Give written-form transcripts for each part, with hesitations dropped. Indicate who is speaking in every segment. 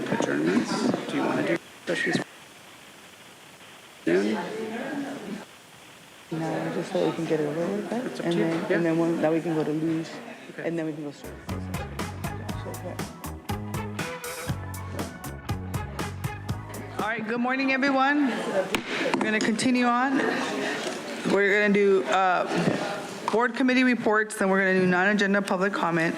Speaker 1: Adjournments. Do you want to do sessions soon?
Speaker 2: No, just so we can get it over with, right?
Speaker 1: It's up
Speaker 2: And
Speaker 1: to you.
Speaker 2: then,
Speaker 1: Yeah.
Speaker 2: and then now we can go to lose,
Speaker 1: Okay.
Speaker 2: and then we can go straight. All right, good morning, everyone. We're going to continue on. We're going to do board committee reports, then we're going to do non-agenda public comment.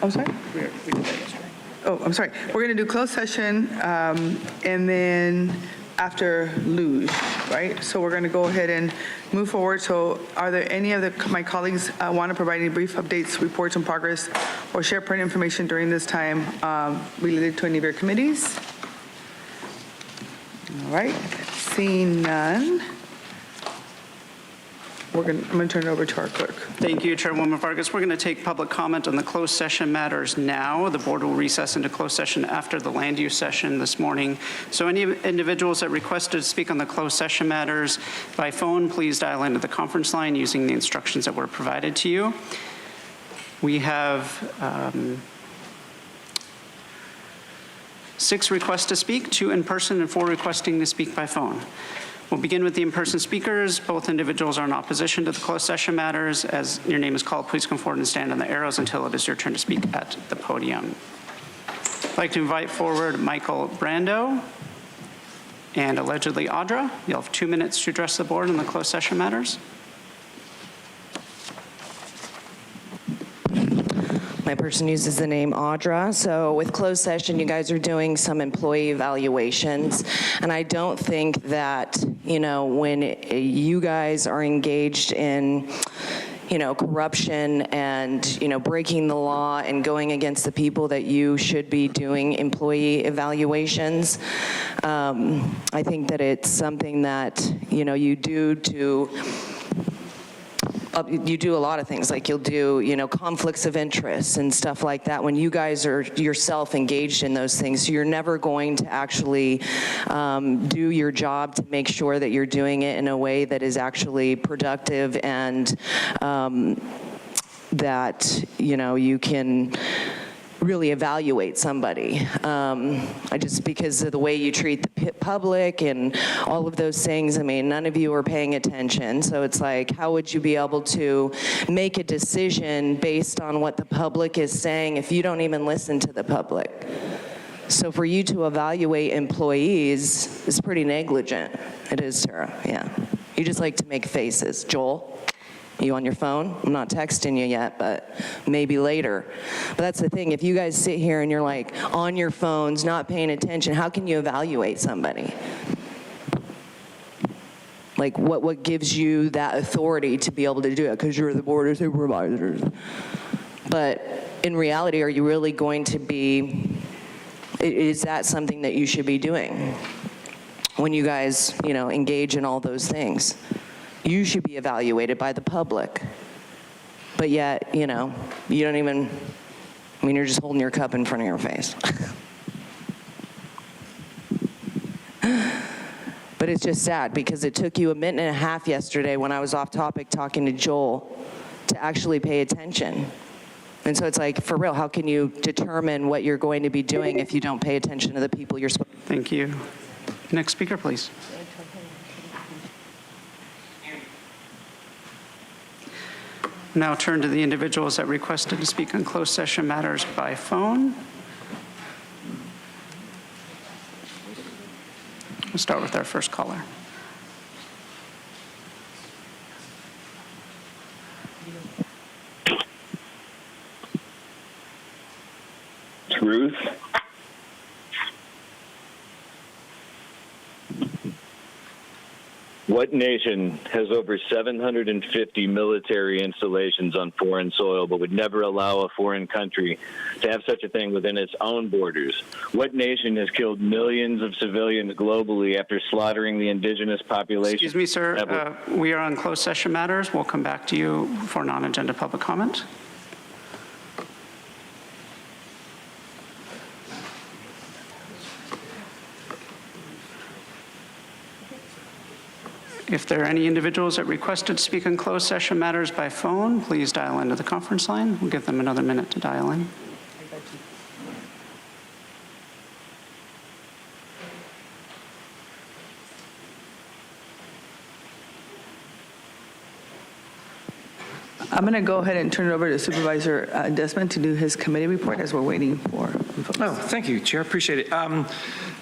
Speaker 2: I'm sorry?
Speaker 1: We did that yesterday.
Speaker 2: Oh, I'm sorry. We're going to do closed session, and then after luge, right? So we're going to go ahead and move forward. So are there any of my colleagues want to provide any brief updates, reports on progress, or share pertinent information during this time related to any of your committees? All right, seeing none, I'm going to turn it over to our clerk.
Speaker 1: Thank you, Chairwoman Vargas. We're going to take public comment on the closed session matters now. The board will recess into closed session after the land use session this morning. So any individuals that requested to speak on the closed session matters by phone, please dial into the conference line using the instructions that were provided to you. We have 6 requests to speak, 2 in person and 4 requesting to speak by phone. We'll begin with the in-person speakers. Both individuals are in opposition to the closed session matters. As your name is called, please come forward and stand on the arrows until it is your turn to speak at the podium. I'd like to invite forward Michael Brando and allegedly Audra. You'll have 2 minutes to address the board on the closed session matters.
Speaker 3: My person uses the name Audra. So with closed session, you guys are doing some employee evaluations. And I don't think that, when you guys are engaged in, corruption and, breaking the law and going against the people that you should be doing employee evaluations. I think that it's something that, you do to you do a lot of things, like you'll do, conflicts of interest and stuff like that when you guys are yourself engaged in those things. So you're never going to actually do your job to make sure that you're doing it in a way that is actually productive and that, you can really evaluate somebody. Because of the way you treat the public and all of those things, none of you are paying attention. So it's like, how would you be able to make a decision based on what the public is saying if you don't even listen to the public? So for you to evaluate employees is pretty negligent. It is, Sarah, yeah. You just like to make faces. Joel? You on your phone? I'm not texting you yet, but maybe later. But that's the thing. If you guys sit here and you're like on your phones, not paying attention, how can you evaluate somebody? Like what gives you that authority to be able to do it? Because you're the board of supervisors. But in reality, are you really going to be, is that something that you should be doing when you guys, engage in all those things? You should be evaluated by the public. But yet, you don't even, you're just holding your cup in front of your face. But it's just sad because it took you a minute and a half yesterday when I was off topic talking to Joel to actually pay attention. And so it's like, for real, how can you determine what you're going to be doing if you don't pay attention to the people you're supposed to?
Speaker 1: Thank you. Next speaker, please. Now turn to the individuals that requested to speak on closed session matters by phone. We'll start with our first caller.
Speaker 4: Ruth. What nation has over 750 military installations on foreign soil but would never allow a foreign country to have such a thing within its own borders? What nation has killed millions of civilians globally after slaughtering the indigenous population?
Speaker 1: Excuse me, sir. We are on closed session matters. We'll come back to you for non-agenda public comment. If there are any individuals that requested to speak on closed session matters by phone, please dial into the conference line. We'll give them another minute to dial in.
Speaker 2: I'm going to go ahead and turn it over to Supervisor Desmond to do his committee report as we're waiting for folks.
Speaker 5: Oh, thank you, Chair. Appreciate it.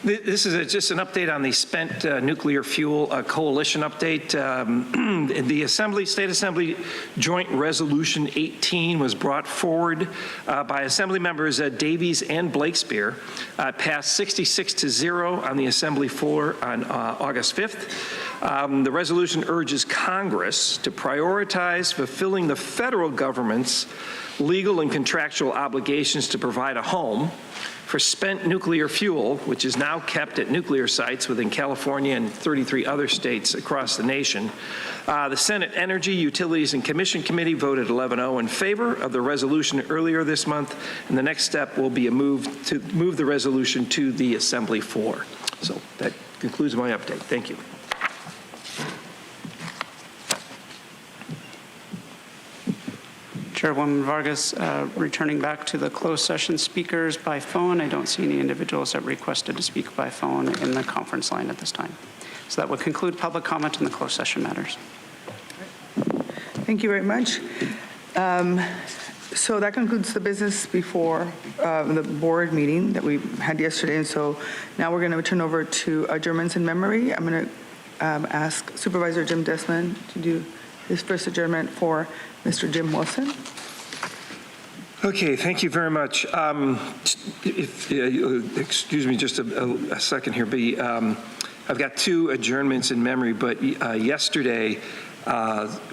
Speaker 5: This is just an update on the spent nuclear fuel coalition update. The State Assembly Joint Resolution 18 was brought forward by Assembly members Davies and Blakespeare. Passed 66-0 on the Assembly floor on August 5th. The resolution urges Congress to prioritize fulfilling the federal government's legal and contractual obligations to provide a home for spent nuclear fuel, which is now kept at nuclear sites within California and 33 other states across the nation. The Senate Energy, Utilities, and Commission Committee voted 11-0 in favor of the resolution earlier this month, and the next step will be a move the resolution to the Assembly floor. So that concludes my update. Thank you.
Speaker 1: Chairwoman Vargas, returning back to the closed session speakers by phone. I don't see any individuals that requested to speak by phone in the conference line at this time. So that would conclude public comment in the closed session matters.
Speaker 2: Thank you very much. So that concludes the business before the board meeting that we had yesterday. And so now we're going to turn over to adjournments in memory. I'm going to ask Supervisor Jim Desmond to do his first adjournment for Mr. Jim Wilson.
Speaker 5: Okay, thank you very much. Excuse me just a second here. I've got two adjournments in memory, but yesterday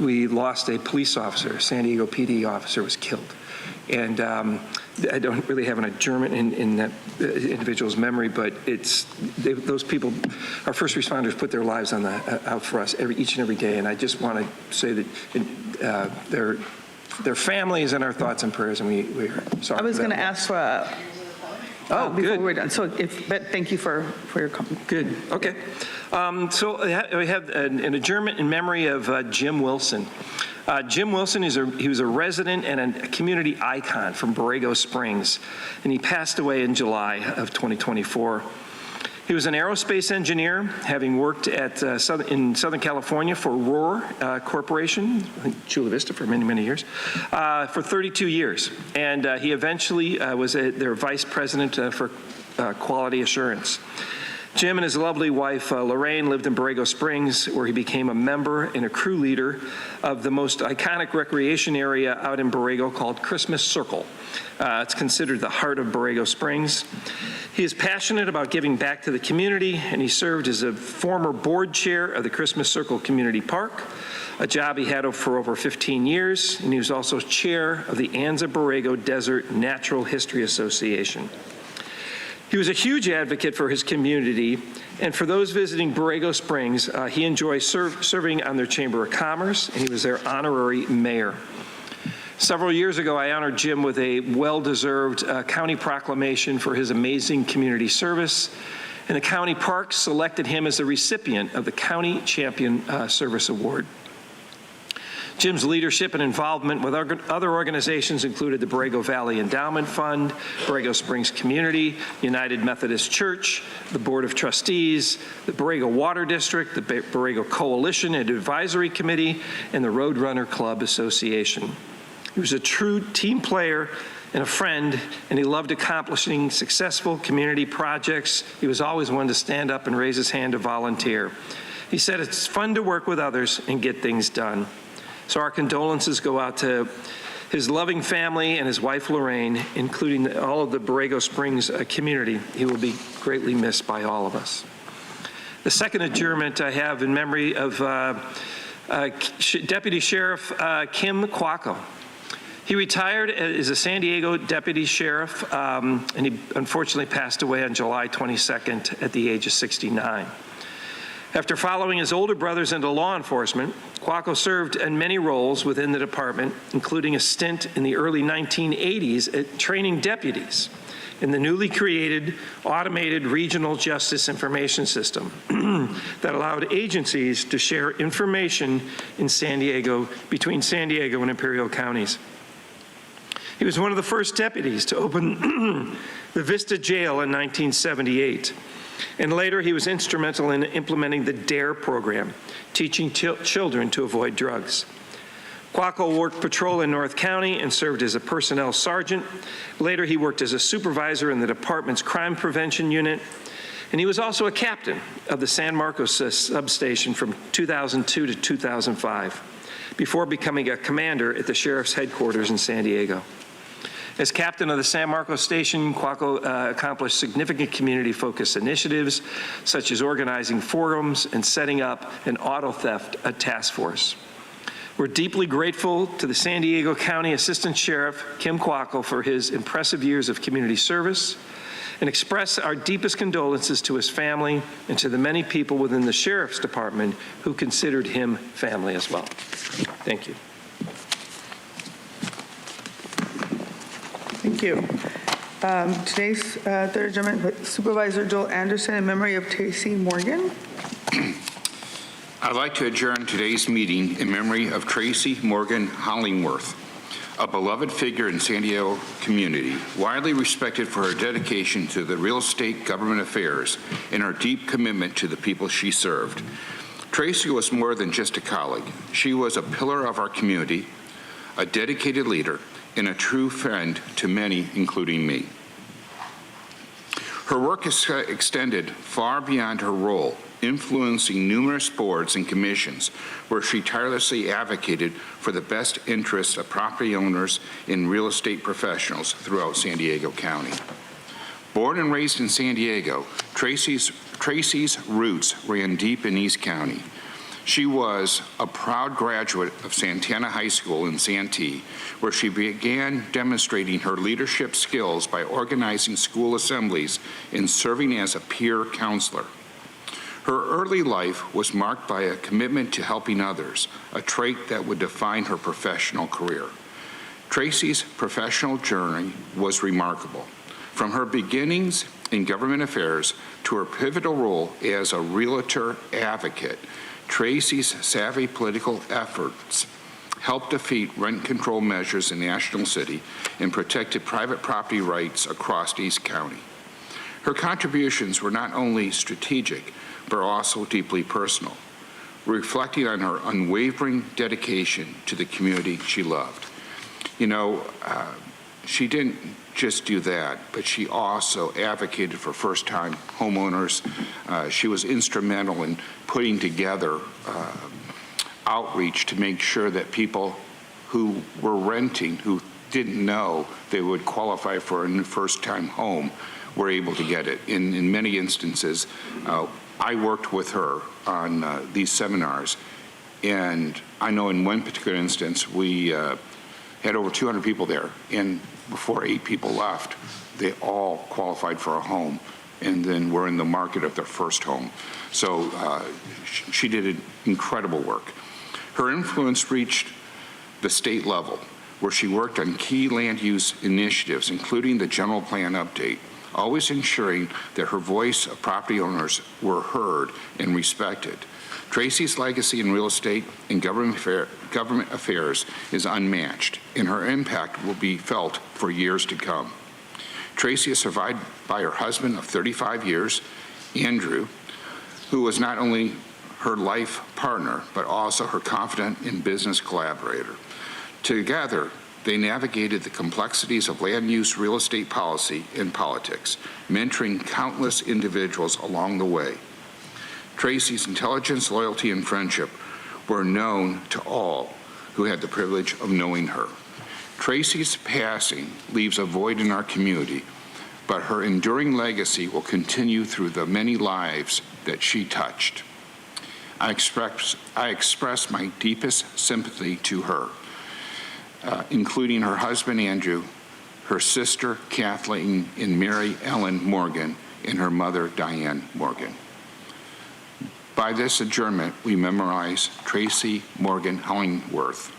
Speaker 5: we lost a police officer. A San Diego PD officer was killed. And I don't really have an adjournment in that individual's memory, but those people, our first responders, put their lives on out for us each and every day. And I just want to say that their families and our thoughts and prayers, and we're sorry.
Speaker 2: I was going to ask for before
Speaker 5: good.
Speaker 2: we're done. So, but thank you for your comment.
Speaker 5: Good. Okay. So we have an adjournment in memory of Jim Wilson. Jim Wilson he was a resident and a community icon from Borrego Springs, and he passed away in July of 2024. He was an aerospace engineer, having worked at in Southern California for Rohr Corporation, I think Chula Vista for many, many years, for 32 years. And he eventually was their vice president for quality assurance. Jim and his lovely wife, Lorraine, lived in Borrego Springs, where he became a member and a crew leader of the most iconic recreation area out in Borrego called Christmas Circle. It's considered the heart of Borrego Springs. He is passionate about giving back to the community, and he served as a former board chair of the Christmas Circle Community Park, a job he had for over 15 years, and he was also chair of the Anza Borrego Desert Natural History Association. He was a huge advocate for his community, and for those visiting Borrego Springs, he enjoyed serving on their Chamber of Commerce, and he was their honorary mayor. Several years ago, I honored Jim with a well-deserved county proclamation for his amazing community service, and the county park selected him as the recipient of the County Champion Service Award. Jim's leadership and involvement with other organizations included the Borrego Valley Endowment Fund, Borrego Springs Community, United Methodist Church, the Board of Trustees, the Borrego Water District, the Borrego Coalition and Advisory Committee, and the Roadrunner Club Association. He was a true team player and a friend, and he loved accomplishing successful community projects. He was always one to stand up and raise his hand to volunteer. He said it's fun to work with others and get things done. So our condolences go out to his loving family and his wife, Lorraine, including all of the Borrego Springs community. He will be greatly missed by all of us. The second adjournment I have in memory of Deputy Sheriff Kim Quacco. He retired as a San Diego deputy sheriff, and he unfortunately passed away on July 22nd at the age of 69. After following his older brothers into law enforcement, Quacco served in many roles within the department, including a stint in the early 1980s at training deputies in the newly created Automated Regional Justice Information System that allowed agencies to share information in San Diego, between San Diego and Imperial counties. He was one of the first deputies to open the Vista Jail in 1978. And later, he was instrumental in implementing the DARE program, teaching children to avoid drugs. Quaco worked patrol in North County and served as a personnel sergeant. Later, he worked as a supervisor in the department's crime prevention unit, and he was also a captain of the San Marcos substation from 2002 to 2005, before becoming a commander at the sheriff's headquarters in San Diego. As captain of the San Marcos station, Quaco accomplished significant community-focused initiatives, such as organizing forums and setting up an auto theft task force. We're deeply grateful to the San Diego County Assistant Sheriff, Kim Quaco, for his impressive years of community service, and express our deepest condolences to his family and to the many people within the Sheriff's Department who considered him family as well. Thank you.
Speaker 2: Thank you. Today's third adjournment, Supervisor Joel Anderson in memory of Tracy Morgan.
Speaker 6: I'd like to adjourn today's meeting in memory of Tracy Morgan Hollingworth, a beloved figure in San Diego community, widely respected for her dedication to the real estate government affairs and her deep commitment to the people she served. Tracy was more than just a colleague. She was a pillar of our community, a dedicated leader, and a true friend to many, including me. Her work has extended far beyond her role, influencing numerous boards and commissions where she tirelessly advocated for the best interests of property owners and real estate professionals throughout San Diego County. Born and raised in San Diego, Tracy's roots ran deep in East County. She was a proud graduate of Santana High School in Santee, where she began demonstrating her leadership skills by organizing school assemblies and serving as a peer counselor. Her early life was marked by a commitment to helping others, a trait that would define her professional career. Tracy's professional journey was remarkable. From her beginnings in government affairs to her pivotal role as a realtor advocate, Tracy's savvy political efforts helped defeat rent control measures in National City and protected private property rights across East County. Her contributions were not only strategic, but also deeply personal, reflecting on her unwavering dedication to the community she loved. You know, she didn't just do that, but she also advocated for first-time homeowners. She was instrumental in putting together outreach to make sure that people who were renting, who didn't know they would qualify for a first-time home, were able to get it. In many instances, I worked with her on these seminars, and I know in one particular instance, we had over 200 people there, and before 8 people left, they all qualified for a home, and then were in the market of their first home. So she did incredible work. Her influence reached the state level, where she worked on key land use initiatives, including the general plan update, always ensuring that her voice of property owners were heard and respected. Tracy's legacy in real estate and government affairs is unmatched, and her impact will be felt for years to come. Tracy is survived by her husband of 35 years, Andrew, who was not only her life partner, but also her confidant and business collaborator. Together, they navigated the complexities of land use, real estate policy, and politics, mentoring countless individuals along the way. Tracy's intelligence, loyalty, and friendship were known to all who had the privilege of knowing her. Tracy's passing leaves a void in our community, but her enduring legacy will continue through the many lives that she touched. I express my deepest sympathy to her, including her husband, Andrew, her sister, Kathleen, and Mary Ellen Morgan, and her mother, Diane Morgan. By this adjournment, we memorize Tracy Morgan Hollingworth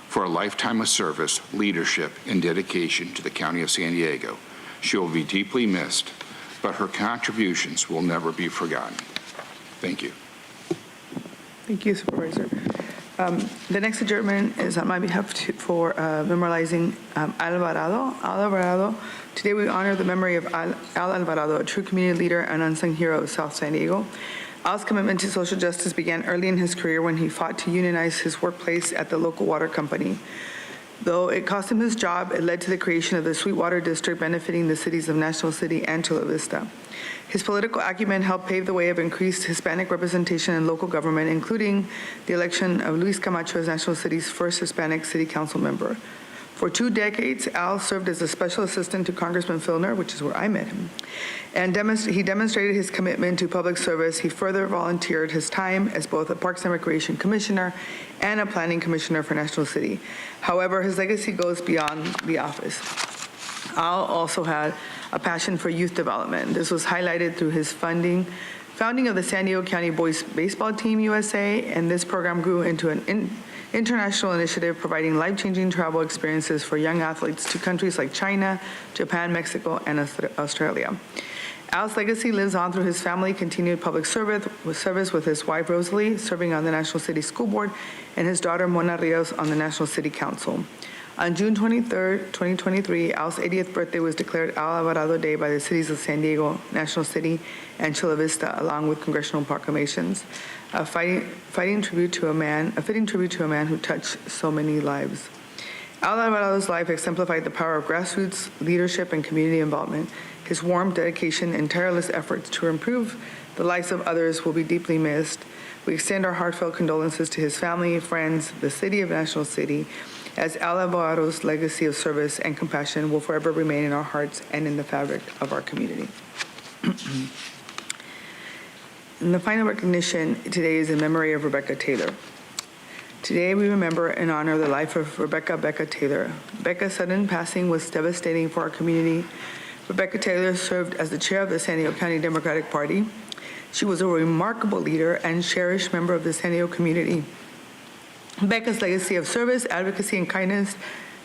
Speaker 6: for a lifetime of service, leadership, and dedication to the County of San Diego. She will be deeply missed, but her contributions will never be forgotten. Thank you.
Speaker 2: Thank you, Supervisor. The next adjournment is on my behalf for memorializing Al Alvarado. Today we honor the memory of Al Alvarado, a true community leader and unsung hero of South San Diego. Al's commitment to social justice began early in his career when he fought to unionize his workplace at the local water company. Though it cost him his job, it led to the creation of the Sweetwater District benefiting the cities of National City and Chula Vista. His political acumen helped pave the way of increased Hispanic representation in local government, including the election of Luis Camacho as National City's first Hispanic city council member. For 2 decades, Al served as a special assistant to Congressman Filner, which is where I met him, and he demonstrated his commitment to public service. He further volunteered his time as both a Parks and Recreation Commissioner and a Planning Commissioner for National City. However, his legacy goes beyond the office. Al also had a passion for youth development. This was highlighted through his founding of the San Diego County Boys Baseball Team USA, and this program grew into an international initiative providing life-changing travel experiences for young athletes to countries like China, Japan, Mexico, and Australia. Al's legacy lives on through his family continued public service with his wife Rosalie serving on the National City School Board and his daughter Mona Rios on the National City Council. On June 23, 2023, Al's 80th birthday was declared Al Alvarado Day by the cities of San Diego, National City, and Chula Vista, along with congressional proclamations, a fitting tribute to a man who touched so many lives. Al Alvarado's life exemplified the power of grassroots leadership and community involvement. His warm dedication and tireless efforts to improve the lives of others will be deeply missed. We extend our heartfelt condolences to his family, friends, the city of National City, as Al Alvarado's legacy of service and compassion will forever remain in our hearts and in the fabric of our community. And the final recognition today is in memory of Rebecca Taylor. Today we remember and honor the life of Rebecca Taylor. Rebecca's sudden passing was devastating for our community. Rebecca Taylor served as the chair of the San Diego County Democratic Party. She was a remarkable leader and cherished member of the San Diego community. Becca's legacy of service, advocacy, and kindness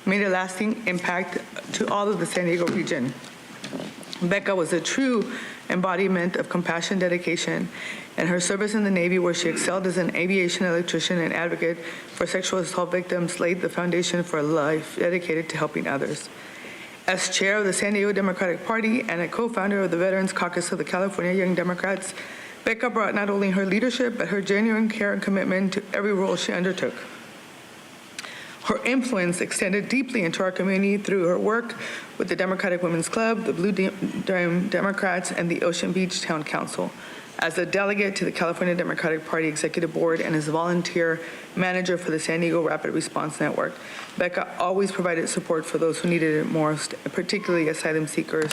Speaker 2: made a lasting impact to all of the San Diego region. Becca was a true embodiment of compassion, dedication, and her service in the Navy, where she excelled as an aviation electrician and advocate for sexual assault victims, laid the foundation for a life dedicated to helping others. As chair of the San Diego Democratic Party and a co-founder of the Veterans Caucus of the California Young Democrats, Becca brought not only her leadership, but her genuine care and commitment to every role she undertook. Her influence extended deeply into our community through her work with the Democratic Women's Club, the Blue Dime Democrats, and the Ocean Beach Town Council. As a delegate to the California Democratic Party Executive Board and as a volunteer manager for the San Diego Rapid Response Network, Becca always provided support for those who needed it most, particularly asylum seekers.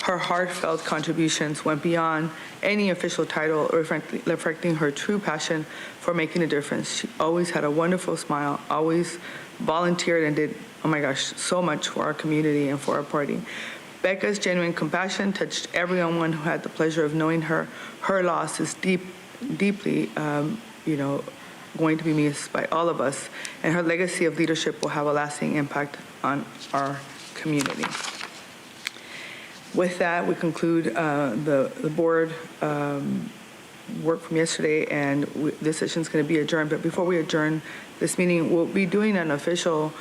Speaker 2: Her heartfelt contributions went beyond any official title, reflecting her true passion for making a difference. She always had a wonderful smile, always volunteered and did, oh my gosh, so much for our community and for our party. Becca's genuine compassion touched everyone who had the pleasure of knowing her. Her loss is deeply, going to be missed by all of us, and her legacy of leadership will have a lasting impact on our community. With that, we conclude the board work from yesterday, and this session is going to be adjourned. But before we adjourn this meeting, we'll be doing an official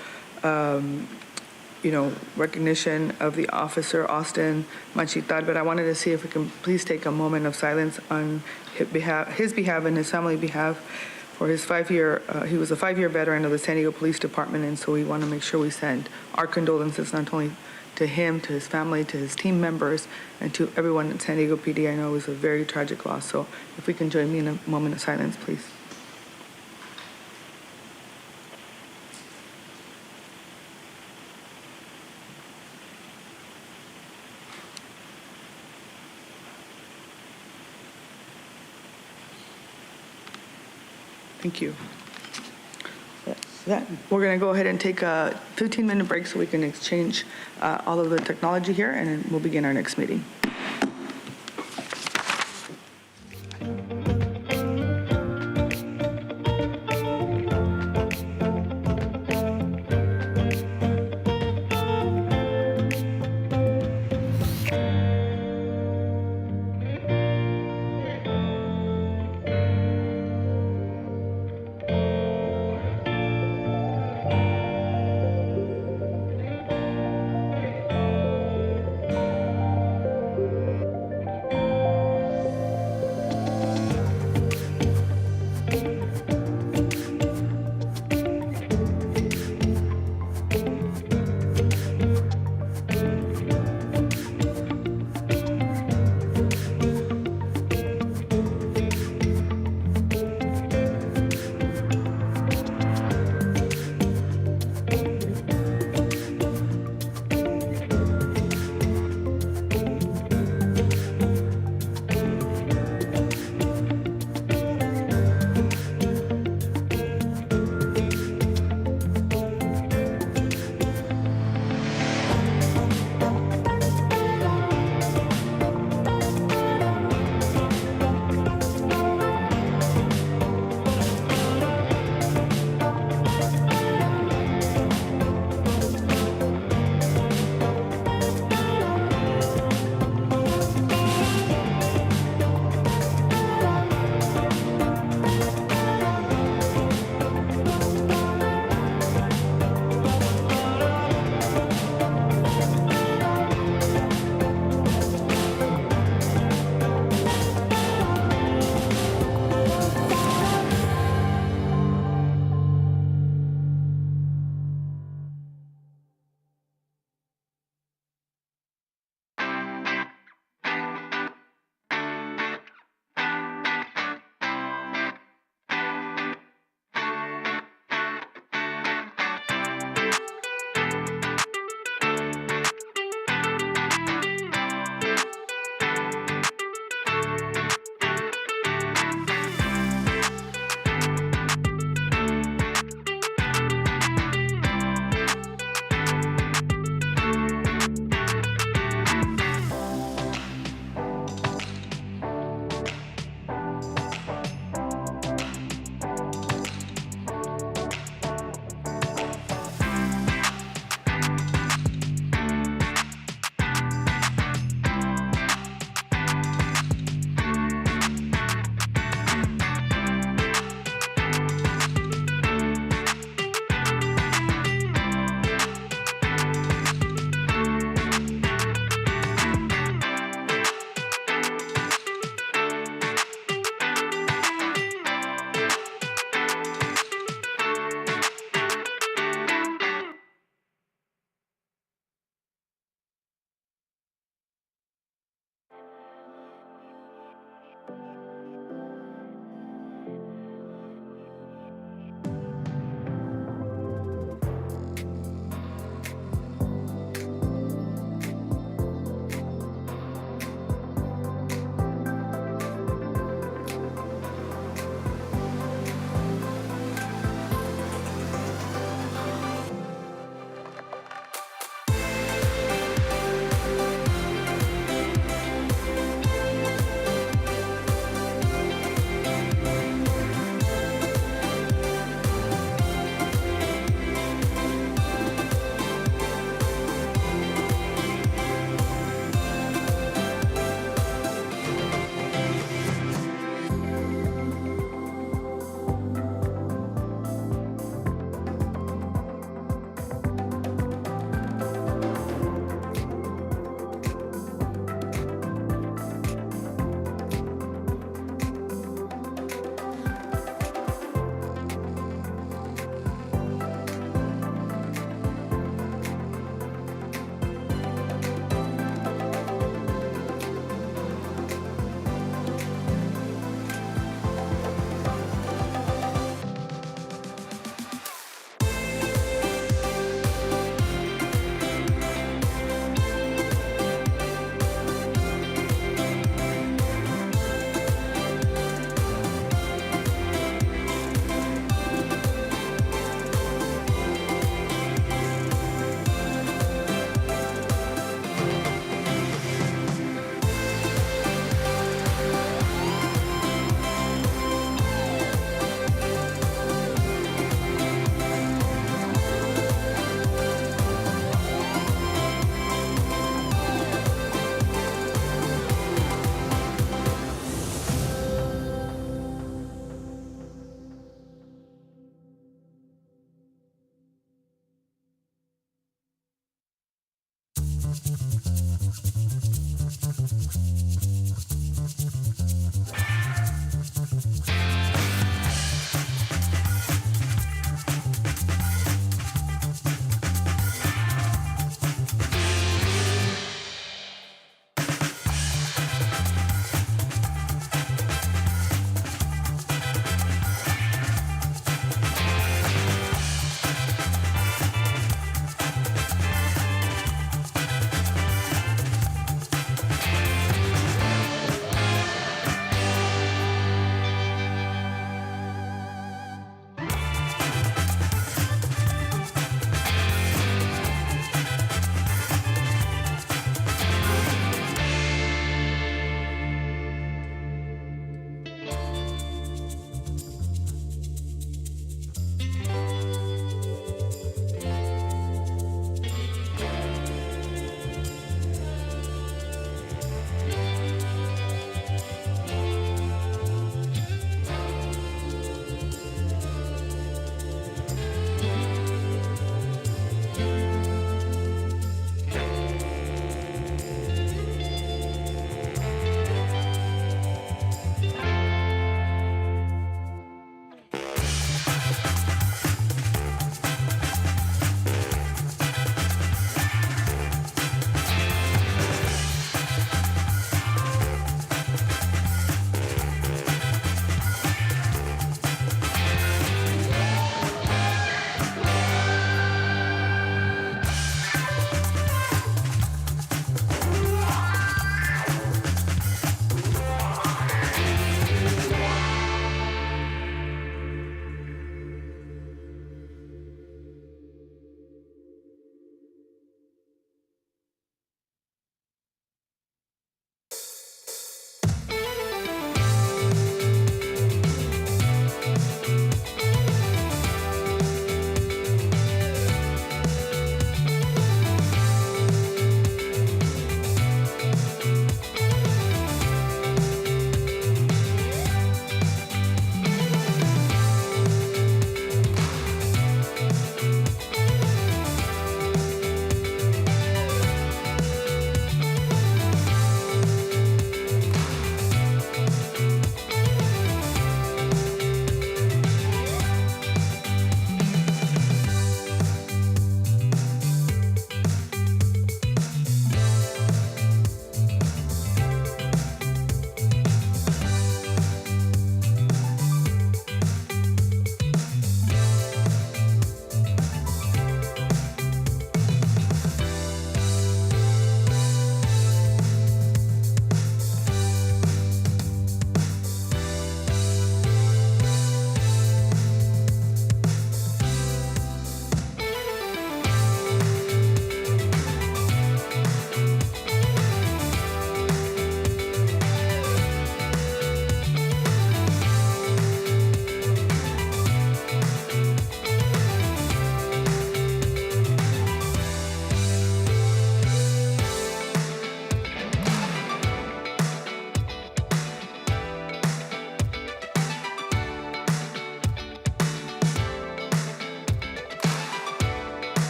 Speaker 2: recognition of the officer, Austin Machitar, but I wanted to see if we can please take a moment of silence on his behalf and his family behalf for his 5-year, he was a 5-year veteran of the San Diego Police Department, and so we want to make sure we send our condolences not only to him, to his family, to his team members, and to everyone at San Diego PD. I know it was a very tragic loss, so if we can join me in a moment of silence, please. Thank you. We're going to go ahead and take a 15-minute break so we can exchange all of the technology here, and then we'll begin our next meeting.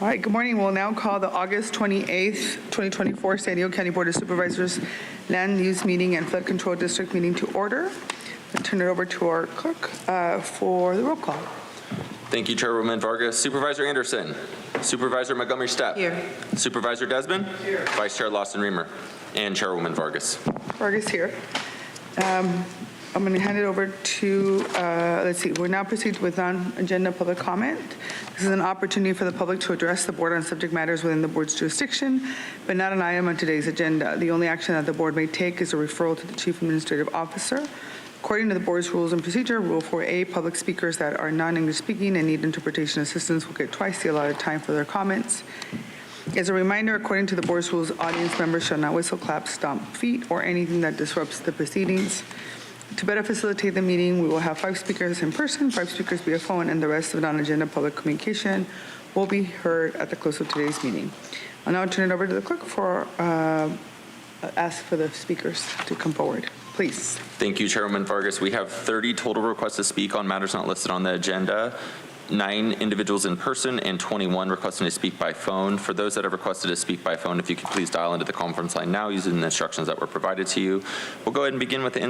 Speaker 2: All right, good morning. We'll now call the August 28th, 2024 San Diego County Board of Supervisors Land Use Meeting and Flood Control District Meeting to order. I'll turn it over to our clerk for the roll call.
Speaker 7: Thank you, Chairwoman Vargas. Supervisor Anderson. Supervisor Montgomery Stepp.
Speaker 2: Here.
Speaker 7: Supervisor Desmond. Here. Vice Chair Lawson Reamer. And Chairwoman Vargas.
Speaker 2: Vargas here. I'm going to hand it over to, let's see, we'll now proceed with non-agenda public comment. This is an opportunity for the public to address the board on subject matters within the board's jurisdiction, but not an item on today's agenda. The only action that the board may take is a referral to the Chief Administrative Officer. According to the board's rules and procedure, Rule 4A, public speakers that are non-English speaking and need interpretation assistance will get twice the allotted time for their comments. As a reminder, according to the board's rules, audience members shall not whistle, clap, stomp feet, or anything that disrupts the proceedings. To better facilitate the meeting, we will have 5 speakers in person, 5 speakers via phone, and the rest of non-agenda public communication will be heard at the close of today's meeting. I'll now turn it over to the clerk for ask for the speakers to come forward. Please.
Speaker 7: Thank you, Chairwoman Vargas. We have 30 total requests to speak on matters not listed on the agenda. 9 individuals in person and 21 requesting to speak by phone. For those that have requested to speak by phone, if you could please dial into the conference line now using the instructions that were provided to you. We'll go ahead and begin with the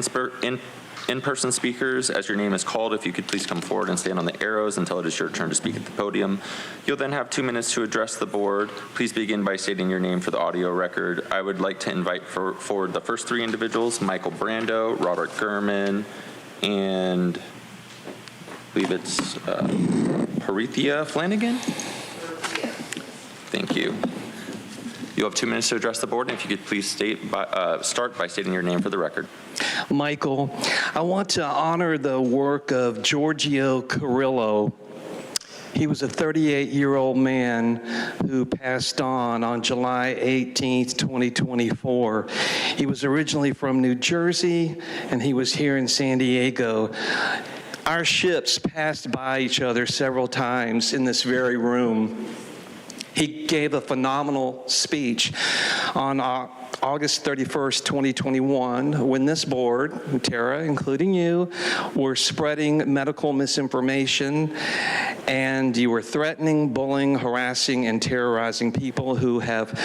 Speaker 7: in-person speakers. As your name is called, if you could please come forward and stand on the arrows until it is your turn to speak at the podium. You'll then have 2 minutes to address the board. Please begin by stating your name for the audio record. I would like to invite forward the first 3 individuals, Michael Brando, Robert Gurman, and I believe it's Parithia Flanagan? Thank you. You have 2 minutes to address the board, and if you could please start by stating your name for the record.
Speaker 8: Michael, I want to honor the work of Giorgio Carrillo. He was a 38-year-old man who passed on July 18th, 2024. He was originally from New Jersey, and he was here in San Diego. Our ships passed by each other several times in this very room. He gave a phenomenal speech on August 31st, 2021, when this board, Tara, including you, were spreading medical misinformation, and you were threatening, bullying, harassing, and terrorizing people who have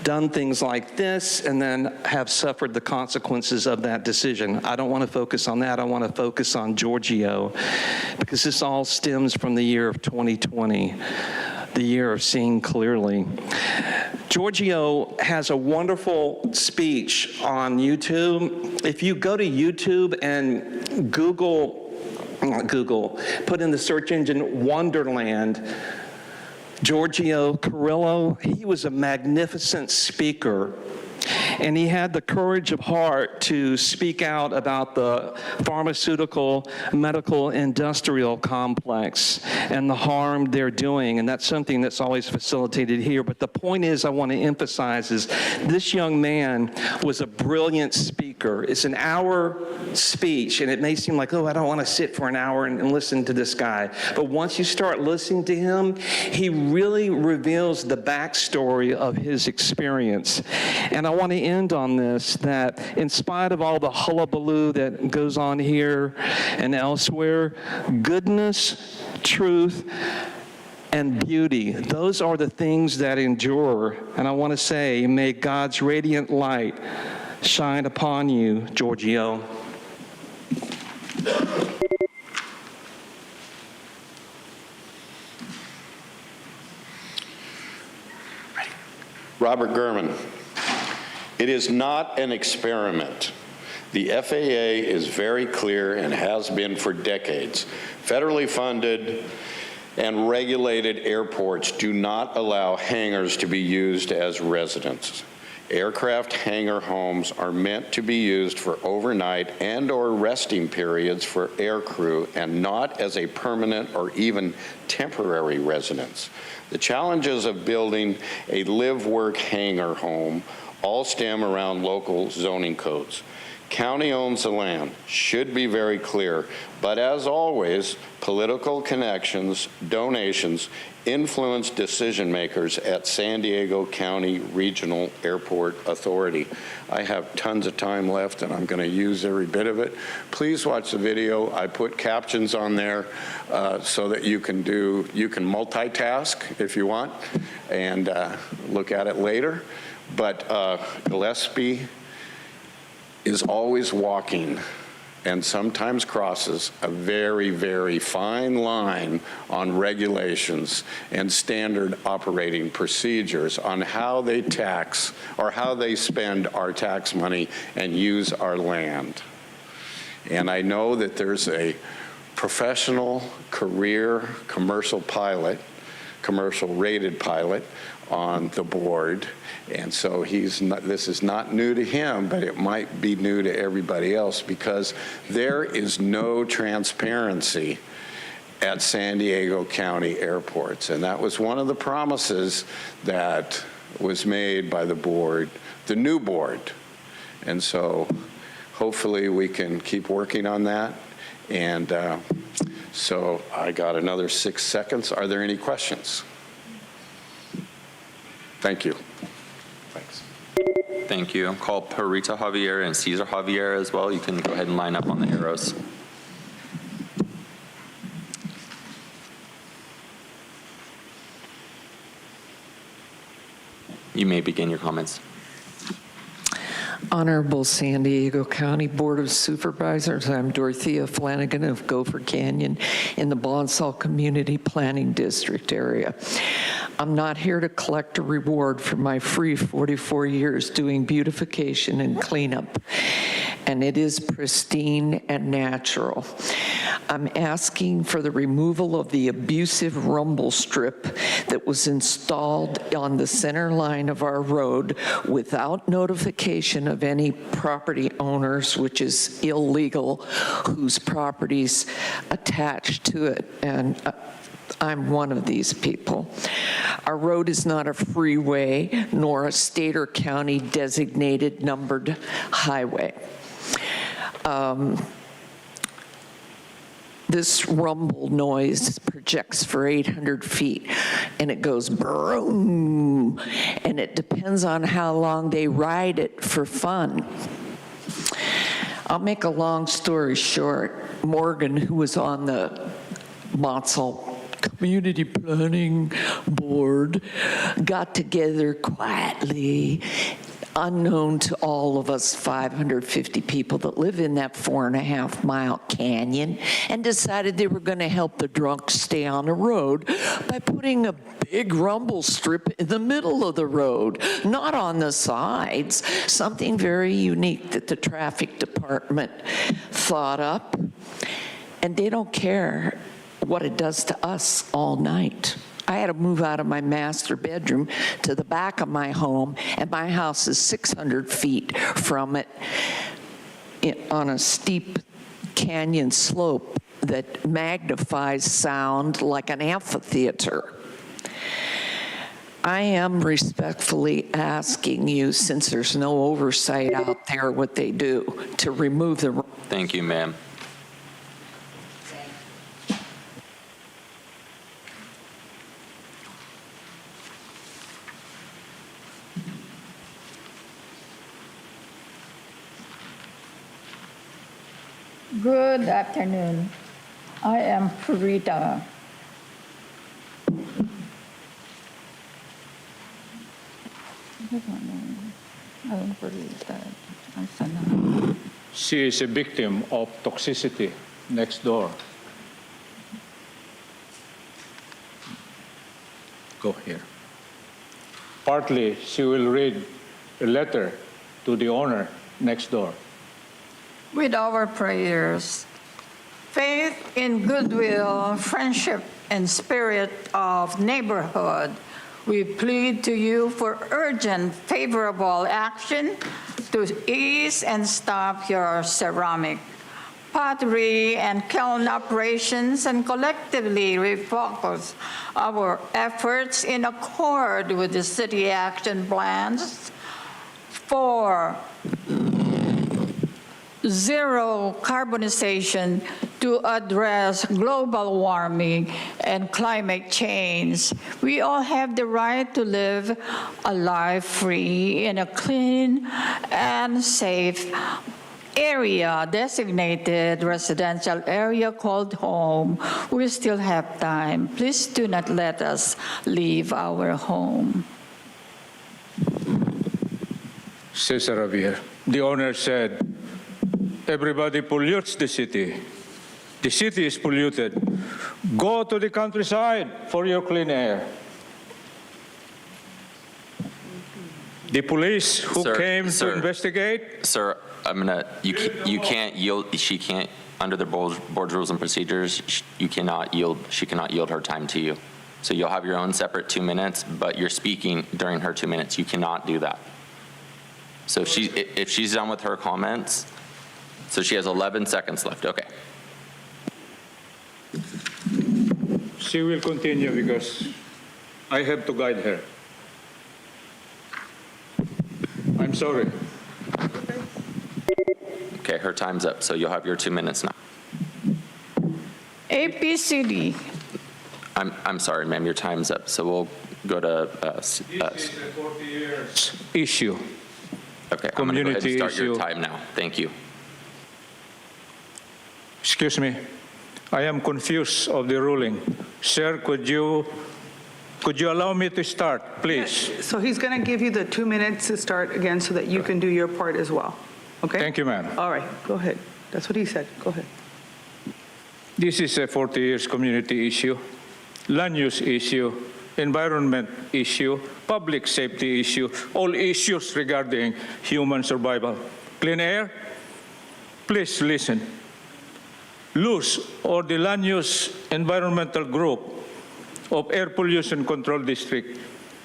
Speaker 8: done things like this and then have suffered the consequences of that decision. I don't want to focus on that. I want to focus on Giorgio, because this all stems from the year of 2020. The year of seeing clearly. Giorgio has a wonderful speech on YouTube. If you go to YouTube and put in the search engine Wonderland, Giorgio Carrillo, he was a magnificent speaker. And he had the courage of heart to speak out about the pharmaceutical, medical, industrial complex and the harm they're doing. And that's something that's always facilitated here. But the point is, I want to emphasize is this young man was a brilliant speaker. It's an hour speech, and it may seem like, oh, I don't want to sit for an hour and listen to this guy. But once you start listening to him, he really reveals the backstory of his experience. And I want to end on this, that in spite of all the hullabaloo that goes on here and elsewhere, goodness, truth, and beauty, those are the things that endure. And I want to say, may God's radiant light shine upon you, Giorgio.
Speaker 9: Robert Gurman. It is not an experiment. The FAA is very clear and has been for decades. Federally funded and regulated airports do not allow hangars to be used as residences. Aircraft hangar homes are meant to be used for overnight and/or resting periods for aircrew and not as a permanent or even temporary residence. The challenges of building a live-work hangar home all stem around local zoning codes. County owns the land, should be very clear. But as always, political connections, donations, influence decision makers at San Diego County Regional Airport Authority. I have tons of time left and I'm going to use every bit of it. Please watch the video. I put captions on there so that you can multitask if you want and look at it later. But Gillespie is always walking and sometimes crosses a very, very fine line on regulations and standard operating procedures on how they tax or how they spend our tax money and use our land. And I know that there's a professional career commercial rated pilot on the board. And so this is not new to him, but it might be new to everybody else because there is no transparency at San Diego County airports. And that was one of the promises that was made by the board, the new board. And so hopefully we can keep working on that. And so I got another 6 seconds. Are there any questions? Thank you. Thanks.
Speaker 7: Thank you. Call Perita Javier and Cesar Javier as well. You can go ahead and line up on the arrows. You may begin your comments.
Speaker 10: Honorable San Diego County Board of Supervisors, I'm Dorothea Flanagan of Gopher Canyon in the Bonsall Community Planning District area. I'm not here to collect a reward for my free 44 years doing beautification and cleanup, and it is pristine and natural. I'm asking for the removal of the abusive rumble strip that was installed on the center line of our road without notification of any property owners, which is illegal, whose properties attached to it. And I'm one of these people. Our road is not a freeway nor a state or county designated numbered highway. This rumble noise projects for 800 feet, and it goes boom, and it depends on how long they ride it for fun. I'll make a long story short. Morgan, who was on the Bonsall Community Planning Board, got together quietly, unknown to all of us 550 people that live in that 4.5-mile canyon, and decided they were going to help the drunks stay on the road by putting a big rumble strip in the middle of the road, not on the sides, something very unique that the traffic department thought up, and they don't care what it does to us all night. I had to move out of my master bedroom to the back of my home, and my house is 600 feet from it on a steep canyon slope that magnifies sound like an amphitheater. I am respectfully asking you, since there's no oversight out there what they do, to remove the...
Speaker 7: Thank you, ma'am.
Speaker 11: Good afternoon. I am Purita.
Speaker 12: She is a victim of toxicity next door. Go here. Partly, she will read a letter to the owner next door.
Speaker 11: With our prayers, faith in goodwill, friendship, and spirit of neighborhood, we plead to you for urgent, favorable action to ease and stop your ceramic, pottery, and kiln operations, and collectively refocus our efforts in accord with the city action plans for zero carbonization to address global warming and climate change. We all have the right to live a life free in a clean and safe area, designated residential area called home. We still have time. Please do not let us leave our home.
Speaker 12: Cesar Javier, the owner said, everybody pollutes the city. The city is polluted. Go to the countryside for your clean air. The police who came to investigate.
Speaker 7: Sir, you can't yield, she can't, under the board rules and procedures, you cannot yield, she cannot yield her time to you. So you'll have your own separate 2 minutes, but you're speaking during her 2 minutes. You cannot do that. So if she's done with her comments, so she has 11 seconds left. Okay.
Speaker 12: She will continue because I have to guide her. I'm sorry.
Speaker 7: Okay, her time's up, so you'll have your 2 minutes now.
Speaker 11: APCD.
Speaker 7: I'm sorry, ma'am, your time's up, so we'll go to...
Speaker 12: This is a 40 years issue.
Speaker 7: Okay, I'm going to go ahead and start your
Speaker 12: issue.
Speaker 7: time now. Thank you.
Speaker 12: Excuse me. I am confused of the ruling. Sir, could you allow me to start, please?
Speaker 2: Yes. So he's going to give you the 2 minutes to start again so that you can do your part as well. Okay?
Speaker 12: Thank you, ma'am.
Speaker 2: All right, go ahead. That's what he said. Go ahead.
Speaker 12: This is a 40 years community issue, land use issue, environment issue, public safety issue, all issues regarding human survival. Clean air, please listen. LUS, or the Land Use Environmental Group of Air Pollution Control District,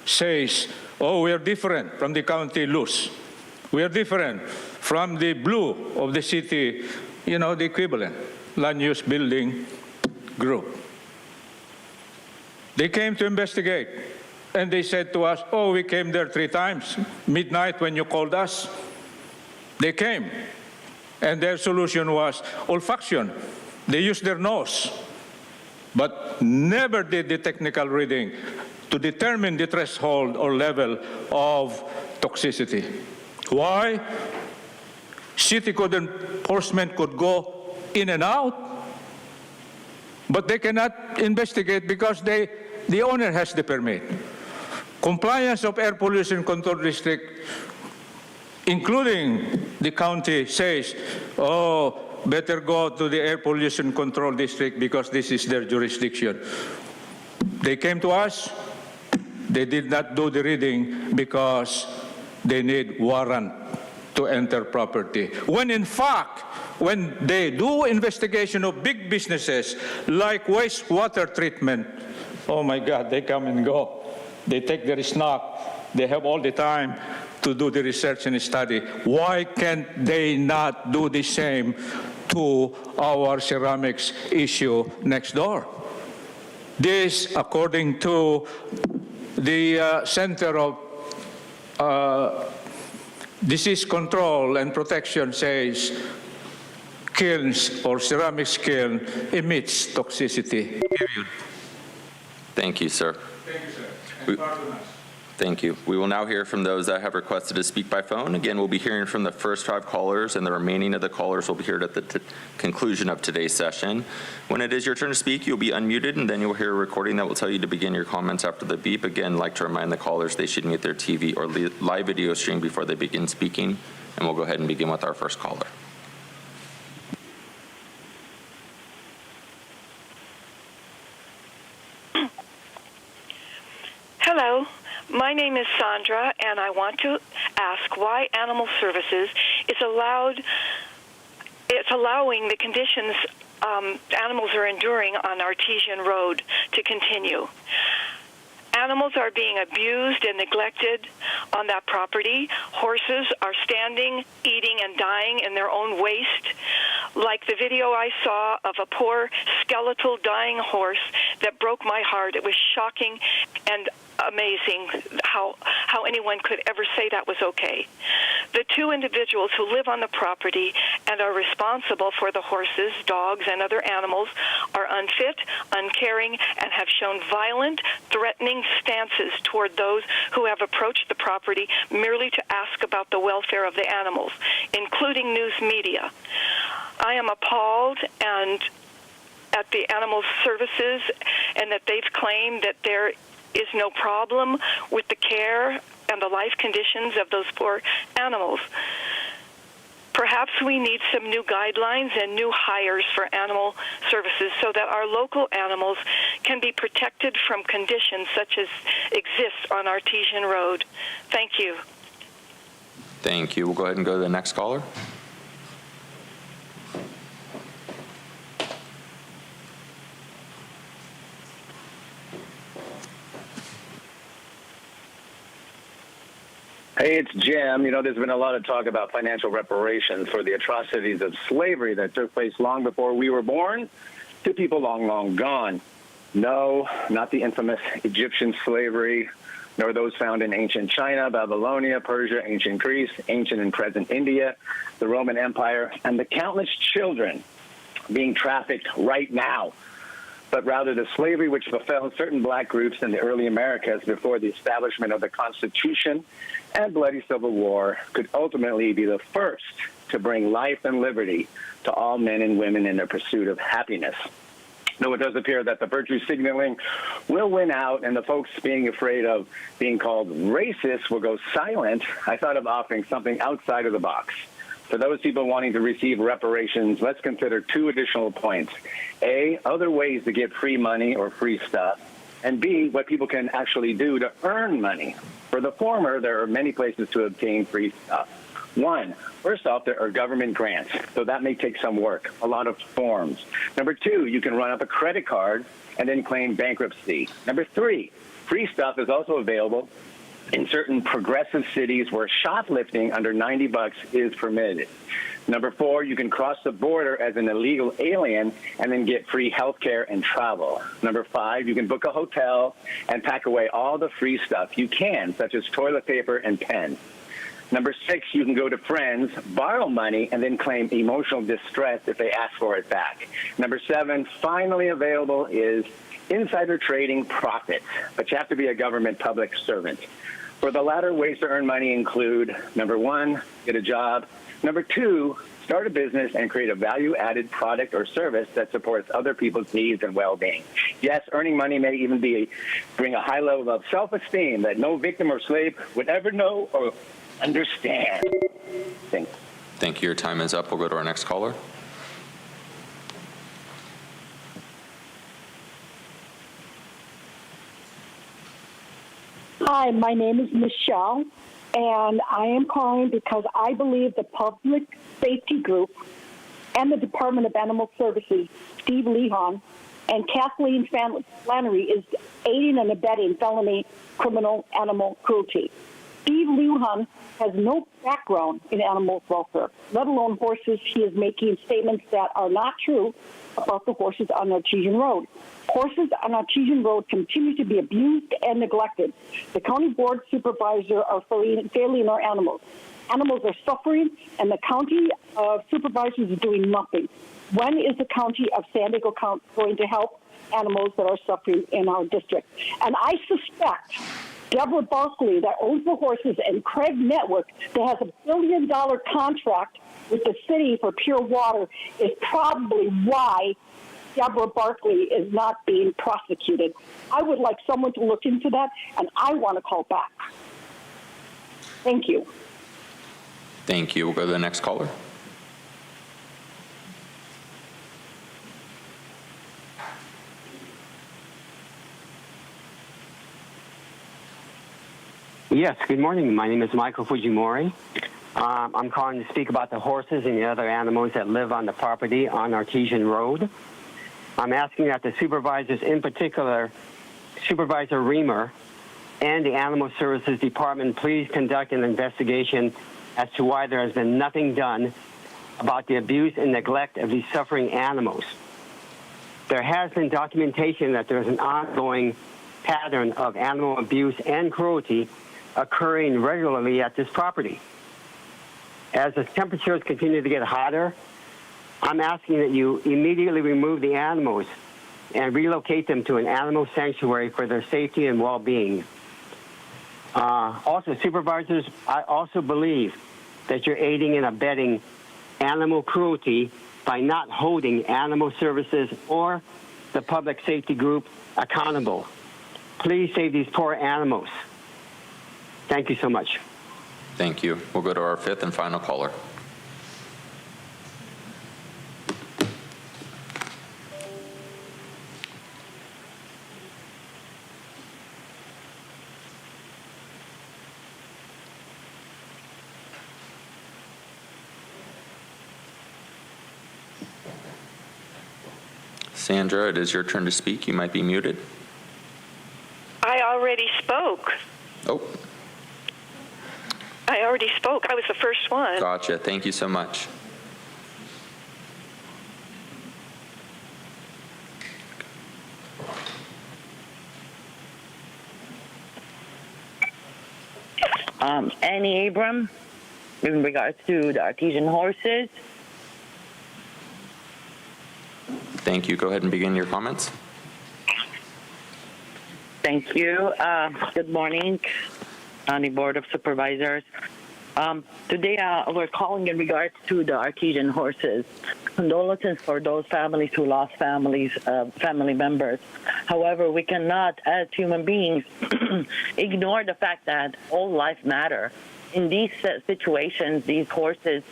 Speaker 12: says, oh, we are different from the county LUS. We are different from the blue of the city, you know, the equivalent, land use building group. They came to investigate, and they said to us, oh, we came there 3 times, midnight when you called us. They came, and their solution was olfaction. They used their nose, but never did the technical reading to determine the threshold or level of toxicity. Why? City code enforcement could go in and out, but they cannot investigate because the owner has the permit. Compliance of Air Pollution Control District, including the county, says, oh, better go to the Air Pollution Control District because this is their jurisdiction. They came to us. They did not do the reading because they need warrant to enter property. When in fact, when they do investigation of big businesses like wastewater treatment, oh my God, they come and go. They take their snack. They have all the time to do the research and study. Why can't they not do the same to our ceramics issue next door? This, according to the Center of Disease Control and Protection, says kilns or ceramics kiln emits toxicity, period.
Speaker 7: Thank you, sir.
Speaker 12: Thank you, sir. And pardon us.
Speaker 7: Thank you. We will now hear from those that have requested to speak by phone. Again, we'll be hearing from the first 5 callers, and the remaining of the callers will be heard at the conclusion of today's session. When it is your turn to speak, you'll be unmuted, and then you'll hear a recording that will tell you to begin your comments after the beep. Again, I'd like to remind the callers they should mute their TV or live video stream before they begin speaking, and we'll go ahead and begin with our first caller.
Speaker 13: Hello. My name is Sandra, and I want to ask why Animal Services is allowing the conditions animals are enduring on Artesian Road to continue. Animals are being abused and neglected on that property. Horses are standing, eating, and dying in their own waste. Like the video I saw of a poor skeletal dying horse that broke my heart. It was shocking, and amazing how anyone could ever say that was okay. The two individuals who live on the property and are responsible for the horses, dogs, and other animals are unfit, uncaring, and have shown violent, threatening stances toward those who have approached the property merely to ask about the welfare of the animals, including news media. I am appalled and at the animal services and that they've claimed that there is no problem with the care and the life conditions of those poor animals. Perhaps we need some new guidelines and new hires for animal services so that our local animals can be protected from conditions such as exist on Artesian Road. Thank you.
Speaker 7: Thank you. We'll go ahead and go to the next caller.
Speaker 14: Hey, it's Jim. You know, there's been a lot of talk about financial reparations for the atrocities of slavery that took place long before we were born to people long, long gone. No, not the infamous Egyptian slavery, nor those found in ancient China, Babylonia, Persia, ancient Greece, ancient and present India, the Roman Empire, and the countless children being trafficked right now. But rather the slavery which befell certain black groups in the early Americas before the establishment of the Constitution and bloody Civil War could ultimately be the first to bring life and liberty to all men and women in their pursuit of happiness. Though it does appear that the virtue signaling will win out and the folks being afraid of being called racist will go silent, I thought of offering something outside of the box. For those people wanting to receive reparations, let's consider two additional points. A, other ways to get free money or free stuff. And B, what people can actually do to earn money. For the former, there are many places to obtain free stuff. One, first off, there are government grants, so that may take some work, a lot of forms. Number two, you can run up a credit card and then claim bankruptcy. Number three, free stuff is also available in certain progressive cities where shoplifting under $90 is permitted. Number four, you can cross the border as an illegal alien and then get free health care and travel. Number five, you can book a hotel and pack away all the free stuff you can, such as toilet paper and pens. Number six, you can go to friends, borrow money, and then claim emotional distress if they ask for it back. Number seven, finally available is insider trading profits, but you have to be a government public servant. For the latter, ways to earn money include, number one, get a job. Number two, start a business and create a value-added product or service that supports other people's needs and well-being. Yes, earning money may even bring a high level of self-esteem that no victim or slave would ever know or understand. Thanks.
Speaker 7: Thank you. Your time is up. We'll go to our next caller.
Speaker 15: Hi, my name is Michelle, and I am calling because I believe the Public Safety Group and the Department of Animal Services, Steve Lehon, and Kathleen Flannery is aiding and abetting felony criminal animal cruelty. Steve Lehon has no background in animal welfare, let alone horses. He is making statements that are not true about the horses on Artesian Road. Horses on Artesian Road continue to be abused and neglected. The county board supervisor are failing our animals. Animals are suffering, and the county supervisors are doing nothing. When is the county of San Diego County going to help animals that are suffering in our district? And I suspect Deborah Barkley, that owns the horses, and Craig Network, that has $1 billion contract with the city for pure water, is probably why Deborah Barkley is not being prosecuted. I would like someone to look into that, and I want to call back. Thank you.
Speaker 7: Thank you. We'll go to the next caller.
Speaker 16: Yes, good morning. My name is Michael Fujimori. I'm calling to speak about the horses and the other animals that live on the property on Artesian Road. I'm asking that the supervisors, in particular, Supervisor Reamer and the Animal Services Department, please conduct an investigation as to why there has been nothing done about the abuse and neglect of these suffering animals. There has been documentation that there's an ongoing pattern of animal abuse and cruelty occurring regularly at this property. As the temperatures continue to get hotter, I'm asking that you immediately remove the animals and relocate them to an animal sanctuary for their safety and well-being. Also, supervisors, I also believe that you're aiding and abetting animal cruelty by not holding animal services or the public safety group accountable. Please save these poor animals. Thank you so much.
Speaker 7: Thank you. We'll go to our fifth and final caller. Sandra, it is your turn to speak. You might be muted.
Speaker 13: I already spoke.
Speaker 7: Oh.
Speaker 13: I already spoke. I was the first one.
Speaker 7: Gotcha. Thank you so much.
Speaker 17: Annie Abram, in regards to the artesian horses.
Speaker 7: Thank you. Go ahead and begin your comments.
Speaker 17: Thank you. Good morning, County Board of Supervisors. Today we're calling in regards to the artesian horses. Condolences for those families who lost family members. However, we cannot, as human beings, ignore the fact that all life matter. In these situations, these horses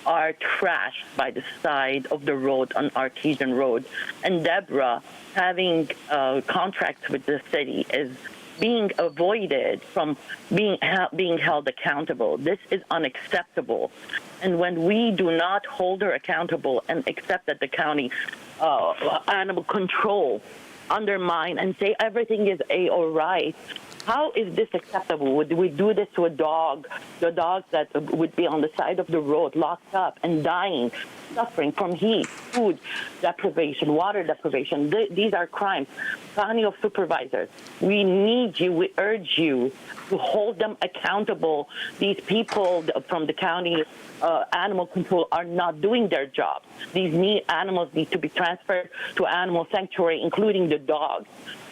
Speaker 17: are trashed by the side of the road on Artesian Road. And Deborah, having contracts with the city, is being avoided from being held accountable. This is unacceptable. And when we do not hold her accountable and accept that the county animal control undermine and say everything is all right, how is this acceptable? Would we do this to a dog, the dog that would be on the side of the road, locked up and dying, suffering from heat, food deprivation, water deprivation? These are crimes. County of Supervisors, we need you, we urge you to hold them accountable. These people from the county animal control are not doing their job. These animals need to be transferred to animal sanctuary, including the dog.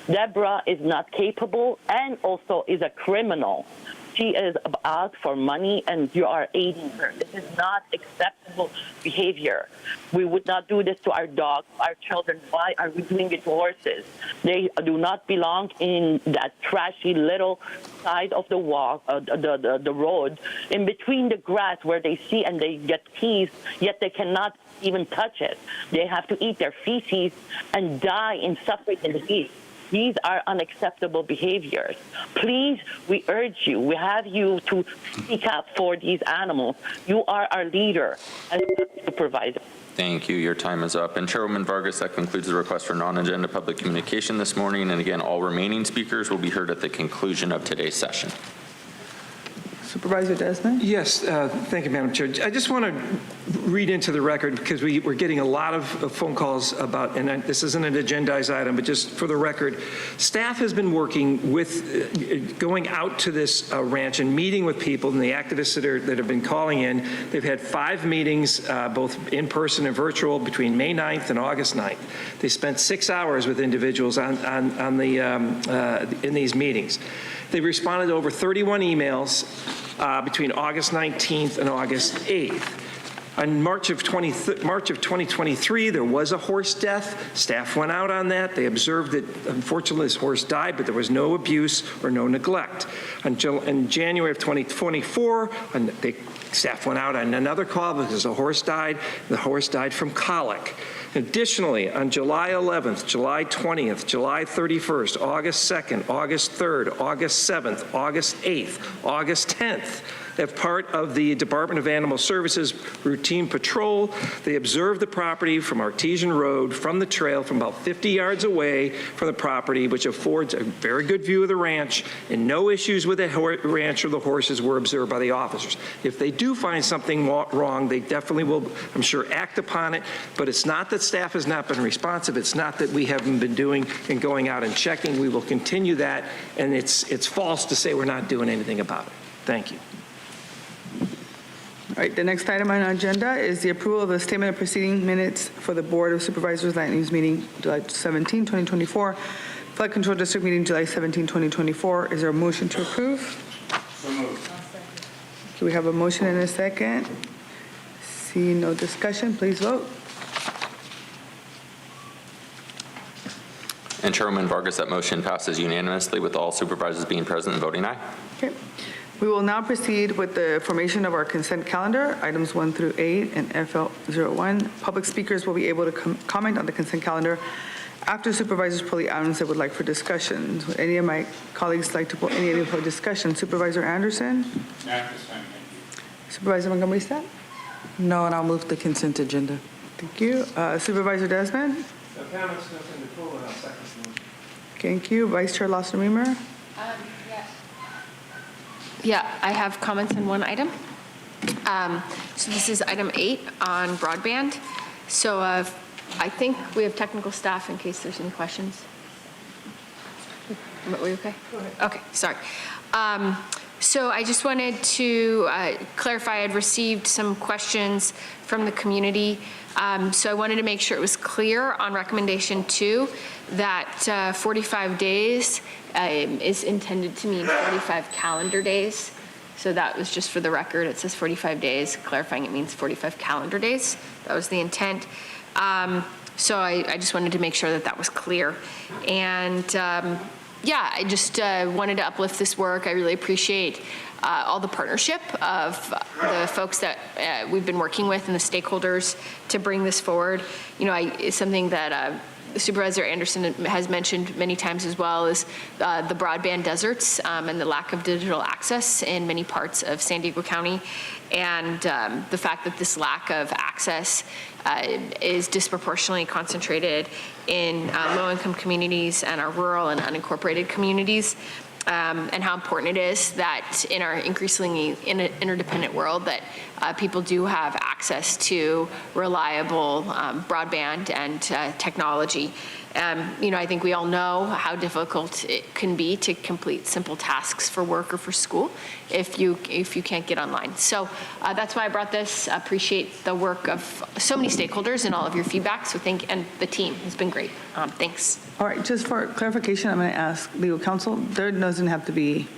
Speaker 17: Deborah is not capable and also is a criminal. She is out for money and you are aiding her. This is not acceptable behavior. We would not do this to our dogs, our children. Why are we doing it to horses? They do not belong in that trashy little side of the walk, the road, in between the grass where they see and they get teased, yet they cannot even touch it. They have to eat their feces and die in suffering in the heat. These are unacceptable behaviors. Please, we urge you, we have you to speak up for these animals. You are our leader as a supervisor.
Speaker 7: Thank you. Your time is up. And Chairwoman Vargas, that concludes the request for non-agenda public communication this morning. And again, all remaining speakers will be heard at the conclusion of today's session.
Speaker 2: Supervisor Desmond?
Speaker 5: Yes, thank you, Madam Chair. I just want to read into the record because we're getting a lot of phone calls about, and this isn't an agendized item, but just for the record, staff has been working with, going out to this ranch and meeting with people and the activists that have been calling in. They've had 5 meetings, both in person and virtual, between May 9th and August 9th. They spent 6 hours with individuals in these meetings. They responded to over 31 emails between August 19th and August 8th. In March of 2023, there was a horse death. Staff went out on that. They observed that, unfortunately, this horse died, but there was no abuse or no neglect. In January of 2024, staff went out on another call because a horse died. The horse died from colic. Additionally, on July 11th, July 20th, July 31st, August 2nd, August 3rd, August 7th, August 8th, August 10th, as part of the Department of Animal Services routine patrol. They observed the property from Artesian Road from the trail from about 50 yards away from the property, which affords a very good view of the ranch, and no issues with the ranch or the horses were observed by the officers. If they do find something wrong, they definitely will, I'm sure, act upon it, but it's not that staff has not been responsive. It's not that we haven't been doing and going out and checking. We will continue that, and it's false to say we're not doing anything about it. Thank you.
Speaker 2: All right, the next item on our agenda is the approval of the statement of proceeding minutes for the Board of Supervisors Land Use meeting July 17, 2024, Flood Control District meeting July 17, 2024. Is there a motion to approve?
Speaker 6: So moved.
Speaker 2: Okay, we have a motion and a second. See no discussion, please vote.
Speaker 7: And Chairwoman Vargas, that motion passes unanimously with all supervisors being present and voting aye.
Speaker 2: Okay. We will now proceed with the formation of our consent calendar, items 1 through 8 and FL01. Public speakers will be able to comment on the consent calendar after supervisors pull the items they would like for discussion. Would any of my colleagues like to pull any item for discussion? Supervisor Anderson?
Speaker 6: Not this time, thank you.
Speaker 2: Supervisor Montgomery Stat?
Speaker 18: No, and I'll move the consent agenda.
Speaker 2: Thank you. Supervisor Desmond?
Speaker 5: No comments, nothing to pull, and I'll second the motion.
Speaker 2: Thank you. Vice Chair Lawson-Remer?
Speaker 19: Yeah, I have comments on one item. So this is item 8 on broadband. So I think we have technical staff in case there's any questions. Are we okay? Go ahead. Okay, sorry. So I just wanted to clarify, I'd received some questions from the community. So I wanted to make sure it was clear on recommendation 2 that 45 days is intended to mean 45 calendar days. So that was just for the record. It says 45 days, clarifying it means 45 calendar days. That was the intent. So I just wanted to make sure that that was clear. And yeah, I just wanted to uplift this work. I really appreciate all the partnership of the folks that we've been working with and the stakeholders to bring this forward. You know, it's something that Supervisor Anderson has mentioned many times as well, is the broadband deserts and the lack of digital access in many parts of San Diego County, and the fact that this lack of access is disproportionately concentrated in low-income communities and our rural and unincorporated communities. And how important it is that in our increasingly interdependent world that people do have access to reliable broadband and technology. You know, I think we all know how difficult it can be to complete simple tasks for work or for school if you can't get online. So that's why I brought this. I appreciate the work of so many stakeholders and all of your feedback. So and the team has been great. Thanks.
Speaker 2: All right, just for clarification, I'm going to ask legal counsel. There doesn't have to be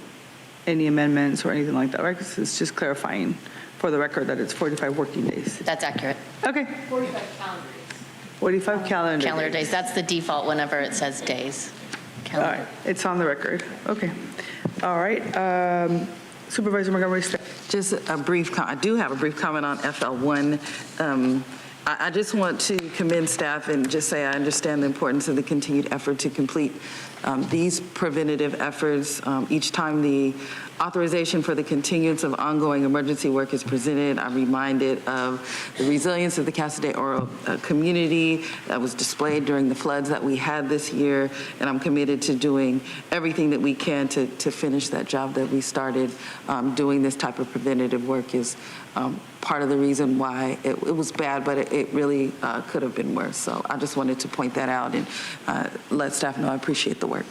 Speaker 2: any amendments or anything like that, right? It's just clarifying for the record that it's 45 working days.
Speaker 20: That's accurate.
Speaker 2: Okay.
Speaker 20: 45 calendar days.
Speaker 2: 45 calendar
Speaker 20: days. That's the default whenever it says days.
Speaker 2: All right, it's on the record. Okay. All right. Supervisor Montgomery.
Speaker 18: Just a brief I do have a brief comment on FL1. I just want to commend staff and just say I understand the importance of the continued effort to complete these preventative efforts. Each time the authorization for the continuance of ongoing emergency work is presented, I'm reminded of the resilience of the Casa de Oro community that was displayed during the floods that we had this year, and I'm committed to doing everything that we can to finish that job that we started. Doing this type of preventative work is part of the reason why it was bad, but it really could have been worse. So I just wanted to point that out and let staff know I appreciate the work.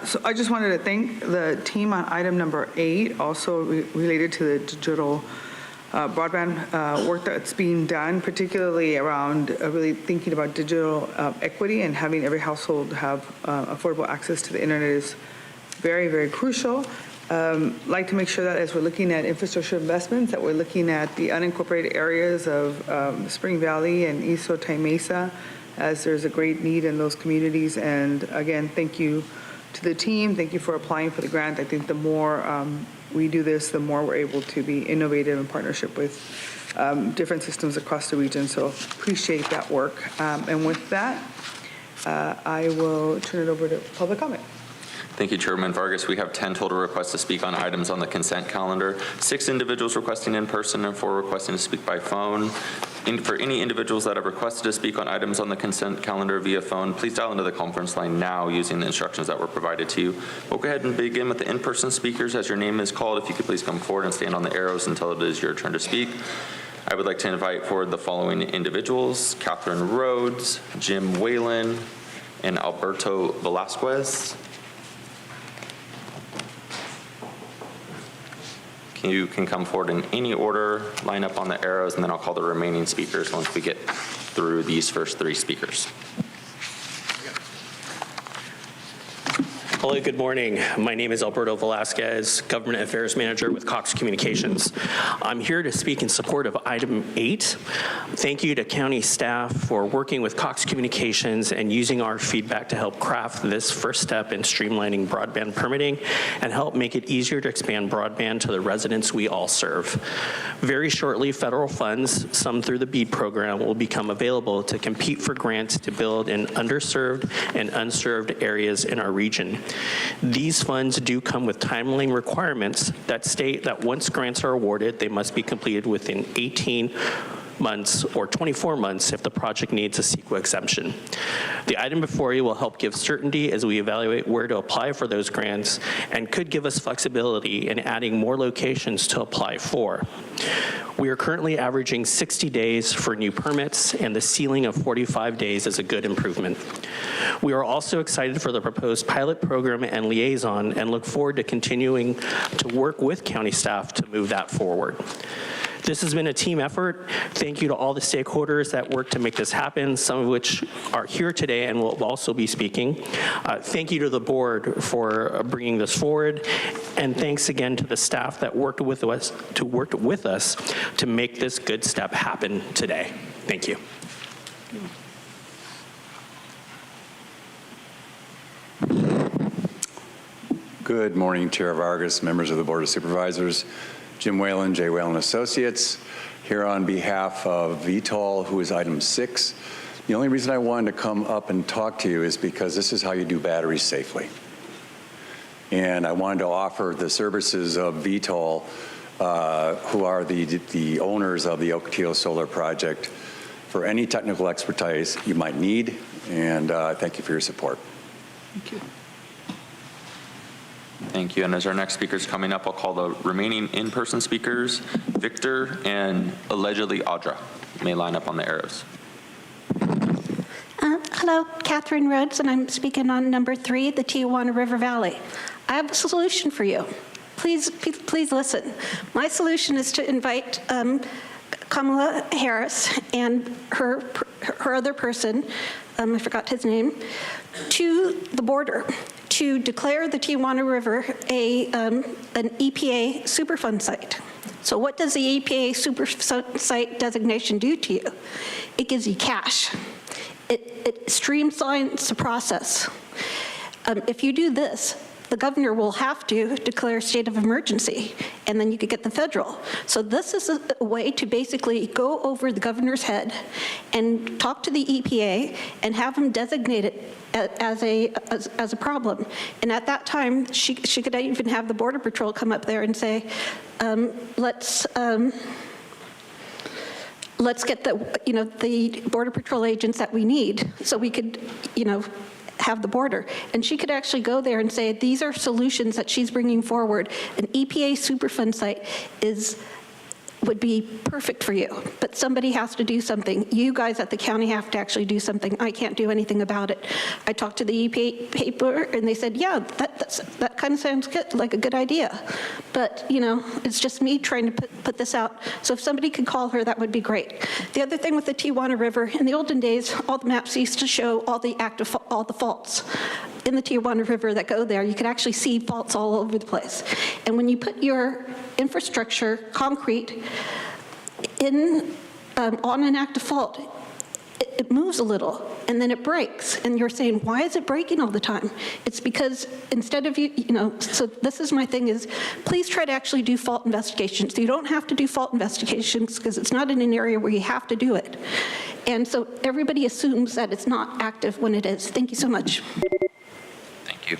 Speaker 2: So I just wanted to thank the team on item number 8, also related to the digital broadband work that's being done, particularly around really thinking about digital equity and having every household have affordable access to the internet is very, very crucial. Like to make sure that as we're looking at infrastructure investments, that we're looking at the unincorporated areas of Spring Valley and East Otay Mesa, as there's a great need in those communities. And again, thank you to the team. Thank you for applying for the grant. I think the more we do this, the more we're able to be innovative in partnership with different systems across the region. So appreciate that work. And with that, I will turn it over to public comment.
Speaker 7: Thank you, Chairman Vargas. We have 10 total requests to speak on items on the consent calendar, 6 individuals requesting in person and 4 requesting to speak by phone. For any individuals that have requested to speak on items on the consent calendar via phone, please dial into the conference line now using the instructions that were provided to you. We'll go ahead and begin with the in-person speakers. As your name is called, if you could please come forward and stand on the arrows until it is your turn to speak. I would like to invite forward the following individuals: Catherine Rhodes, Jim Whalen, and Alberto Velasquez. You can come forward in any order, line up on the arrows, and then I'll call the remaining speakers once we get through these first 3 speakers.
Speaker 21: Hello, good morning. My name is Alberto Velasquez, Government Affairs Manager with Cox Communications. I'm here to speak in support of item 8. Thank you to county staff for working with Cox Communications and using our feedback to help craft this first step in streamlining broadband permitting and help make it easier to expand broadband to the residents we all serve. Very shortly, federal funds, some through the BEAD program, will become available to compete for grants to build in underserved and unserved areas in our region. These funds do come with timeline requirements that state that once grants are awarded, they must be completed within 18 months or 24 months if the project needs a CEQA exemption. The item before you will help give certainty as we evaluate where to apply for those grants and could give us flexibility in adding more locations to apply for. We are currently averaging 60 days for new permits, and the ceiling of 45 days is a good improvement. We are also excited for the proposed pilot program and liaison and look forward to continuing to work with county staff to move that forward. This has been a team effort. Thank you to all the stakeholders that worked to make this happen, some of which are here today and will also be speaking. Thank you to the board for bringing this forward, and thanks again to the staff that worked with us to make this good step happen today. Thank you.
Speaker 22: Good morning, Chair Vargas, members of the Board of Supervisors. Jim Whalen, J. Whalen Associates, here on behalf of VTOL, who is item 6. The only reason I wanted to come up and talk to you is because this is how you do batteries safely. And I wanted to offer the services of VTOL, who are the owners of the Ocotillo Solar Project, for any technical expertise you might need, and thank you for your support.
Speaker 2: Thank you.
Speaker 7: Thank you. And as our next speakers coming up, I'll call the remaining in-person speakers, Victor and allegedly Audra. You may line up on the arrows.
Speaker 23: Hello, Catherine Rhodes, and I'm speaking on number 3, the Tijuana River Valley. I have a solution for you. Please listen. My solution is to invite Kamala Harris and her other person, I forgot his name, to the border to declare the Tijuana River an EPA Superfund site. So what does the EPA Superfund site designation do to you? It gives you cash. It streamlines the process. If you do this, the governor will have to declare a state of emergency, and then you could get the federal. So this is a way to basically go over the governor's head and talk to the EPA and have them designate it as a problem. And at that time, she could even have the Border Patrol come up there and say, let's get the Border Patrol agents that we need so we could, have the border. And she could actually go there and say, these are solutions that she's bringing forward. An EPA Superfund site would be perfect for you, but somebody has to do something. You guys at the county have to actually do something. I can't do anything about it. I talked to the EPA paper and they said, yeah, that kind of sounds good, like a good idea. But, it's just me trying to put this out. So if somebody could call her, that would be great. The other thing with the Tijuana River, in the olden days, all the maps used to show all the faults in the Tijuana River that go there. You could actually see faults all over the place. And when you put your infrastructure, concrete, on an active fault, it moves a little, and then it breaks. And you're saying, why is it breaking all the time? It's because instead of so this is my thing is, please try to actually do fault investigations. You don't have to do fault investigations because it's not in an area where you have to do it. And so everybody assumes that it's not active when it is. Thank you so much.
Speaker 7: Thank you.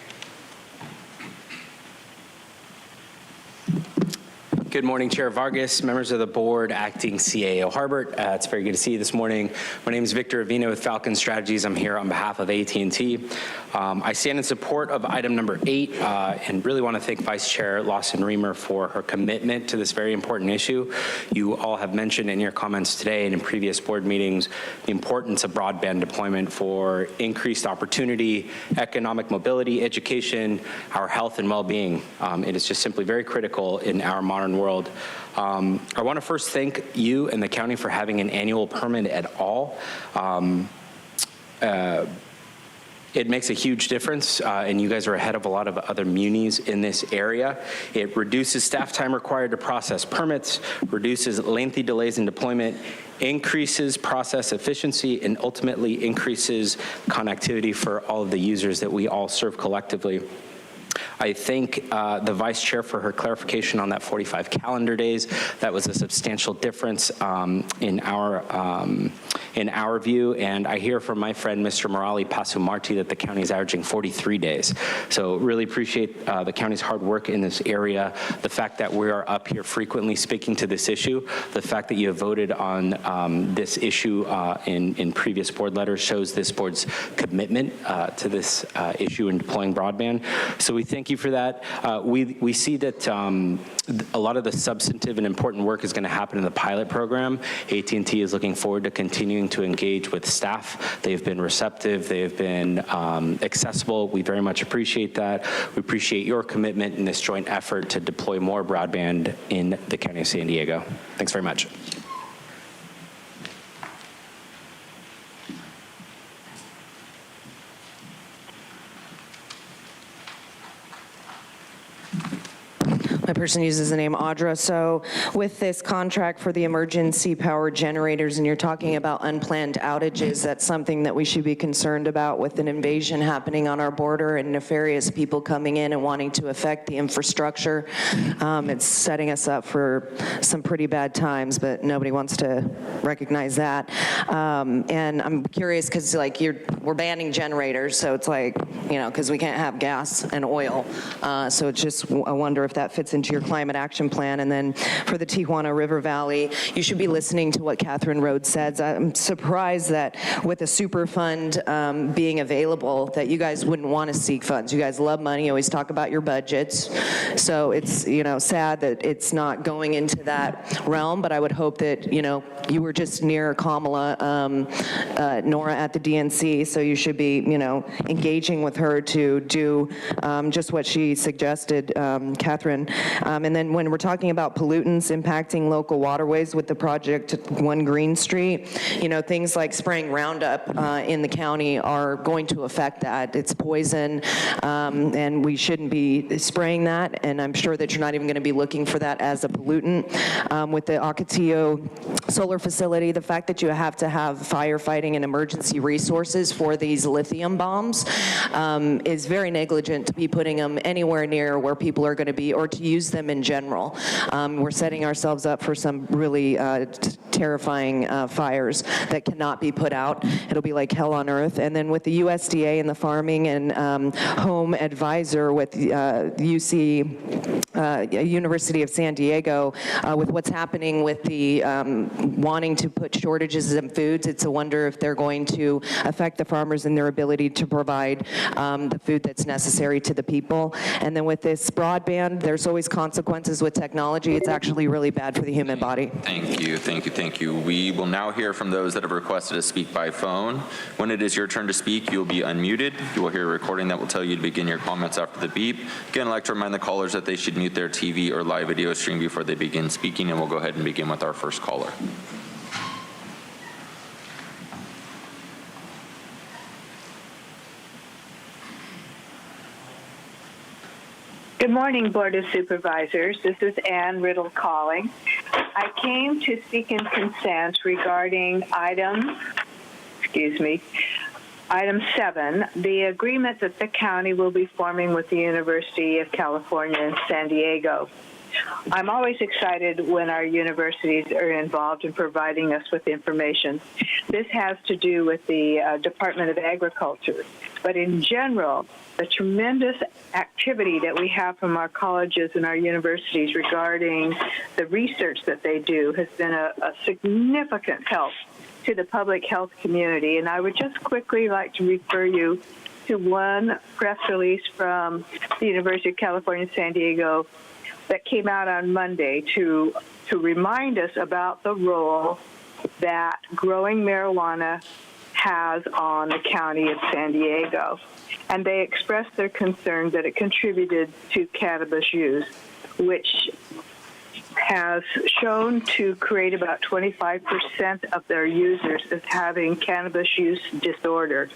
Speaker 1: Good morning, Chair Vargas, members of the board, acting CAO Harbert. It's very good to see you this morning. My name is Victor Avina with Falcon Strategies. I'm here on behalf of AT&T. I stand in support of item number 8 and really want to thank Vice Chair Lawson Reamer for her commitment to this very important issue. You all have mentioned in your comments today and in previous board meetings the importance of broadband deployment for increased opportunity, economic mobility, education, our health and well-being. It is just simply very critical in our modern world. I want to first thank you and the county for having an annual permit at all. It makes a huge difference, and you guys are ahead of a lot of other munis in this area. It reduces staff time required to process permits, reduces lengthy delays in deployment, increases process efficiency, and ultimately increases connectivity for all of the users that we all serve collectively. I thank the Vice Chair for her clarification on that 45 calendar days. That was a substantial difference in our view, and I hear from my friend Mr. Morali Pasumarti that the county is averaging 43 days. So really appreciate the county's hard work in this area, the fact that we are up here frequently speaking to this issue, the fact that you have voted on this issue in previous board letters shows this board's commitment to this issue in deploying broadband. So we thank you for that. We see that a lot of the substantive and important work is going to happen in the pilot program. AT&T is looking forward to continuing to engage with staff. They've been receptive. They've been accessible. We very much appreciate that. We appreciate your commitment in this joint effort to deploy more broadband in the County of San Diego. Thanks very much.
Speaker 3: My person uses the name Audra. So with this contract for the emergency power generators, and you're talking about unplanned outages, that's something that we should be concerned about with an invasion happening on our border and nefarious people coming in and wanting to affect the infrastructure. It's setting us up for some pretty bad times, but nobody wants to recognize that. And I'm curious because like we're banning generators, so it's like, you know, because we can't have gas and oil. So it's just, I wonder if that fits into your climate action plan. And then for the Tijuana River Valley, you should be listening to what Catherine Rhodes says. I'm surprised that with a super fund being available, that you guys wouldn't want to seek funds. You guys love money, always talk about your budgets. So it's, you know, sad that it's not going into that realm, but I would hope that, you know, you were just near Kamala, Nora at the DNC, so you should be, you know, engaging with her to do just what she suggested, Catherine. And then when we're talking about pollutants impacting local waterways with the project 1 Green Street, you know, things like spraying Roundup in the county are going to affect that. It's poison, and we shouldn't be spraying that, and I'm sure that you're not even going to be looking for that as a pollutant. With the Ocotillo solar facility, the fact that you have to have firefighting and emergency resources for these lithium bombs is very negligent to be putting them anywhere near where people are going to be, or to use them in general. We're setting ourselves up for some really terrifying fires that cannot be put out. It'll be like hell on earth. And then with the USDA and the farming and home advisor with University of San Diego, with what's happening with the wanting to put shortages in foods, it's a wonder if they're going to affect the farmers and their ability to provide the food that's necessary to the people. And then with this broadband, there's always consequences with technology. It's actually really bad for the human body.
Speaker 7: Thank you, thank you, thank you. We will now hear from those that have requested to speak by phone. When it is your turn to speak, you'll be unmuted. You will hear a recording that will tell you to begin your comments after the beep. Again, I'd like to remind the callers that they should mute their TV or live video stream before they begin speaking, and we'll go ahead and begin with our first caller.
Speaker 4: Good morning, Board of Supervisors. This is Ann Riddle calling. I came to seek in consent regarding item 7, the agreement that the county will be forming with the University of California in San Diego. I'm always excited when our universities are involved in providing us with information. This has to do with the Department of Agriculture. But in general, the tremendous activity that we have from our colleges and our universities regarding the research that they do has been a significant help to the public health community. And I would just quickly like to refer you to one press release from the University of California, San Diego that came out on Monday to remind us about the role that growing marijuana has on the county of San Diego. And they expressed their concern that it contributed to cannabis use, which has shown to create about 25% of their users as having cannabis use disorder.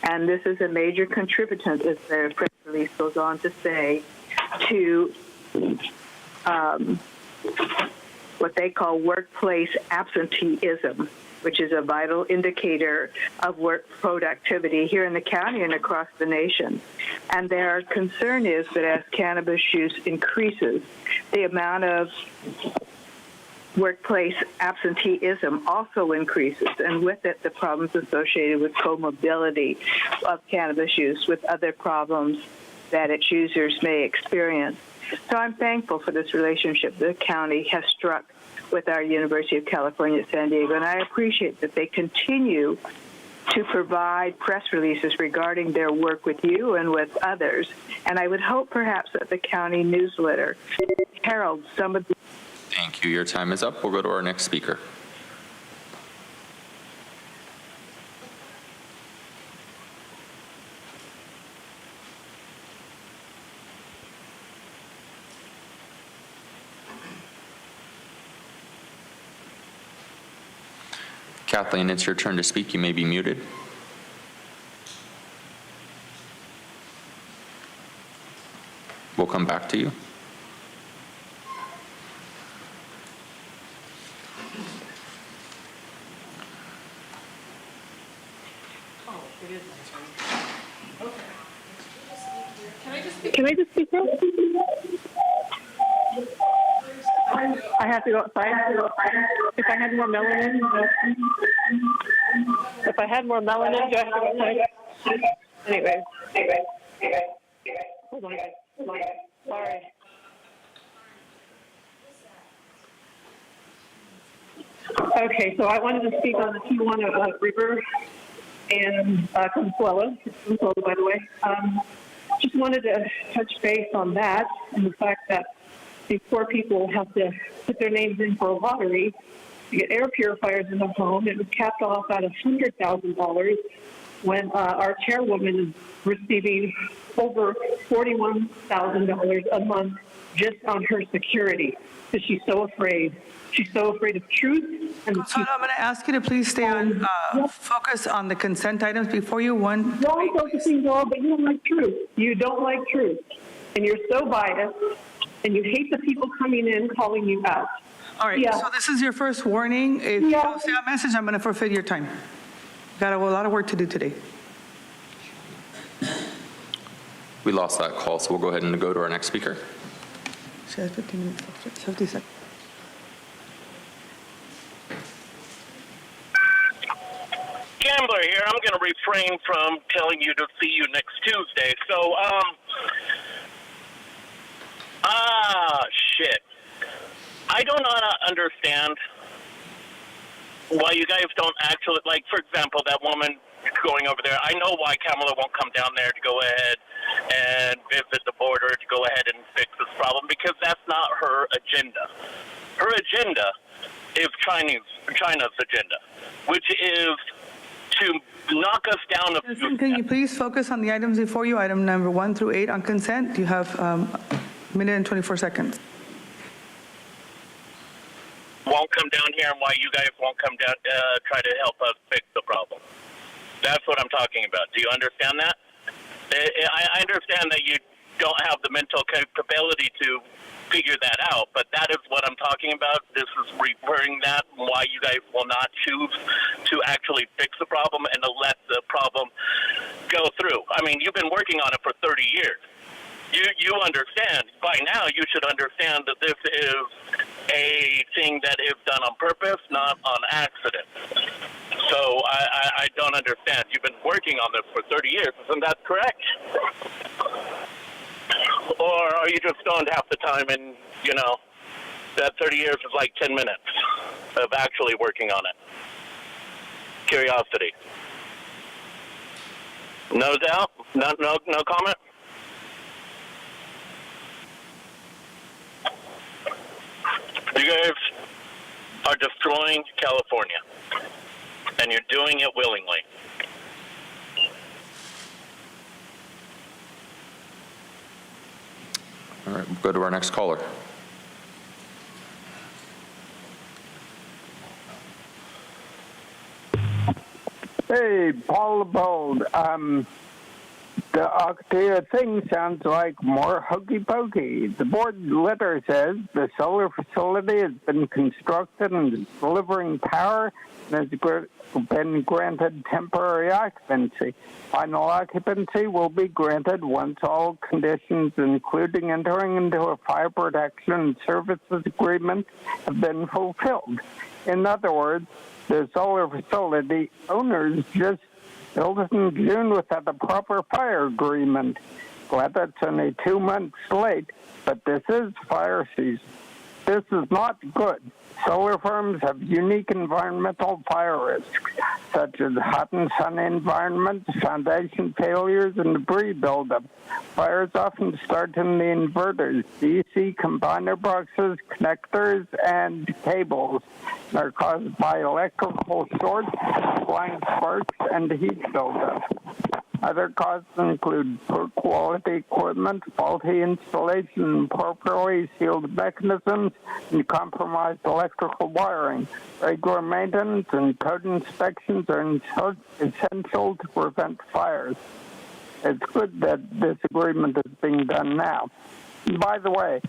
Speaker 4: And this is a major contributor, as the press release goes on to say, to what they call workplace absenteeism, which is a vital indicator of work productivity here in the county and across the nation. And their concern is that as cannabis use increases, the amount of workplace absenteeism also increases, and with it, the problems associated with comorbidity of cannabis use with other problems that its users may experience. So I'm thankful for this relationship the county has struck with our University of California, San Diego, and I appreciate that they continue to provide press releases regarding their work with you and with others. And I would hope perhaps that the county newsletter heralds some of the...
Speaker 7: Thank you. Your time is up. We'll go to our next speaker. Kathleen, it's your turn to speak. You may be muted. We'll come back to you.
Speaker 4: Can I just speak now? I have to go outside. If I had more melanin, do I have to go outside? Anyway. Hold on. Sorry. Okay, so I wanted to speak on the Tijuana River and Consuelo, by the way. Just wanted to touch base on that and the fact that these poor people have to put their names in for a lottery to get air purifiers in the home. It was capped off at $100,000 when our chairwoman is receiving over $41,000 a month just on her security because she's so afraid. She's so afraid of truth. And
Speaker 2: Consuelo, I'm going to ask you to please stay on focus on the consent items before you one.
Speaker 15: No, I'm focusing on, but you don't like truth. You don't like truth. And you're so biased, and you hate the people coming in calling you out.
Speaker 2: All right, so this is your first warning. If you don't say a message, I'm going to forfeit your time. Got a lot of work to do today.
Speaker 7: We lost that call, so we'll go ahead and go to our next speaker.
Speaker 2: She has 15 minutes, 50 seconds.
Speaker 8: Gambler here. I'm going to refrain from telling you to see you next Tuesday. So, shit. I don't understand why you guys don't actually, like, for example, that woman going over there. I know why Kamala won't come down there to go ahead and visit the border to go ahead and fix this problem, because that's not her agenda. Her agenda is China's agenda, which is to knock us down.
Speaker 2: Listen, can you please focus on the items before you, item number 1 through 8 on consent? You have a minute and 24 seconds.
Speaker 8: Won't come down here, and why you guys won't come down, try to help us fix the problem. That's what I'm talking about. Do you understand that? I understand that you don't have the mental capability to figure that out, but that is what I'm talking about. This is referring that, why you guys will not choose to actually fix the problem and to let the problem go through. I mean, you've been working on it for 30 years. You understand, by by now you should understand that this is a thing that is done on purpose, not on accident. So I don't understand. You've been working on this for 30 years. Isn't that correct? Or are you just stoned half the time and, you know, that 30 years is like 10 minutes of actually working on it? Curiosity. No doubt? No comment? You guys are destroying California, and you're doing it willingly.
Speaker 7: All right, we'll go to our next caller.
Speaker 9: Hey, Paul Bold. The thing sounds like more hokey pokey. The board letter says the solar facility has been constructed and is delivering power and has been granted temporary occupancy. Final occupancy will be granted once all conditions, including entering into a fire protection services agreement, have been fulfilled. In other words, the solar facility owners just built it in June without a proper fire agreement. Glad that's only 2 months late, but this is fire season. This is not good. Solar farms have unique environmental fire risks, such as hot and sunny environments, foundation failures, and debris buildup. Fires often start in the inverters, DC combiner boxes, connectors, and cables, and are caused by electrical shorts, flying sparks, and heat buildup. Other causes include poor quality equipment, faulty installation, improperly sealed mechanisms, and compromised electrical wiring. Regular maintenance and code inspections are essential to prevent fires. It's good that this agreement is being done now. And by the way,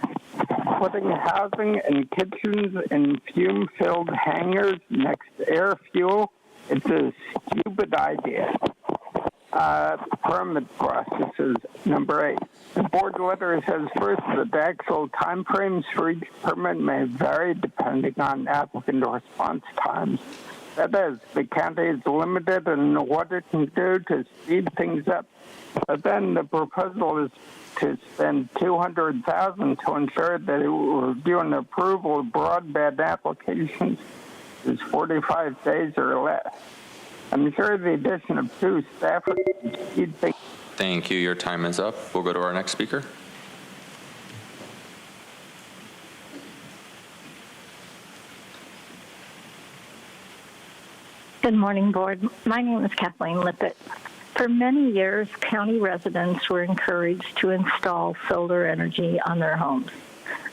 Speaker 9: putting housing and kitchens in fume-filled hangars next to air fuel, it's a stupid idea. Permit processes, number 8. The board letter says first that the actual timeframes for each permit may vary depending on applicant response times. That is, the county is limited in what it can do to speed things up. But then the proposal is to spend $200,000 to ensure that it will review and approval of broadband applications is 45 days or less. I'm sure the addition of 2 staffers would speed things.
Speaker 7: Thank you. Your time is up. We'll go to our next speaker.
Speaker 10: Good morning, Board. My name is Kathleen Lippett. For many years, county residents were encouraged to install solar energy on their homes.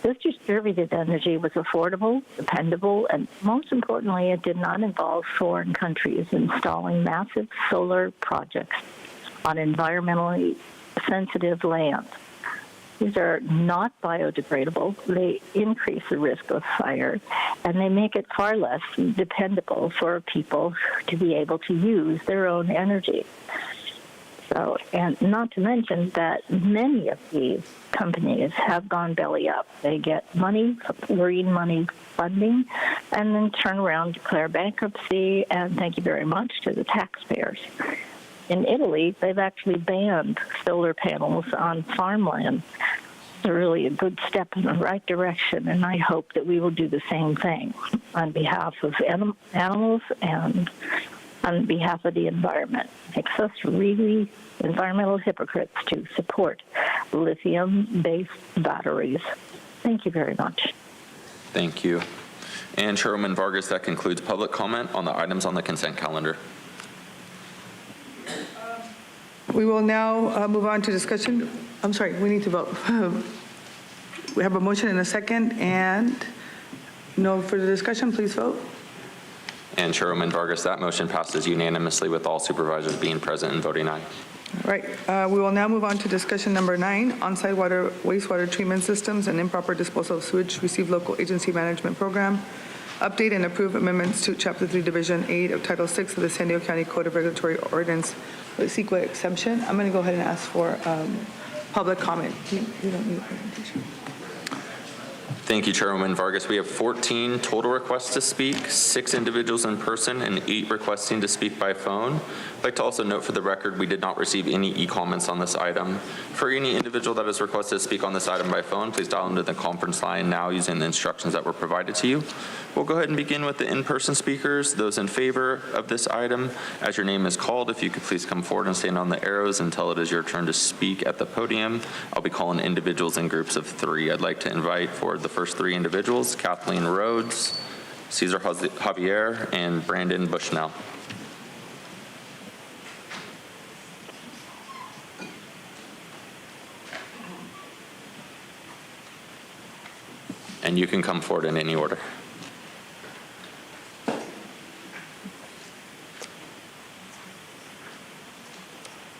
Speaker 10: This distributed energy was affordable, dependable, and most importantly, it did not involve foreign countries installing massive solar projects on environmentally sensitive land. These are not biodegradable. They increase the risk of fire, and they make it far less dependable for people to be able to use their own energy. So, and not to mention that many of these companies have gone belly up. They get money, green money funding, and then turn around, declare bankruptcy, and thank you very much to the taxpayers. In Italy, they've actually banned solar panels on farmland. It's really a good step in the right direction, and I hope that we will do the same thing on behalf of animals and on behalf of the environment. Makes us really environmental hypocrites to support lithium-based batteries. Thank you very much.
Speaker 7: Thank you. And Chairwoman Vargas, that concludes public comment on the items on the consent calendar.
Speaker 2: We will now move on to discussion. I'm sorry, we need to vote. We have a motion and a second, and no further discussion. Please vote.
Speaker 7: And Chairwoman Vargas, that motion passes unanimously with all supervisors being present and voting aye.
Speaker 2: All right, we will now move on to discussion number 9, on-site wastewater treatment systems and improper disposal of sewage, receive local agency management program. Update and approve amendments to Chapter 3, Division 8 of Title 6 of the San Diego County Code of Regulatory Ordinance, CEQA exemption. I'm going to go ahead and ask for public comment. You don't need a presentation.
Speaker 7: Thank you, Chairwoman Vargas. We have 14 total requests to speak, 6 individuals in person, and 8 requesting to speak by phone. I'd like to also note for the record, we did not receive any e-comments on this item. For any individual that has requested to speak on this item by phone, please dial into the conference line now using the instructions that were provided to you. We'll go ahead and begin with the in-person speakers. Those in favor of this item, as your name is called, if you could please come forward and stand on the arrows until it is your turn to speak at the podium. I'll be calling individuals in groups of 3. I'd like to invite for the first 3 individuals, Kathleen Rhodes, Cesar Javier, and Brandon Bushnell. And you can come forward in any order.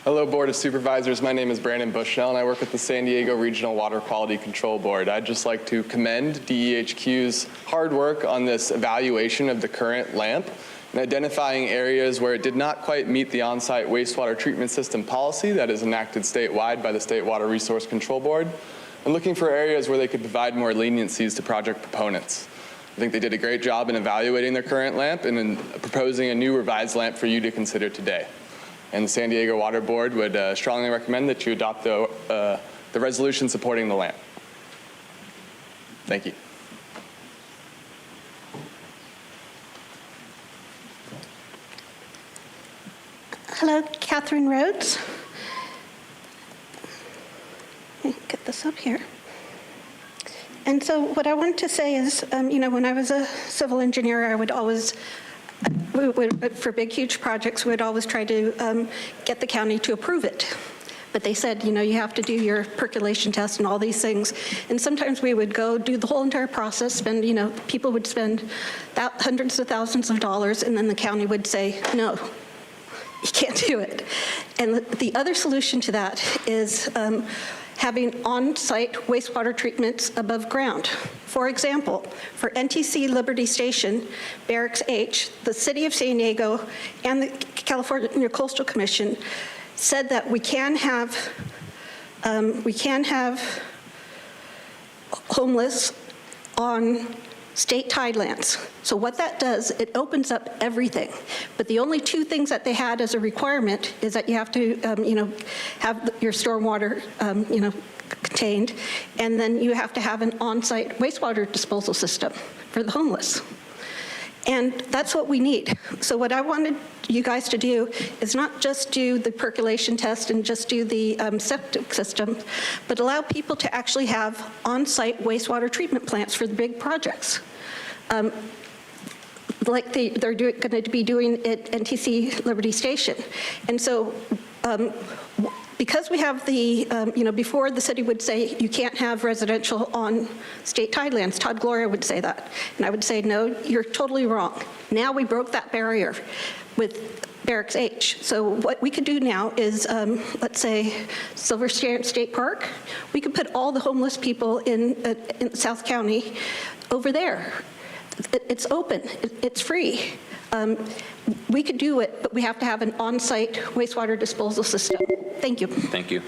Speaker 11: Hello, Board of Supervisors. My name is Brandon Bushnell, and I work at the San Diego Regional Water Quality Control Board. I'd just like to commend DEHQ's hard work on this evaluation of the current LAMP and identifying areas where it did not quite meet the on-site wastewater treatment system policy that is enacted statewide by the State Water Resource Control Board, and looking for areas where they could provide more leniencies to project proponents. I think they did a great job in evaluating their current LAMP and in proposing a new revised LAMP for you to consider today. And the San Diego Water Board would strongly recommend that you adopt the resolution supporting the LAMP. Thank you.
Speaker 23: Hello, Catherine Rhodes. Let me get this up here. And so what I wanted to say is, when I was a civil engineer, I would always for big, huge projects, we would always try to get the county to approve it. But they said, you have to do your percolation test and all these things. And sometimes we would go do the whole entire process, spend, people would spend hundreds of thousands of dollars, and then the county would say, no, you can't do it. And the other solution to that is having on-site wastewater treatments above ground. For example, for NTC Liberty Station, Barracks H, the City of San Diego and the California Coastal Commission said that we can have homeless on state tidelands. So what that does, it opens up everything. But the only 2 things that they had as a requirement is that you have to, have your stormwater, contained, and then you have to have an on-site wastewater disposal system for the homeless. And that's what we need. So what I wanted you guys to do is not just do the percolation test and just do the septic system, but allow people to actually have on-site wastewater treatment plants for the big projects. Like they're going to be doing at NTC Liberty Station. And so because we have the, before the city would say you can't have residential on state tidelands, Todd Gloria would say that. And I would say, no, you're totally wrong. Now we broke that barrier with Barracks H. So what we could do now is, let's say, Silver State Park, we could put all the homeless people in South County over there. It's open, it's free. We could do it, but we have to have an on-site wastewater disposal system. Thank you.
Speaker 7: Thank you.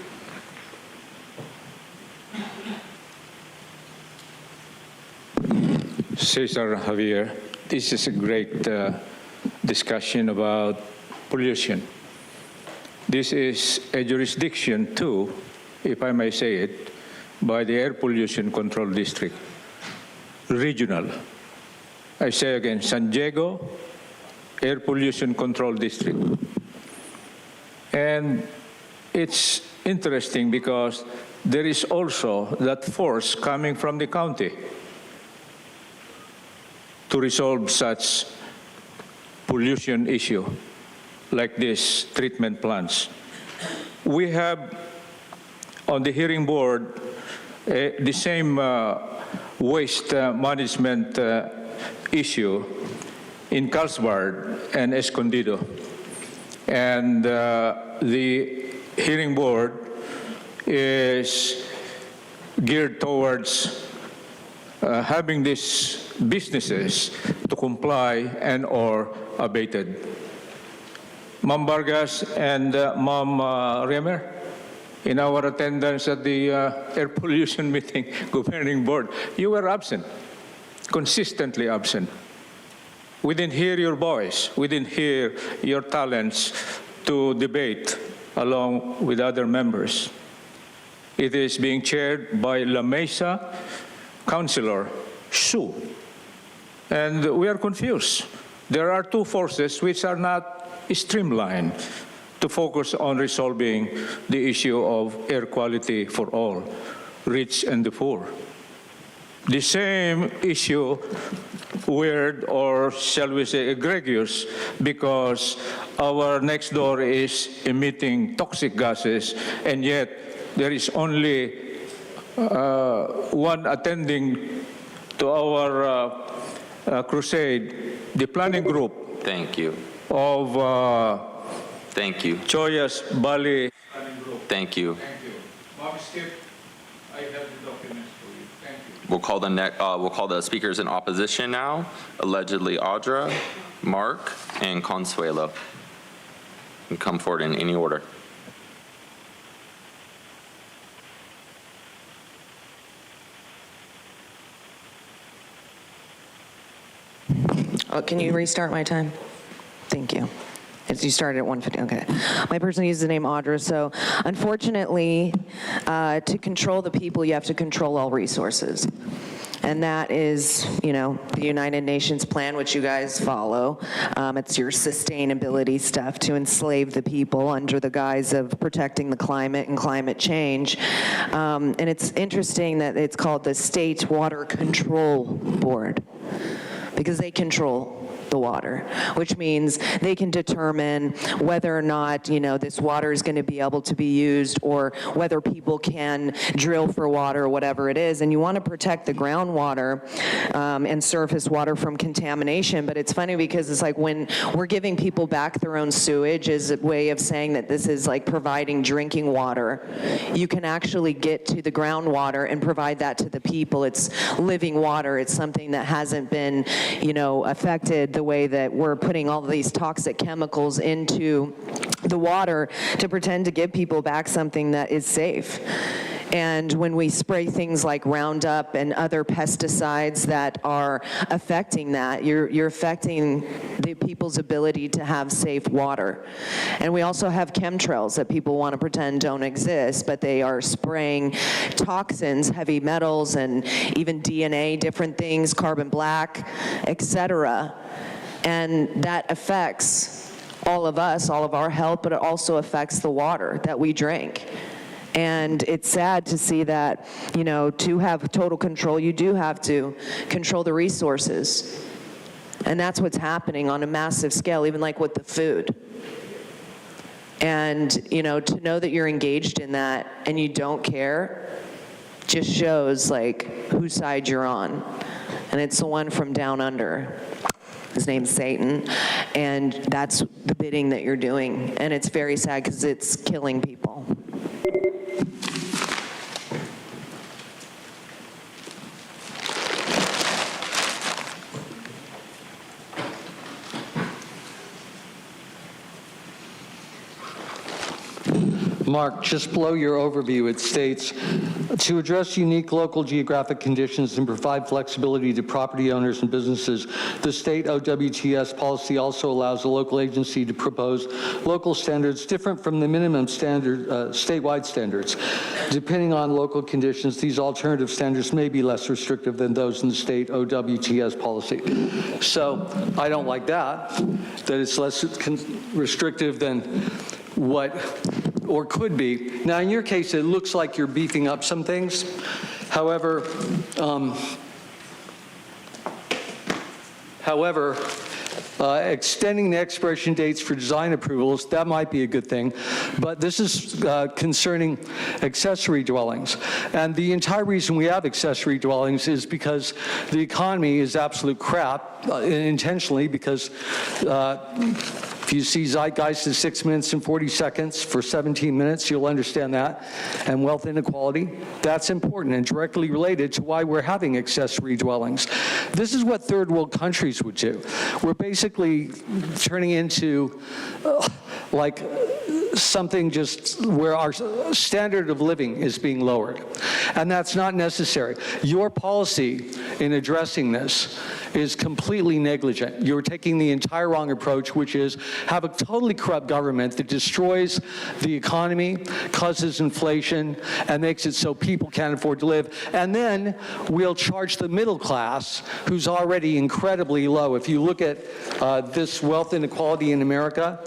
Speaker 12: Cesar Javier, this is a great discussion about pollution. This is a jurisdiction too, if I may say it, by the Air Pollution Control District, regional. I say again, San Diego Air Pollution Control District. And it's interesting because there is also that force coming from the county to resolve such pollution issue like this treatment plants. We have on the hearing board the same waste management issue in Carlsbad and Escondido. And the hearing board is geared towards having these businesses to comply and or abated. Ma'am Vargas and Ma'am Riemer, in our attendance at the air pollution meeting, governing board. You were absent, consistently absent. We didn't hear your voice. We didn't hear your talents to debate along with other members. It is being chaired by La Mesa Councilor Sue. And we are confused. There are two forces which are not streamlined to focus on resolving the issue of air quality for all, rich and the poor. The same issue, weird, or shall we say egregious, because our next door is emitting toxic gases, and yet there is only one attending to our crusade, the planning group.
Speaker 7: Thank you.
Speaker 12: Of
Speaker 7: Thank you.
Speaker 12: Choya's Bali.
Speaker 7: Thank you.
Speaker 12: Thank you. Mom, Skip, I have the documents for you. Thank you.
Speaker 7: We'll call the speakers in opposition now. Allegedly Audra, Mark, and Consuelo. And come forward in any order.
Speaker 3: Oh, can you restart my time? Thank you. You started at 1:50, okay. My person uses the name Audra, so unfortunately, to control the people, you have to control all resources. And that is, the United Nations plan, which you guys follow. It's your sustainability stuff to enslave the people under the guise of protecting the climate and climate change. And it's interesting that it's called the State Water Control Board, because they control the water, which means they can determine whether or not, this water is going to be able to be used, or whether people can drill for water or whatever it is. And you want to protect the groundwater and surface water from contamination. But it's funny because it's like when we're giving people back their own sewage is a way of saying that this is like providing drinking water. You can actually get to the groundwater and provide that to the people. It's living water. It's something that hasn't been, affected the way that we're putting all these toxic chemicals into the water to pretend to give people back something that is safe. And when we spray things like Roundup and other pesticides that are affecting that, you're affecting the people's ability to have safe water. And we also have chemtrails that people want to pretend don't exist, but they are spraying toxins, heavy metals, and even DNA, different things, carbon black, etc. And that affects all of us, all of our health, but it also affects the water that we drink. And it's sad to see that, to have total control, you do have to control the resources. And that's what's happening on a massive scale, even like with the food. And, to know that you're engaged in that and you don't care just shows like whose side you're on. And it's the one from down under. His name's Satan, and that's the bidding that you're doing. And it's very sad because it's killing people.
Speaker 13: Mark, just below your overview, it states, to address unique local geographic conditions and provide flexibility to property owners and businesses, the state OWTS policy also allows a local agency to propose local standards different from the minimum standard, statewide standards. Depending on local conditions, these alternative standards may be less restrictive than those in the state OWTS policy. So I don't like that it's less restrictive than what or could be. Now, in your case, it looks like you're beefing up some things. However, extending the expiration dates for design approvals, that might be a good thing. But this is concerning accessory dwellings. And the entire reason we have accessory dwellings is because the economy is absolute crap, intentionally, because if you see Zeitgeist is 6 minutes and 40 seconds for 17 minutes, you'll understand that. And wealth inequality, that's important and directly related to why we're having accessory dwellings. This is what third world countries would do. We're basically turning into like something just where our standard of living is being lowered. And that's not necessary. Your policy in addressing this is completely negligent. You're taking the entire wrong approach, which is have a totally corrupt government that destroys the economy, causes inflation, and makes it so people can't afford to live. And then we'll charge the middle class, who's already incredibly low. If you look at this wealth inequality in America,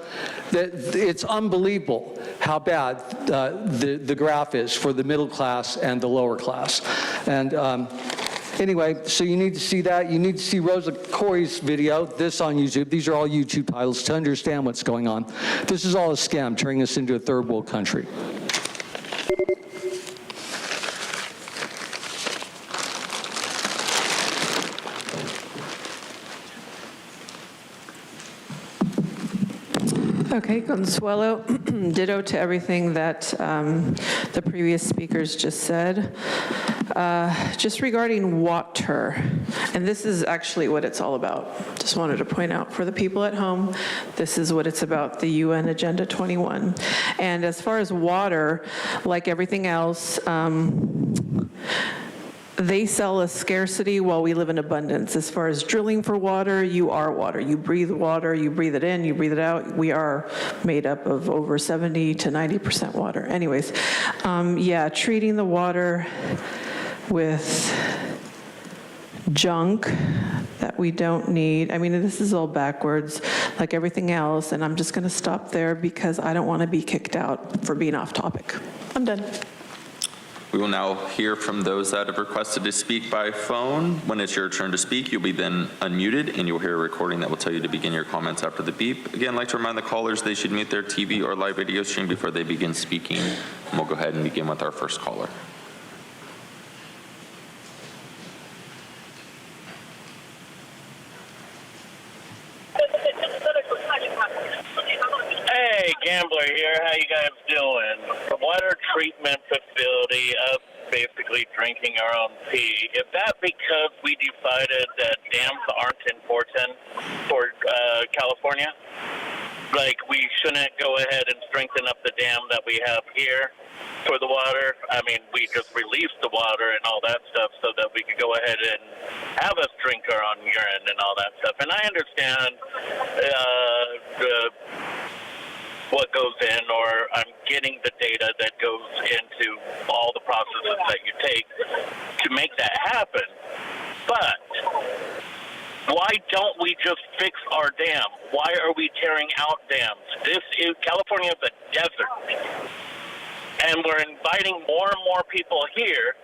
Speaker 13: it's unbelievable how bad the graph is for the middle class and the lower class. And anyway, so you need to see that. You need to see Rosa Corey's video, this on YouTube. These are all YouTube titles to understand what's going on. This is all a scam, turning us into a third world country.
Speaker 14: Okay, Consuelo, ditto to everything that the previous speakers just said. Just regarding water, and this is actually what it's all about. Just wanted to point out for the people at home, this is what it's about, the UN Agenda 21. And as far as water, like everything else, they sell a scarcity while we live in abundance. As far as drilling for water, you are water. You breathe water, you breathe it in, you breathe it out. We are made up of over 70 to 90% water. Anyways, yeah, treating the water with junk that we don't need. I mean, this is all backwards, like everything else, and I'm just gonna stop there because I don't wanna be kicked out for being off topic. I'm done.
Speaker 7: We will now hear from those that have requested to speak by phone. When it's your turn to speak, you'll be then unmuted, and you'll hear a recording that will tell you to begin your comments after the beep. Again, I'd like to remind the callers they should mute their TV or live video stream before they begin speaking. And we'll go ahead and begin with our first caller.
Speaker 8: Hey, Gambler here. How you guys doing? The water treatment facility, us basically drinking our own pee. Is that because we decided that dams aren't important for California? Like, we shouldn't go ahead and strengthen up the dam that we have here for the water? I mean, we just released the water and all that stuff so that we could go ahead and have us drink our own urine and all that stuff. And I understand what goes in, or I'm getting the data that goes into all the processes that you take to make that happen. But why don't we just fix our dam? Why are we tearing out dams? California is a desert. And we're inviting more and more people here.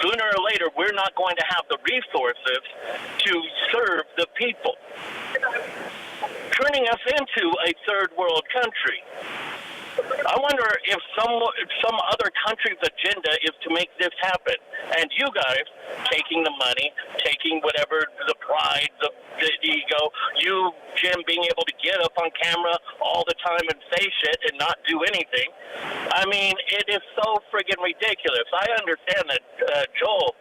Speaker 8: Sooner or later, we're not going to have the resources to serve the people, turning us into a third world country. I wonder if some other country's agenda is to make this happen, and you guys taking the money, taking whatever, the pride, the ego, you, Jim, being able to get up on camera all the time and say shit and not do anything. I mean, it is so friggin' ridiculous. I understand that Joel,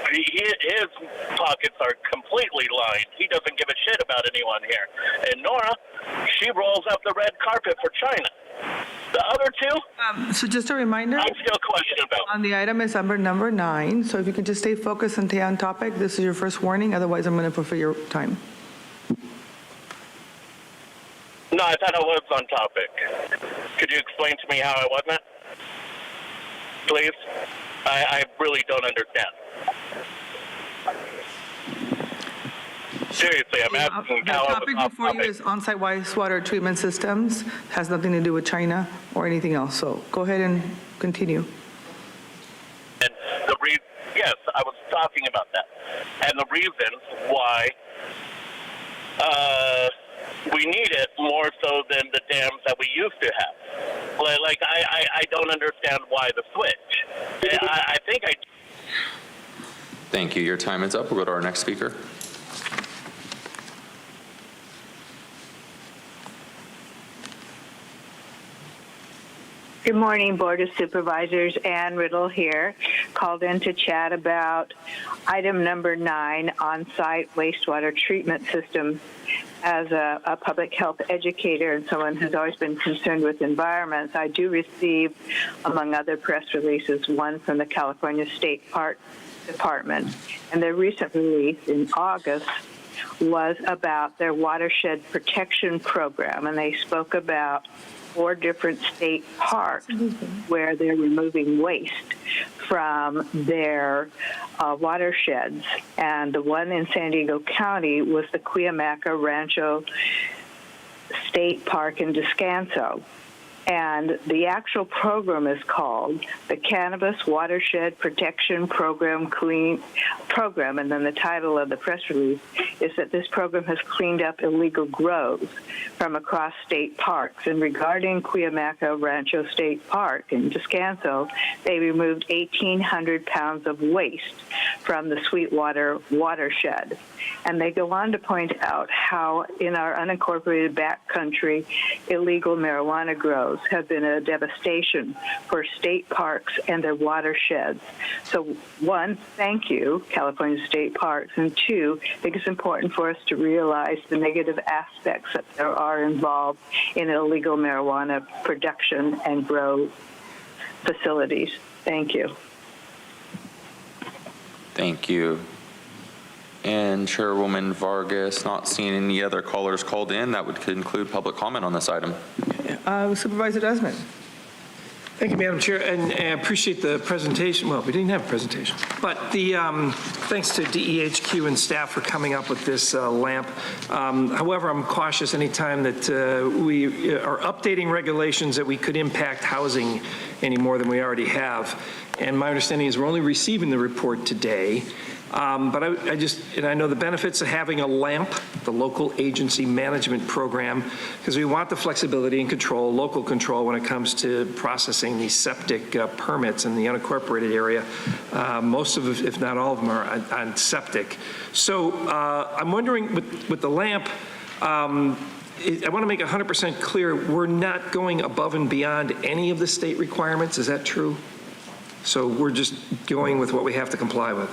Speaker 8: his pockets are completely lined. He doesn't give a shit about anyone here. And Nora, she rolls up the red carpet for China. The other two?
Speaker 2: So just a reminder,
Speaker 8: I'm still questioning about.
Speaker 2: on the item is number 9, so if you could just stay focused and stay on topic, this is your first warning, otherwise I'm going to fulfill your time.
Speaker 8: No, I thought I was on topic. Could you explain to me how I wasn't? Please? I really don't understand. Seriously, I'm asking
Speaker 2: The
Speaker 8: how I was
Speaker 2: topic
Speaker 8: off
Speaker 2: before you
Speaker 8: topic.
Speaker 2: is on-site wastewater treatment systems, has nothing to do with China or anything else, so go ahead and continue.
Speaker 8: And yes, I was talking about that. And the reasons why we need it more so than the dams that we used to have. Like I don't understand why the switch. I think I...
Speaker 7: Thank you. Your time is up. We'll go to our next speaker.
Speaker 4: Good morning, Board of Supervisors. Ann Riddle here, called in to chat about item number 9, on-site wastewater treatment system. As a public health educator and someone who's always been concerned with environments, I do receive, among other press releases, one from the California State Park Department. And their recent release in August was about their watershed protection program, and they spoke about 4 different state parks where they're removing waste from their watersheds. And the one in San Diego County was the Cuyamaca Rancho State Park in Descanso. And the actual program is called the Cannabis Watershed Protection Program Program. And then the title of the press release is that this program has cleaned up illegal grows from across state parks. And regarding Cuyamaca Rancho State Park in Descanso, they removed 1,800 pounds of waste from the Sweetwater watershed. And they go on to point out how in our unincorporated backcountry, illegal marijuana grows have been a devastation for state parks and their watersheds. So 1, thank you, California State Parks, and 2, I think it's important for us to realize the negative aspects that there are involved in illegal marijuana production and grow facilities. Thank you.
Speaker 7: Thank you. And Chairwoman Vargas, not seeing any other callers called in, that would conclude public comment on this item.
Speaker 2: Supervisor Desmond.
Speaker 5: Thank you, Madam Chair, and I appreciate the presentation. Well, we didn't have a presentation, but the thanks to DEHQ and staff for coming up with this LAMP. However, I'm cautious anytime that we are updating regulations that we could impact housing any more than we already have. And my understanding is we're only receiving the report today. But I know the benefits of having a LAMP, the Local Agency Management Program, because we want the flexibility and control, local control when it comes to processing these septic permits in the unincorporated area. Most of them, if not all of them, are on septic. So I'm wondering with the LAMP, I want to make 100% clear, we're not going above and beyond any of the state requirements. Is that true? So we're just going with what we have to comply with.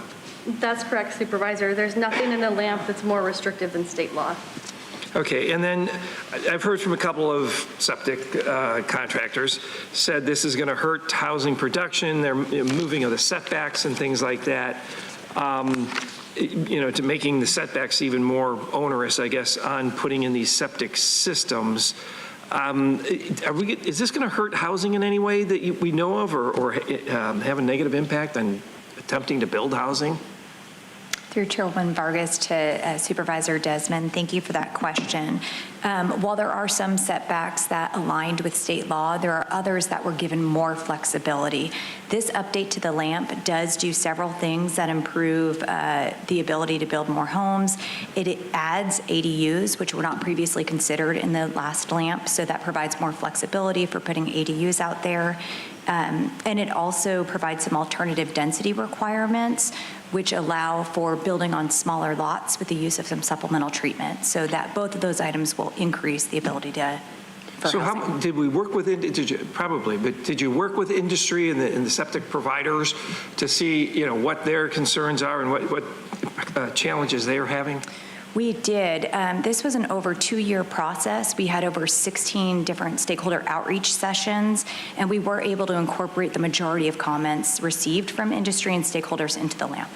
Speaker 6: That's correct, Supervisor. There's nothing in the LAMP that's more restrictive than state law.
Speaker 5: Okay, and then I've heard from a couple of septic contractors said this is going to hurt housing production. They're moving of the setbacks and things like that, to making the setbacks even more onerous, I guess, on putting in these septic systems. Is this going to hurt housing in any way that we know of, or have a negative impact on attempting to build housing?
Speaker 16: Through Chairwoman Vargas to Supervisor Desmond, thank you for that question. While there are some setbacks that aligned with state law, there are others that were given more flexibility. This update to the LAMP does do several things that improve the ability to build more homes. It adds ADUs, which were not previously considered in the last LAMP, so that provides more flexibility for putting ADUs out there. And it also provides some alternative density requirements, which allow for building on smaller lots with the use of some supplemental treatment, so that both of those items will increase the ability to.
Speaker 5: So how did we work with did you work with industry and the septic providers to see what their concerns are and what challenges they are having?
Speaker 16: We did. This was an over 2-year process. We had over 16 different stakeholder outreach sessions, and we were able to incorporate the majority of comments received from industry and stakeholders into the LAMP.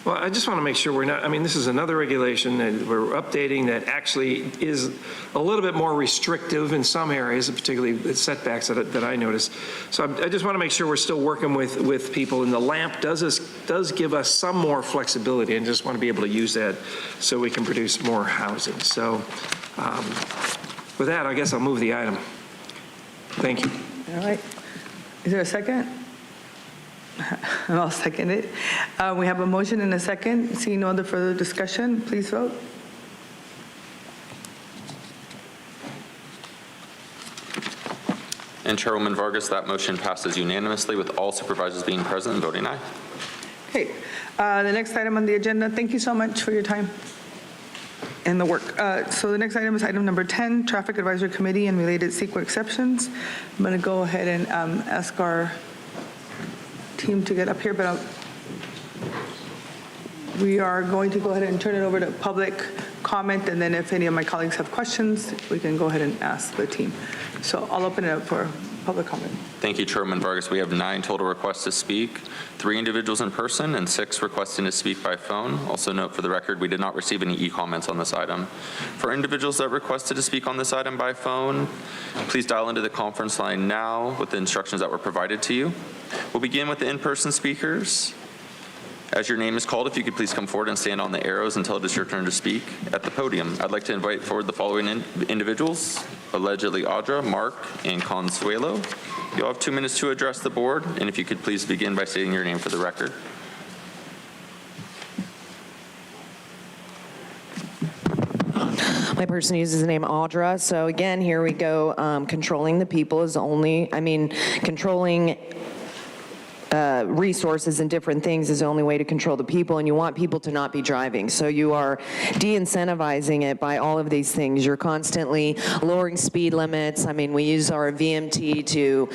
Speaker 5: Well, I just want to make sure we're not, this is another regulation that we're updating that actually is a little bit more restrictive in some areas, particularly the setbacks that I noticed. So I just want to make sure we're still working with people, and the LAMP does give us some more flexibility, and just want to be able to use that so we can produce more housing. So with that, I guess I'll move the item. Thank you.
Speaker 2: All right. Is there a second? I'll second it. We have a motion and a second. Seeing no other further discussion, please vote.
Speaker 7: And Chairwoman Vargas, that motion passes unanimously with all supervisors being present and voting aye.
Speaker 2: Okay. The next item on the agenda, thank you so much for your time. in the work. So the next item is item number 10, Traffic Advisory Committee and related CEQA exceptions. I'm going to go ahead and ask our team to get up here, but we are going to go ahead and turn it over to public comment, and then if any of my colleagues have questions, we can go ahead and ask the team. So I'll open it up for public comment.
Speaker 7: Thank you, Chairman Vargas. We have 9 total requests to speak, 3 individuals in person, and 6 requesting to speak by phone. Also note for the record, we did not receive any e-comments on this item. For individuals that requested to speak on this item by phone, please dial into the conference line now with the instructions that were provided to you. We'll begin with the in-person speakers. As your name is called, if you could please come forward and stand on the arrows until it is your turn to speak at the podium. I'd like to invite forward the following individuals, allegedly Audra, Mark, and Consuelo. You'll have 2 minutes to address the board, and if you could please begin by stating your name for the record.
Speaker 3: My person uses the name Audra. So again, here we go. Controlling the people is controlling resources and different things is the only way to control the people, and you want people to not be driving. So you are de-incentivizing it by all of these things. You're constantly lowering speed limits. I mean, we use our VMT to,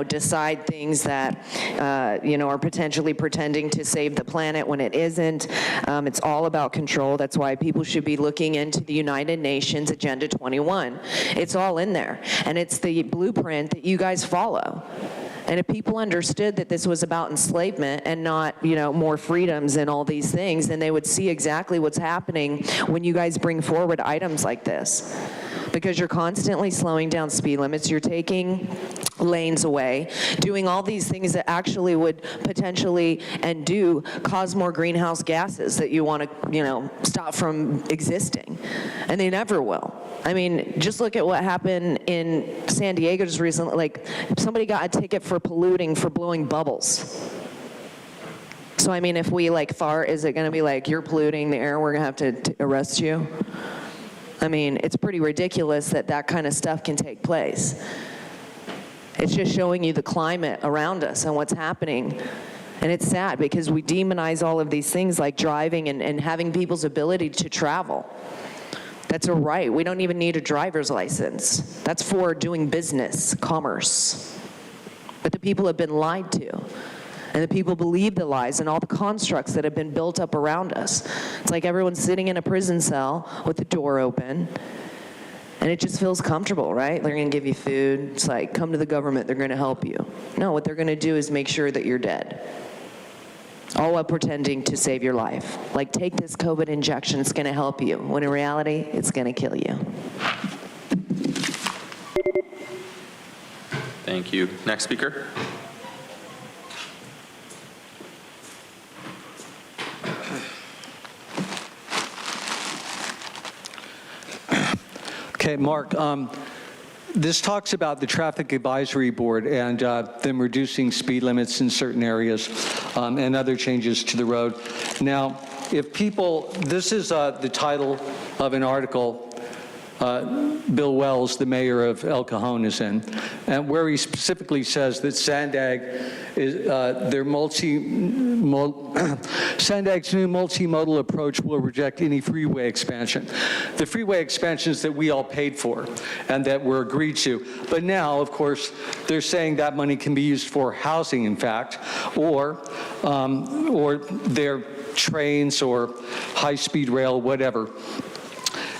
Speaker 3: decide things that, are potentially pretending to save the planet when it isn't. It's all about control. That's why people should be looking into the United Nations Agenda 21. It's all in there, and it's the blueprint that you guys follow. And if people understood that this was about enslavement and not, more freedoms and all these things, then they would see exactly what's happening when you guys bring forward items like this. Because you're constantly slowing down speed limits, you're taking lanes away, doing all these things that actually would potentially and do cause more greenhouse gases that you want to, stop from existing. And they never will. I mean, just look at what happened in San Diego just recently. Like, somebody got a ticket for polluting for blowing bubbles. So, I mean, if we fart, is it going to be like, you're polluting the air, we're going to have to arrest you? I mean, it's pretty ridiculous that kind of stuff can take place. It's just showing you the climate around us and what's happening. And it's sad because we demonize all of these things like driving and having people's ability to travel. That's a right. We don't even need a driver's license. That's for doing business, commerce. But the people have been lied to. And the people believe the lies and all the constructs that have been built up around us. It's like everyone's sitting in a prison cell with the door open. And it just feels comfortable, right? They're going to give you food. It's like, come to the government, they're going to help you. No, what they're going to do is make sure that you're dead. All while pretending to save your life. Like, take this COVID injection, it's going to help you. When in reality, it's going to kill you.
Speaker 7: Thank you. Next speaker.
Speaker 13: Okay, Mark, this talks about the Traffic Advisory Board and them reducing speed limits in certain areas and other changes to the road. Now, if people, this is the title of an article Bill Wells, the mayor of El Cajon, is in, and where he specifically says that Sandag's new multimodal approach will reject any freeway expansion. The freeway expansions that we all paid for and that were agreed to. But now, of course, they're saying that money can be used for housing, in fact, or their trains or high-speed rail, whatever.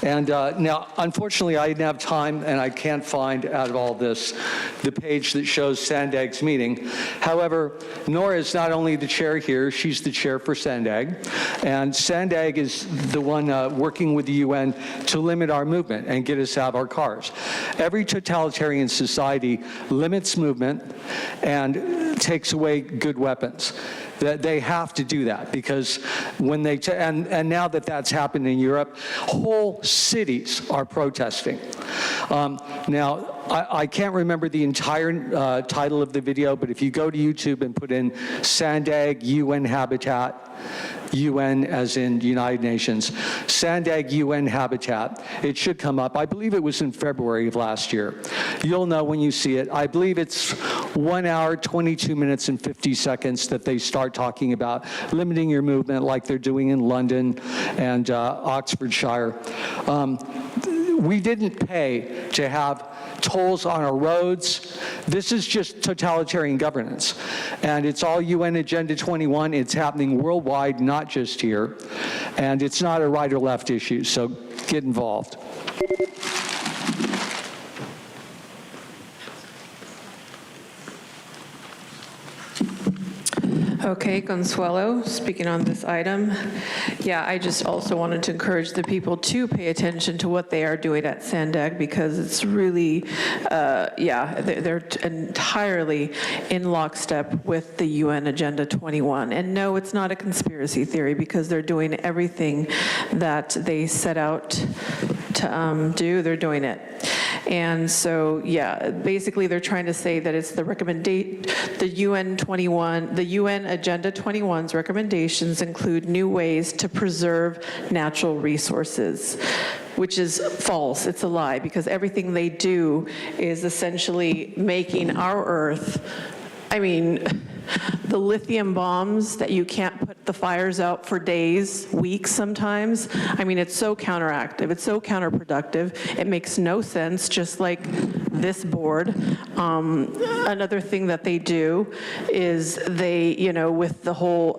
Speaker 13: And now, unfortunately, I didn't have time, and I can't find out of all this the page that shows Sandag's meeting. However, Nora is not only the chair here, she's the chair for Sandag. And Sandag is the one working with the UN to limit our movement and get us out of our cars. Every totalitarian society limits movement and takes away good weapons. That they have to do that because when they and now that that's happened in Europe, whole cities are protesting. Now, I can't remember the entire title of the video, but if you go to YouTube and put in Sandag UN Habitat, UN as in United Nations, Sandag UN Habitat, it should come up. I believe it was in February of last year. You'll know when you see it. I believe it's 1 hour, 22 minutes, and 50 seconds that they start talking about limiting your movement like they're doing in London and Oxfordshire. We didn't pay to have tolls on our roads. This is just totalitarian governance. And it's all UN Agenda 21. It's happening worldwide, not just here. And it's not a right or left issue, so get involved.
Speaker 14: Okay, Consuelo, speaking on this item. Yeah, I just also wanted to encourage the people to pay attention to what they are doing at Sandag, because it's really, they're entirely in lockstep with the UN Agenda 21. And no, it's not a conspiracy theory, because they're doing everything that they set out to do, they're doing it. And so, yeah, basically they're trying to say that it's the UN Agenda 21's recommendations include new ways to preserve natural resources, which is false. It's a lie, because everything they do is essentially making our Earth, I mean, the lithium bombs that you can't put the fires out for days, weeks sometimes. I mean, it's so counteractive. It's so counterproductive. It makes no sense, just like this board. Another thing that they do is they, with the whole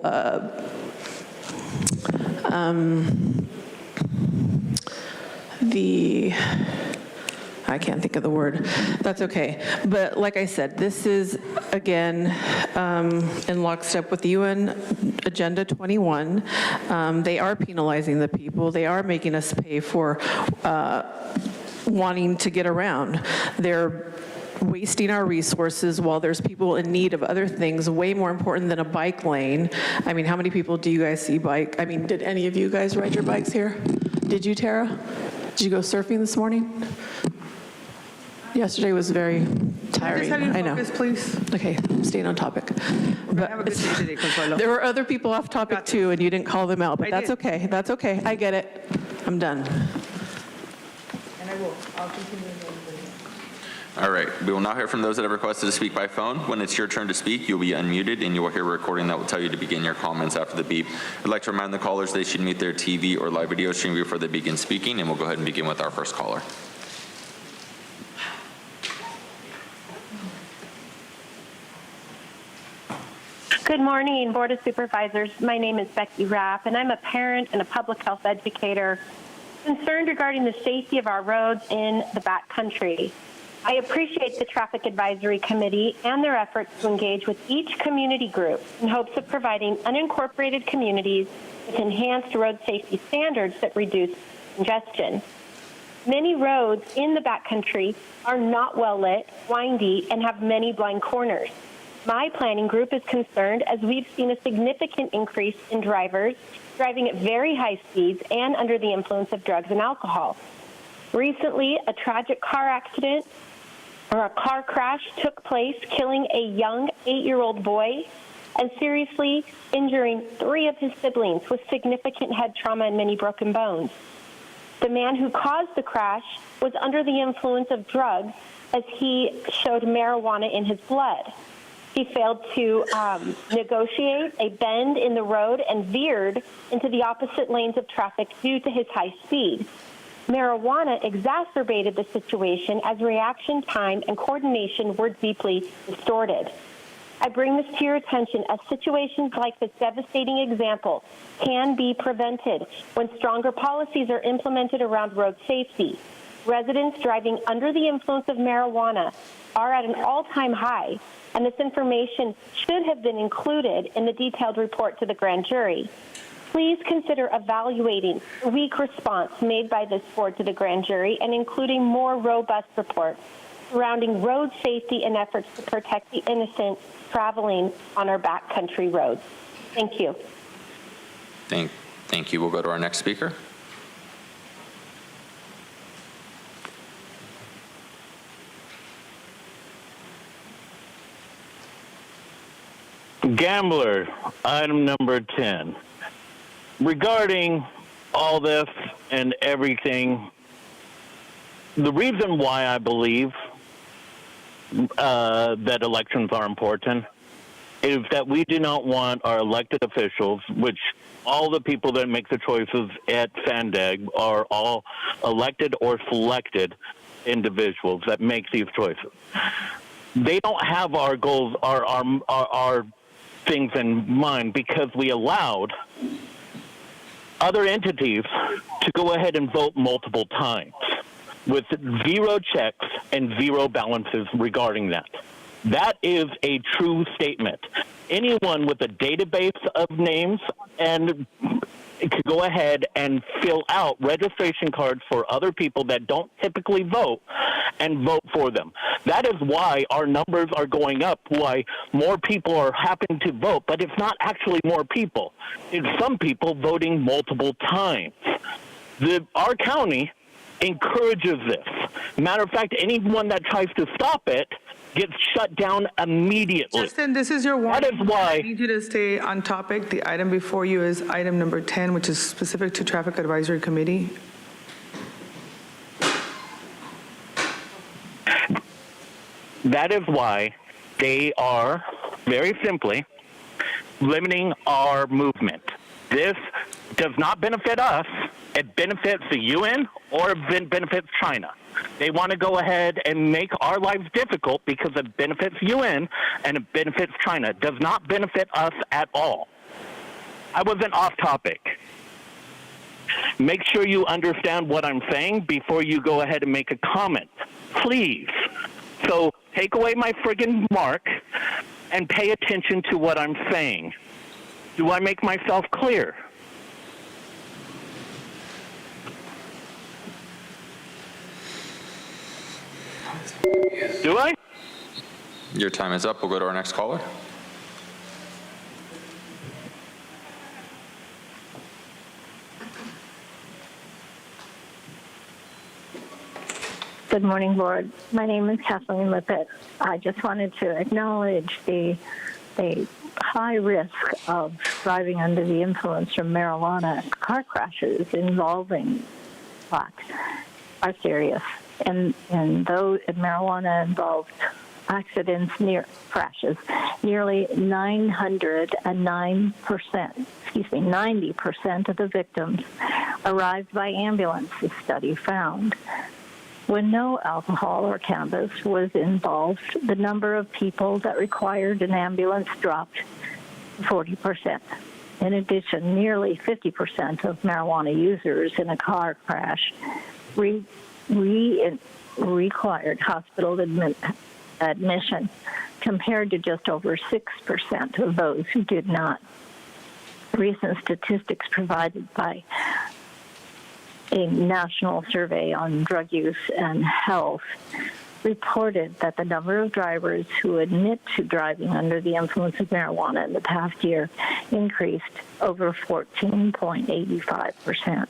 Speaker 14: I can't think of the word. That's okay. But like I said, this is, again, in lockstep with the UN Agenda 21. They are penalizing the people. They are making us pay for wanting to get around. They're wasting our resources while there's people in need of other things way more important than a bike lane. I mean, how many people do you guys see bike? I mean, did any of you guys ride your bikes here? Did you, Tara? Did you go surfing this morning? Yesterday was very tiring. I know.
Speaker 2: Focus, please.
Speaker 14: Okay, I'm staying on topic. But
Speaker 2: have a good day today, Consuelo.
Speaker 14: there were other people off topic too, and you didn't call them out, but that's okay. That's okay. I get it. I'm done.
Speaker 2: And I'll continue.
Speaker 7: All right, we will now hear from those that have requested to speak by phone. When it's your turn to speak, you'll be unmuted and you will hear a recording that will tell you to begin your comments after the beep. I'd like to remind the callers they should mute their TV or live video stream before they begin speaking, and we'll go ahead and begin with our first caller.
Speaker 17: Good morning, Board of Supervisors. My name is Becky Rapp, and I'm a parent and a public health educator concerned regarding the safety of our roads in the backcountry. I appreciate the Traffic Advisory Committee and their efforts to engage with each community group in hopes of providing unincorporated communities with enhanced road safety standards that reduce congestion. Many roads in the backcountry are not well lit, windy, and have many blind corners. My planning group is concerned as we've seen a significant increase in drivers driving at very high speeds and under the influence of drugs and alcohol. Recently, a tragic car accident or a car crash took place, killing a young 8-year-old boy and seriously injuring 3 of his siblings with significant head trauma and many broken bones. The man who caused the crash was under the influence of drugs as he showed marijuana in his blood. He failed to negotiate a bend in the road and veered into the opposite lanes of traffic due to his high speed. Marijuana exacerbated the situation as reaction time and coordination were deeply distorted. I bring this to your attention as situations like this devastating example can be prevented when stronger policies are implemented around road safety. Residents driving under the influence of marijuana are at an all-time high, and this information should have been included in the detailed report to the grand jury. Please consider evaluating the weak response made by this board to the grand jury and including more robust reports surrounding road safety and efforts to protect the innocent traveling on our backcountry roads. Thank you.
Speaker 7: Thank you. We'll go to our next speaker.
Speaker 8: Gambler, item number 10. Regarding all this and everything, the reason why I believe that elections are important is that we do not want our elected officials, which all the people that make the choices at FANDAG are all elected or selected individuals that make these choices. They don't have our goals, our things in mind, because we allowed other entities to go ahead and vote multiple times with zero checks and zero balances regarding that. That is a true statement. Anyone with a database of names and could go ahead and fill out registration cards for other people that don't typically vote and vote for them. That is why our numbers are going up, why more people are happening to vote, but it's not actually more people. It's some people voting multiple times. Our county encourages this. Matter of fact, anyone that tries to stop it gets shut down immediately.
Speaker 2: Justin, this is your warning.
Speaker 8: That is why
Speaker 2: I need you to stay on topic. The item before you is item number 10, which is specific to Traffic Advisory Committee.
Speaker 8: That is why they are, very simply, limiting our movement. This does not benefit us. It benefits the UN or it benefits China. They want to go ahead and make our lives difficult because it benefits UN and it benefits China. It does not benefit us at all. I wasn't off topic. Make sure you understand what I'm saying before you go ahead and make a comment, please. So take away my friggin' mark and pay attention to what I'm saying. Do I make myself clear? Do I?
Speaker 7: Your time is up. We'll go to our next caller.
Speaker 10: Good morning, Board. My name is Kathleen Lippett. I just wanted to acknowledge the high risk of driving under the influence from marijuana. Car crashes involving pot are serious, and those marijuana-involved accidents near crashes, nearly 90% of the victims arrived by ambulance, the study found. When no alcohol or cannabis was involved, the number of people that required an ambulance dropped 40%. In addition, nearly 50% of marijuana users in a car crash required hospital admission, compared to just over 6% of those who did not. Recent statistics provided by a national survey on drug use and health reported that the number of drivers who admit to driving under the influence of marijuana in the past year increased over 14.85%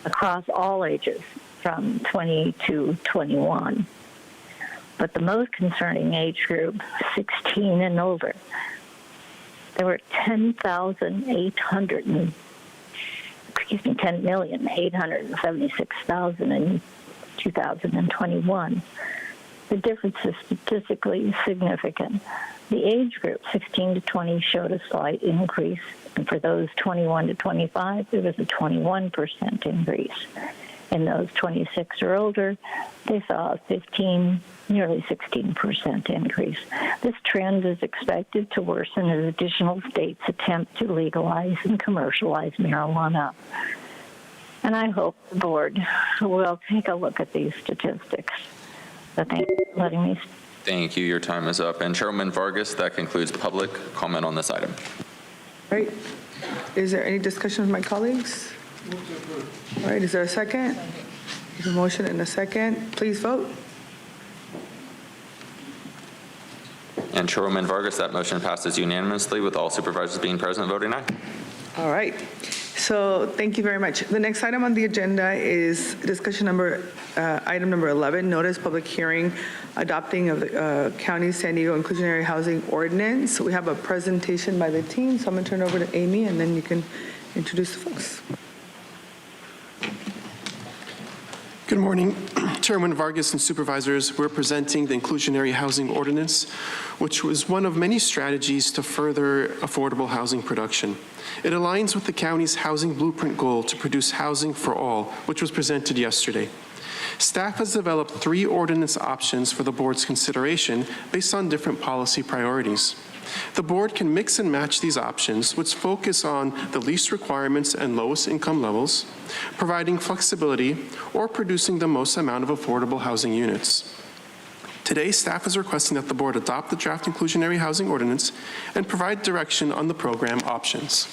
Speaker 10: across all ages from 20 to 21. But the most concerning age group, 16 and older, there were 10,876,000 in 2021. The difference is statistically significant. The age group 16 to 20 showed a slight increase, and for those 21 to 25, there was a 21% increase. In those 26 or older, they saw a nearly 16% increase. This trend is expected to worsen as additional states attempt to legalize and commercialize marijuana. And I hope the board will take a look at these statistics. So thank you for letting me speak.
Speaker 7: Thank you. Your time is up. And Chairwoman Vargas, that concludes public comment on this item.
Speaker 2: Right. Is there any discussion with my colleagues? All right, is there a second? There's a motion and a second. Please vote.
Speaker 7: And Chairwoman Vargas, that motion passes unanimously with all supervisors being present voting aye.
Speaker 2: All right. So thank you very much. The next item on the agenda is discussion item number 11, notice public hearing adopting of the County San Diego Inclusionary Housing Ordinance. We have a presentation by the team, so I'm going to turn over to Amy, and then you can introduce the folks.
Speaker 18: Good morning. Chairman Vargas and Supervisors, we're presenting the Inclusionary Housing Ordinance, which was one of many strategies to further affordable housing production. It aligns with the county's housing blueprint goal to produce housing for all, which was presented yesterday. Staff has developed 3 ordinance options for the board's consideration based on different policy priorities. The board can mix and match these options, which focus on the least requirements and lowest income levels, providing flexibility, or producing the most amount of affordable housing units. Today, staff is requesting that the board adopt the draft Inclusionary Housing Ordinance and provide direction on the program options.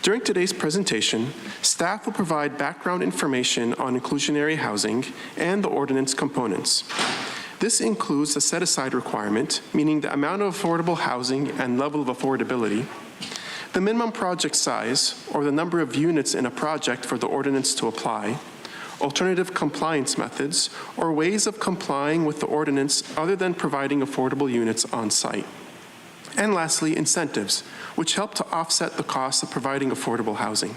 Speaker 18: During today's presentation, staff will provide background information on inclusionary housing and the ordinance components. This includes the set-aside requirement, meaning the amount of affordable housing and level of affordability, the minimum project size, or the number of units in a project for the ordinance to apply, alternative compliance methods, or ways of complying with the ordinance other than providing affordable units on site. And lastly, incentives, which help to offset the cost of providing affordable housing.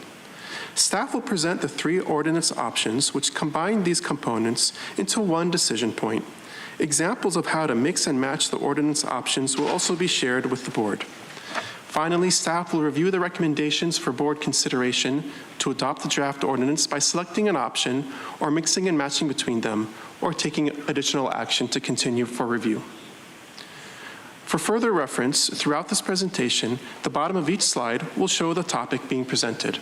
Speaker 18: Staff will present the 3 ordinance options, which combine these components into one decision point. Examples of how to mix and match the ordinance options will also be shared with the board. Finally, staff will review the recommendations for board consideration to adopt the draft ordinance by selecting an option or mixing and matching between them, or taking additional action to continue for review. For further reference, throughout this presentation, the bottom of each slide will show the topic being presented.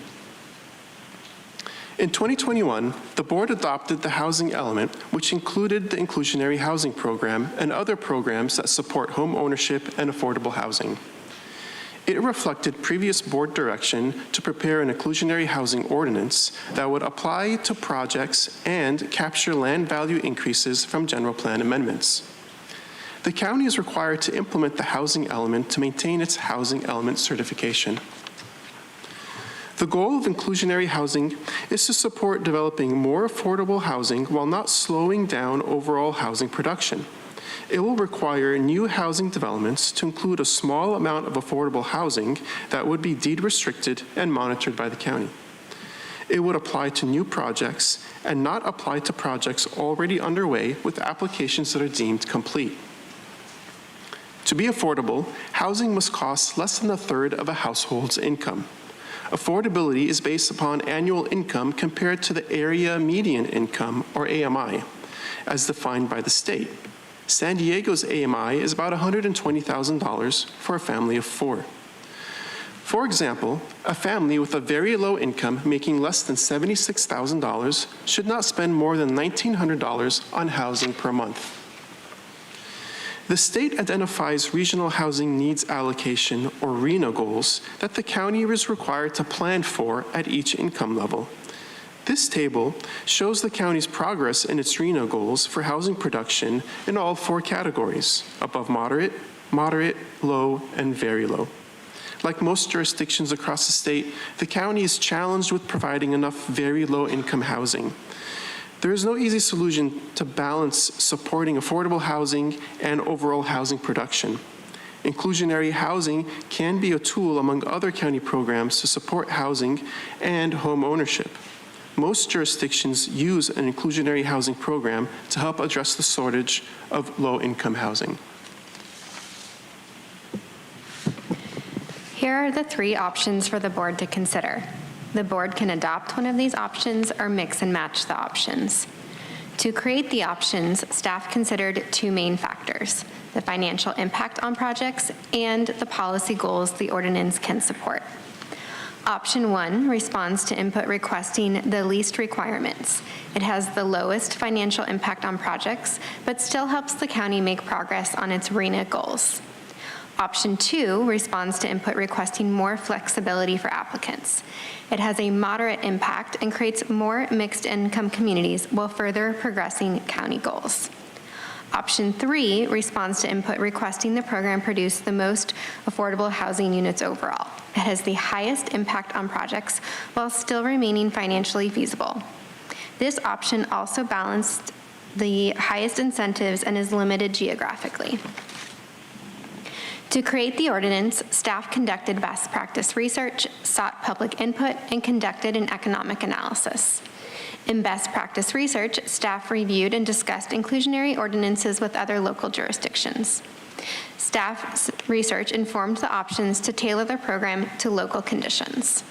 Speaker 18: In 2021, the board adopted the housing element, which included the Inclusionary Housing Program and other programs that support home ownership and affordable housing. It reflected previous board direction to prepare an inclusionary housing ordinance that would apply to projects and capture land value increases from general plan amendments. The county is required to implement the housing element to maintain its housing element certification. The goal of inclusionary housing is to support developing more affordable housing while not slowing down overall housing production. It will require new housing developments to include a small amount of affordable housing that would be deed restricted and monitored by the county. It would apply to new projects and not apply to projects already underway with applications that are deemed complete. To be affordable, housing must cost less than a third of a household's income. Affordability is based upon annual income compared to the area median income, or AMI, as defined by the state. San Diego's AMI is about $120,000 for a family of 4. For example, a family with a very low income making less than $76,000 should not spend more than $1,900 on housing per month. The state identifies regional housing needs allocation, or RHNA goals, that the county is required to plan for at each income level. This table shows the county's progress in its RHNA goals for housing production in all 4 categories: above moderate, moderate, low, and very low. Like most jurisdictions across the state, the county is challenged with providing enough very low-income housing. There is no easy solution to balance supporting affordable housing and overall housing production. Inclusionary housing can be a tool among other county programs to support housing and home ownership. Most jurisdictions use an inclusionary housing program to help address the shortage of low-income housing.
Speaker 19: Here are the 3 options for the board to consider. The board can adopt one of these options or mix and match the options. To create the options, staff considered 2 main factors: the financial impact on projects and the policy goals the ordinance can support. Option 1 responds to input requesting the least requirements. It has the lowest financial impact on projects, but still helps the county make progress on its RHNA goals. Option 2 responds to input requesting more flexibility for applicants. It has a moderate impact and creates more mixed income communities while further progressing county goals. Option 3 responds to input requesting the program produce the most affordable housing units overall. It has the highest impact on projects while still remaining financially feasible. This option also balanced the highest incentives and is limited geographically. To create the ordinance, staff conducted best practice research, sought public input, and conducted an economic analysis. In best practice research, staff reviewed and discussed inclusionary ordinances with other local jurisdictions. Staff's research informed the options to tailor the program to local conditions.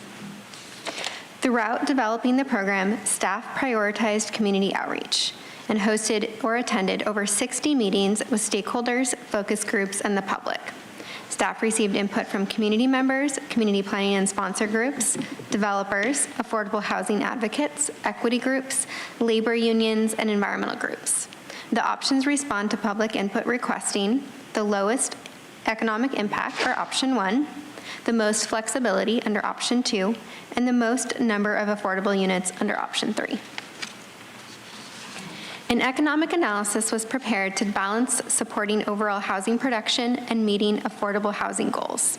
Speaker 19: Throughout developing the program, staff prioritized community outreach and hosted or attended over 60 meetings with stakeholders, focus groups, and the public. Staff received input from community members, community planning and sponsor groups, developers, affordable housing advocates, equity groups, labor unions, and environmental groups. The options respond to public input requesting the lowest economic impact, or option 1, the most flexibility under option 2, and the most number of affordable units under option 3. An economic analysis was prepared to balance supporting overall housing production and meeting affordable housing goals.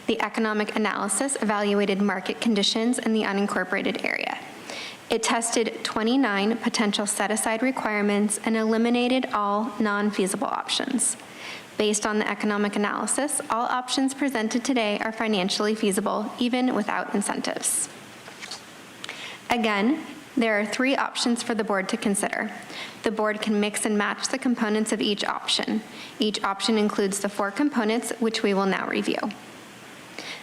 Speaker 19: The economic analysis evaluated market conditions in the unincorporated area. It tested 29 potential set-aside requirements and eliminated all non-feasible options. Based on the economic analysis, all options presented today are financially feasible, even without incentives. Again, there are 3 options for the board to consider. The board can mix and match the components of each option. Each option includes the 4 components, which we will now review.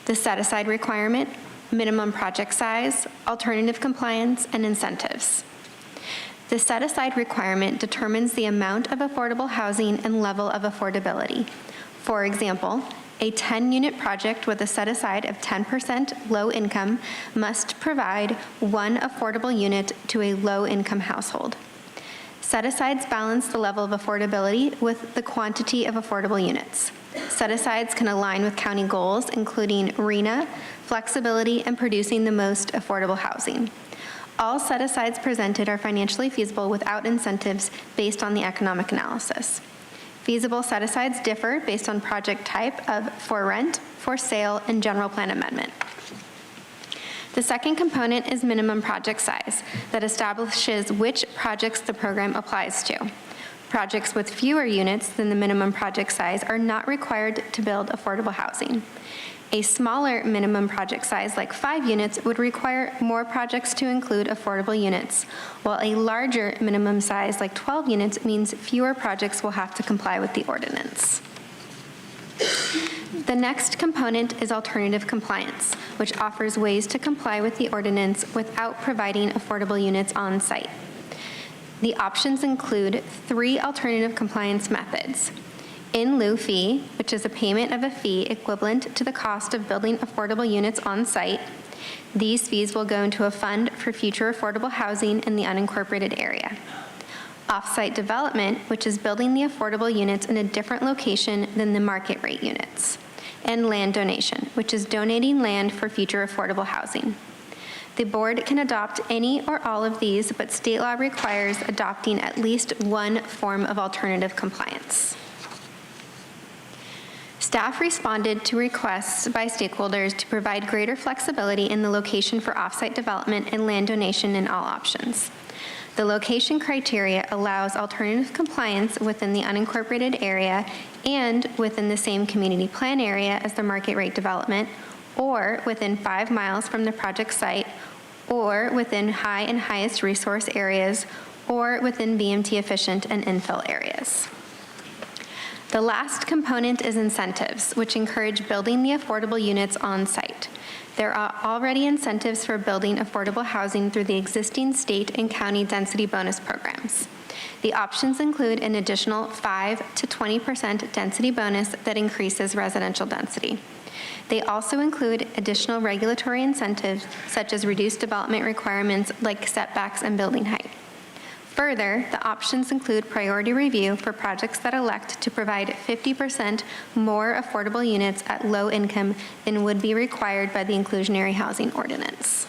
Speaker 19: The set-aside requirement, minimum project size, alternative compliance, and incentives. The set-aside requirement determines the amount of affordable housing and level of affordability. For example, a 10-unit project with a set-aside of 10% low income must provide 1 affordable unit to a low-income household. Set-asides balance the level of affordability with the quantity of affordable units. Set-asides can align with county goals, including RHNA, flexibility, and producing the most affordable housing. All set-asides presented are financially feasible without incentives based on the economic analysis. Feasible set-asides differ based on project type of for rent, for sale, and general plan amendment. The second component is minimum project size that establishes which projects the program applies to. Projects with fewer units than the minimum project size are not required to build affordable housing. A smaller minimum project size, like 5 units, would require more projects to include affordable units, while a larger minimum size, like 12 units, means fewer projects will have to comply with the ordinance. The next component is alternative compliance, which offers ways to comply with the ordinance without providing affordable units on site. The options include 3 alternative compliance methods. In lieu fee, which is a payment of a fee equivalent to the cost of building affordable units on site. These fees will go into a fund for future affordable housing in the unincorporated area. Off-site development, which is building the affordable units in a different location than the market rate units. And land donation, which is donating land for future affordable housing. The board can adopt any or all of these, but state law requires adopting at least 1 form of alternative compliance. Staff responded to requests by stakeholders to provide greater flexibility in the location for off-site development and land donation in all options. The location criteria allows alternative compliance within the unincorporated area and within the same community plan area as the market rate development, or within 5 miles from the project site, or within high and highest resource areas, or within VMT efficient and infill areas. The last component is incentives, which encourage building the affordable units on site. There are already incentives for building affordable housing through the existing state and county density bonus programs. The options include an additional 5 to 20% density bonus that increases residential density. They also include additional regulatory incentives, such as reduced development requirements like setbacks and building height. Further, the options include priority review for projects that elect to provide 50% more affordable units at low income than would be required by the Inclusionary Housing Ordinance.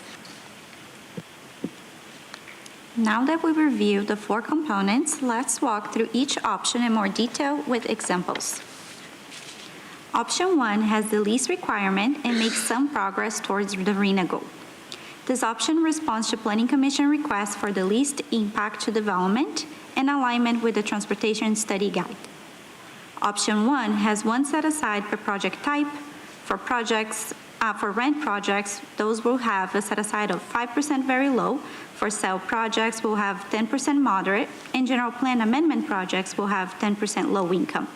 Speaker 20: Now that we've reviewed the 4 components, let's walk through each option in more detail with examples. Option 1 has the least requirement and makes some progress towards the RHNA goal. This option responds to Planning Commission requests for the least impact to development in alignment with the Transportation Study Guide. Option 1 has one set aside per project type. For rent projects, those will have a set aside of 5% very low. For sale projects, will have 10% moderate, and general plan amendment projects will have 10% low income.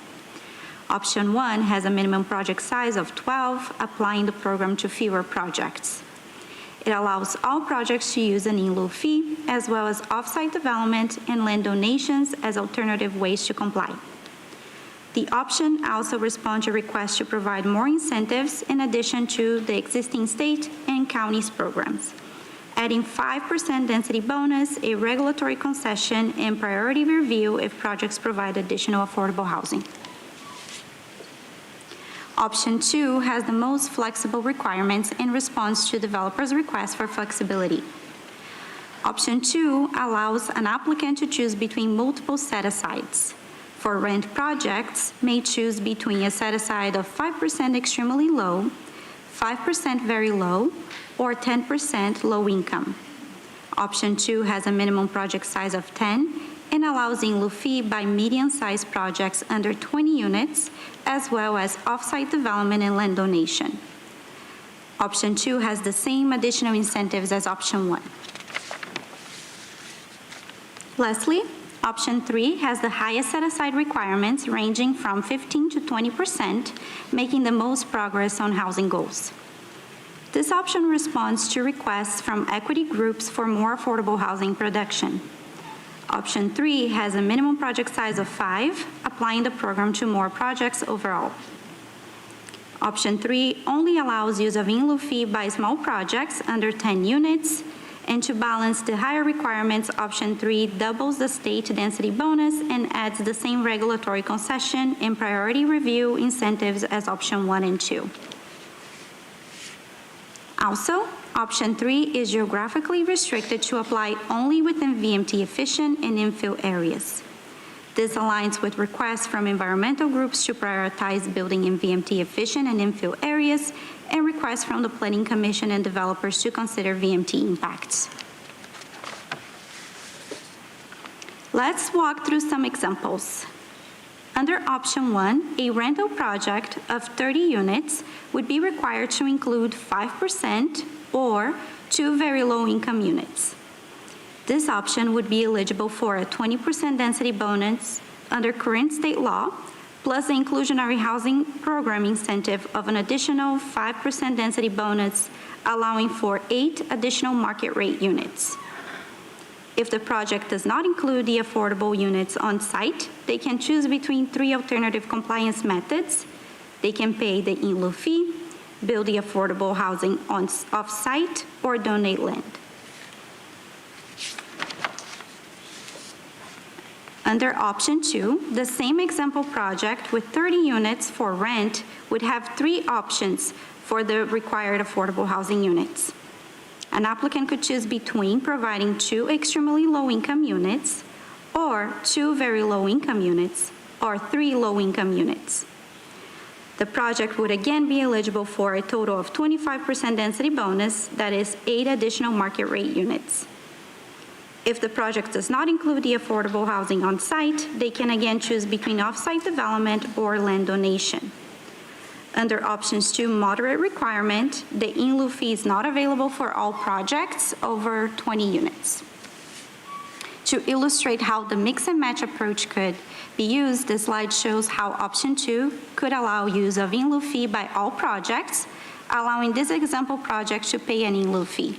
Speaker 20: Option 1 has a minimum project size of 12, applying the program to fewer projects. It allows all projects to use an in lieu fee, as well as off-site development and land donations as alternative ways to comply. The option also responds to requests to provide more incentives in addition to the existing state and county's programs, adding 5% density bonus, a regulatory concession, and priority review if projects provide additional affordable housing. Option 2 has the most flexible requirements in response to developers' requests for flexibility. Option 2 allows an applicant to choose between multiple set-asides. For rent projects, may choose between a set-aside of 5% extremely low, 5% very low, or 10% low income. Option 2 has a minimum project size of 10 and allows in lieu fee by medium-sized projects under 20 units, as well as off-site development and land donation. Option 2 has the same additional incentives as option 1. Lastly, option 3 has the highest set-aside requirements ranging from 15 to 20%, making the most progress on housing goals. This option responds to requests from equity groups for more affordable housing production. Option 3 has a minimum project size of 5, applying the program to more projects overall. Option 3 only allows use of in lieu fee by small projects under 10 units, and to balance the higher requirements, option 3 doubles the state density bonus and adds the same regulatory concession and priority review incentives as option 1 and 2. Also, option 3 is geographically restricted to apply only within VMT efficient and infill areas. This aligns with requests from environmental groups to prioritize building in VMT efficient and infill areas, and requests from the Planning Commission and developers to consider VMT impacts. Let's walk through some examples. Under option 1, a rental project of 30 units would be required to include 5% or 2 very low income units. This option would be eligible for a 20% density bonus under current state law, plus the inclusionary housing program incentive of an additional 5% density bonus, allowing for 8 additional market rate units. If the project does not include the affordable units on site, they can choose between 3 alternative compliance methods. They can pay the in lieu fee, build the affordable housing off-site, or donate land. Under option 2, the same example project with 30 units for rent would have 3 options for the required affordable housing units. An applicant could choose between providing 2 extremely low-income units, or 2 very low-income units, or 3 low-income units. The project would again be eligible for a total of 25% density bonus, that is 8 additional market rate units. If the project does not include the affordable housing on site, they can again choose between off-site development or land donation. Under options 2 moderate requirement, the in lieu fee is not available for all projects over 20 units. To illustrate how the mix and match approach could be used, this slide shows how option 2 could allow use of in lieu fee by all projects, allowing this example project to pay an in lieu fee.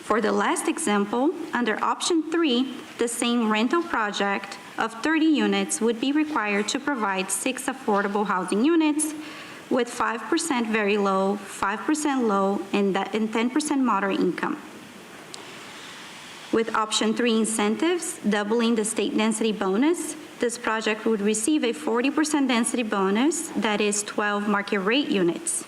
Speaker 20: For the last example, under option 3, the same rental project of 30 units would be required to provide 6 affordable housing units with 5% very low, 5% low, and 10% moderate income. With option 3 incentives, doubling the state density bonus, this project would receive a 40% density bonus, that is 12 market rate units.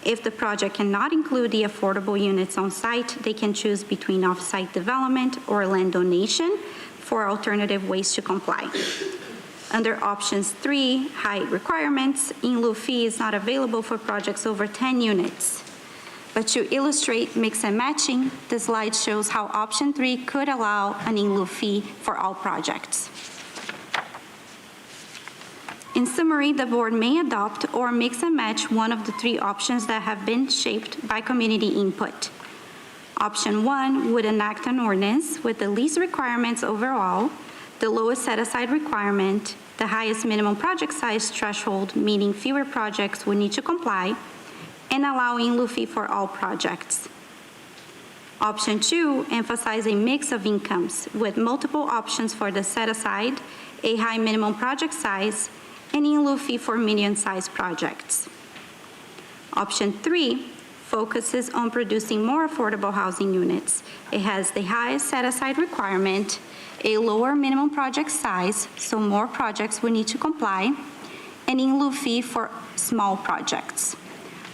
Speaker 20: If the project cannot include the affordable units on site, they can choose between off-site development or land donation for alternative ways to comply. Under options 3, height requirements, in lieu fee is not available for projects over 10 units. But to illustrate mix and matching, the slide shows how option 3 could allow an in lieu fee for all projects. In summary, the board may adopt or mix and match one of the 3 options that have been shaped by community input. Option 1 would enact an ordinance with the least requirements overall, the lowest set-aside requirement, the highest minimum project size threshold, meaning fewer projects would need to comply, and allowing in lieu fee for all projects. Option 2 emphasizes a mix of incomes with multiple options for the set-aside, a high minimum project size, and in lieu fee for medium-sized projects. Option 3 focuses on producing more affordable housing units. It has the highest set-aside requirement, a lower minimum project size, so more projects will need to comply, and in lieu fee for small projects.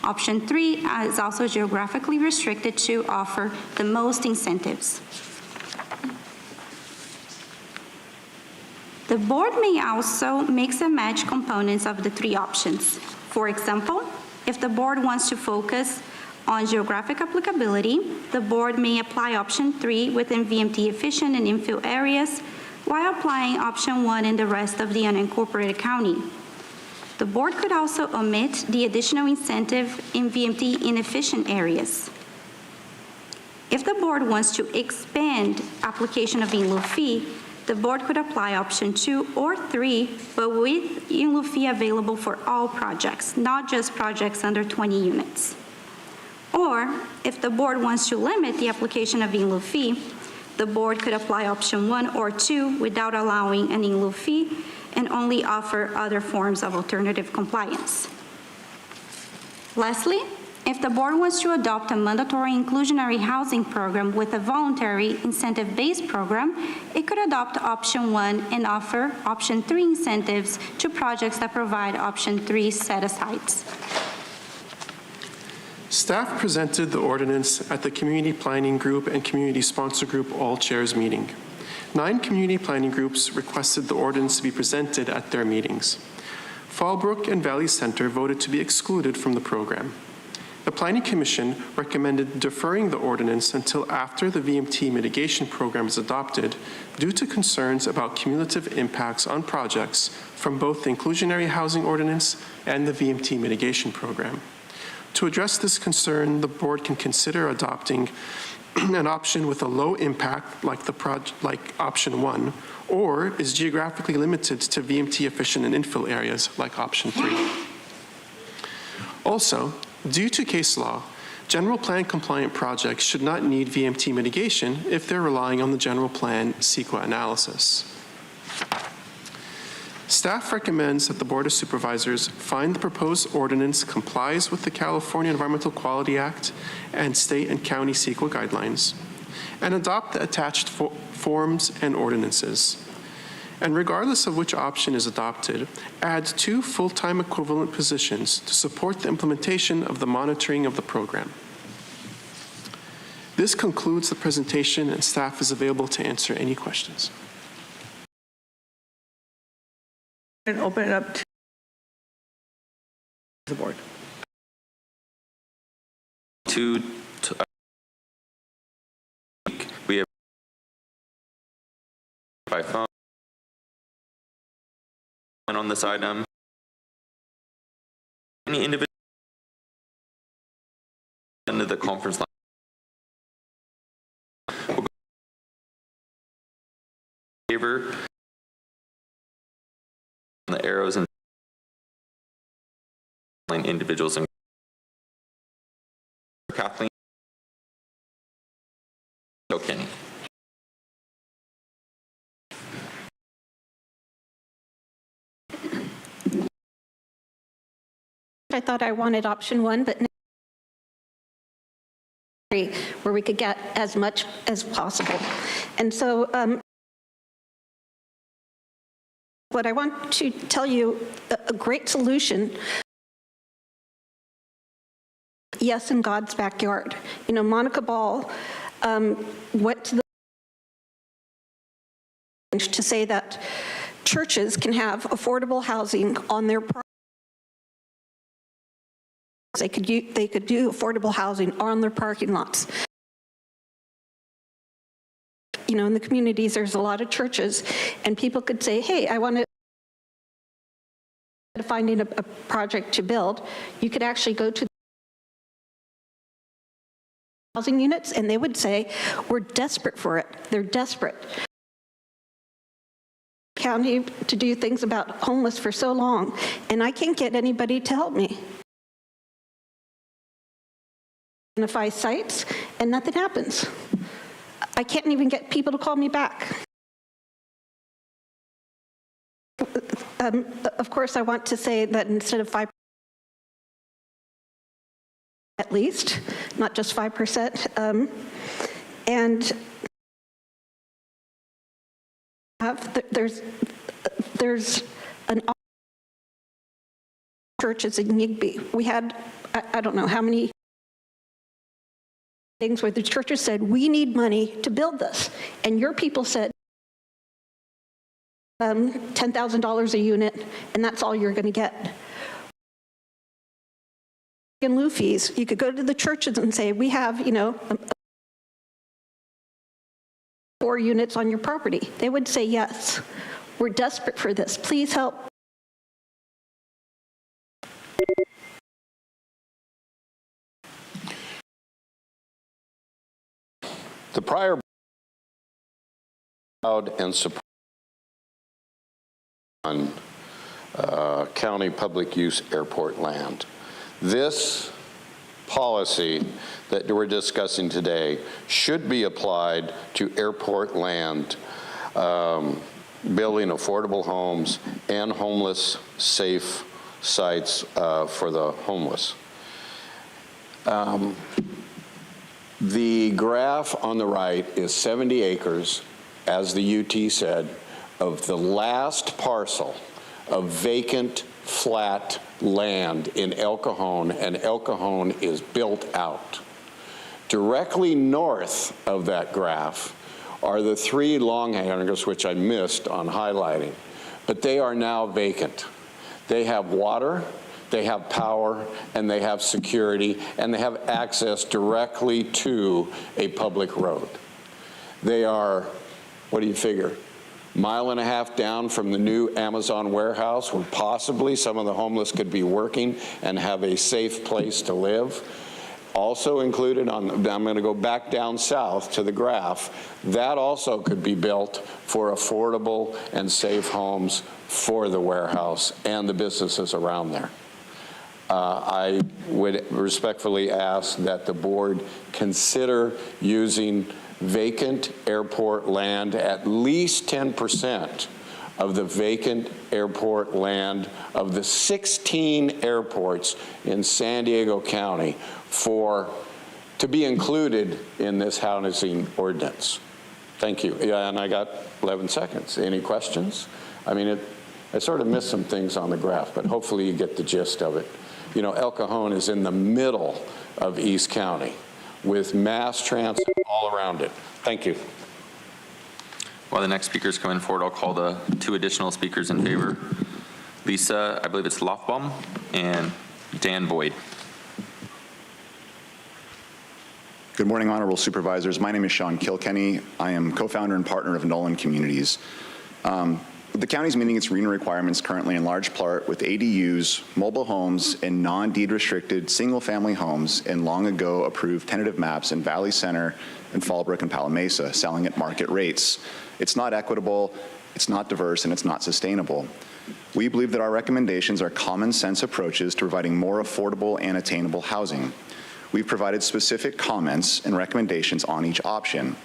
Speaker 20: Option 3 is also geographically restricted to offer the most incentives. The board may also mix and match components of the 3 options. For example, if the board wants to focus on geographic applicability, the board may apply option 3 within VMT efficient and infill areas while applying option 1 in the rest of the unincorporated county. The board could also omit the additional incentive in VMT inefficient areas. If the board wants to expand application of in lieu fee, the board could apply option 2 or 3, but with in lieu fee available for all projects, not just projects under 20 units. Or, if the board wants to limit the application of in lieu fee, the board could apply option 1 or 2 without allowing an in lieu fee and only offer other forms of alternative compliance. Lastly, if the board wants to adopt a mandatory inclusionary housing program with a voluntary incentive-based program, it could adopt option 1 and offer option 3 incentives to projects that provide option 3 set-asides.
Speaker 18: Staff presented the ordinance at the Community Planning Group and Community Sponsor Group All Chairs meeting. 9 community planning groups requested the ordinance to be presented at their meetings. Fallbrook and Valley Center voted to be excluded from the program. The Planning Commission recommended deferring the ordinance until after the VMT mitigation program is adopted due to concerns about cumulative impacts on projects from both the Inclusionary Housing Ordinance and the VMT mitigation program. To address this concern, the board can consider adopting an option with a low impact like option 1, or is geographically limited to VMT efficient and infill areas like option 3. Also, due to case law, general plan compliant projects should not need VMT mitigation if they're relying on the general plan CEQA analysis. Staff recommends that the Board of Supervisors find the proposed ordinance complies with the California Environmental Quality Act and state and county CEQA guidelines, and adopt the attached forms and ordinances. And regardless of which option is adopted, add 2 full-time equivalent positions to support the implementation of the monitoring of the program. This concludes the presentation, and staff is available to answer any questions.
Speaker 2: And open it up to the board.
Speaker 7: We have by phone on this item. Any individual into the conference line. We'll favor the arrows and individuals and Kathleen. Okay.
Speaker 23: I thought I wanted option 1, but where we could get as much as possible. And so what I want to tell you, a great solution, yes, in God's backyard. You know, Monica Ball went to the to say that churches can have affordable housing on their property. They could do affordable housing on their parking lots. You know, in the communities, there's a lot of churches, and people could say, hey, I want to, finding a project to build, you could actually go to housing units, and they would say, we're desperate for it. They're desperate. County to do things about homeless for so long, and I can't get anybody to help me. Identify sites, and nothing happens. I can't even get people to call me back. Of course, I want to say that instead of 5%, at least, not just 5%, and there's an churches in Yigby. We had, I don't know how many things where the churches said, we need money to build this. And your people said, $10,000 a unit, and that's all you're going to get. In lieu fees, you could go to the churches and say, we have, you know, 4 units on your property. They would say, yes, we're desperate for this. Please help.
Speaker 1: The prior and support on county public use airport land. This policy that we're discussing today should be applied to airport land, building affordable homes and homeless safe sites for the homeless. The graph on the right is 70 acres, as the UT said, of the last parcel of vacant, flat land in El Cajon, and El Cajon is built out. Directly north of that graph are the 3 longhangers, which I missed on highlighting, but they are now vacant. They have water, they have power, and they have security, and they have access directly to a public road. They are, what do you figure, 1.5 miles down from the new Amazon warehouse, where possibly some of the homeless could be working and have a safe place to live. Also included on, I'm going to go back down south to the graph, that also could be built for affordable and safe homes for the warehouse and the businesses around there. I would respectfully ask that the board consider using vacant airport land, at least 10% of the vacant airport land of the 16 airports in San Diego County to be included in this housing ordinance. Thank you. Yeah, and I got 11 seconds. Any questions? I mean, I sort of missed some things on the graph, but hopefully you get the gist of it. You know, El Cajon is in the middle of East County with mass transit all around it. Thank you.
Speaker 7: While the next speakers come in forward, I'll call the 2 additional speakers in favor. Lisa, I believe it's Lofbaum, and Dan Boyd.
Speaker 21: Good morning, honorable supervisors. My name is Sean Kilkenny. I am co-founder and partner of Nolan Communities. The county's meeting its RENA requirements currently in large part with ADUs, mobile homes, and non-deed restricted single-family homes in long ago approved tentative maps in Valley Center and Fallbrook and Palo Mesa, selling at market rates. It's not equitable, it's not diverse, and it's not sustainable. We believe that our recommendations are common sense approaches to providing more affordable and attainable housing. We've provided specific comments and recommendations on each option.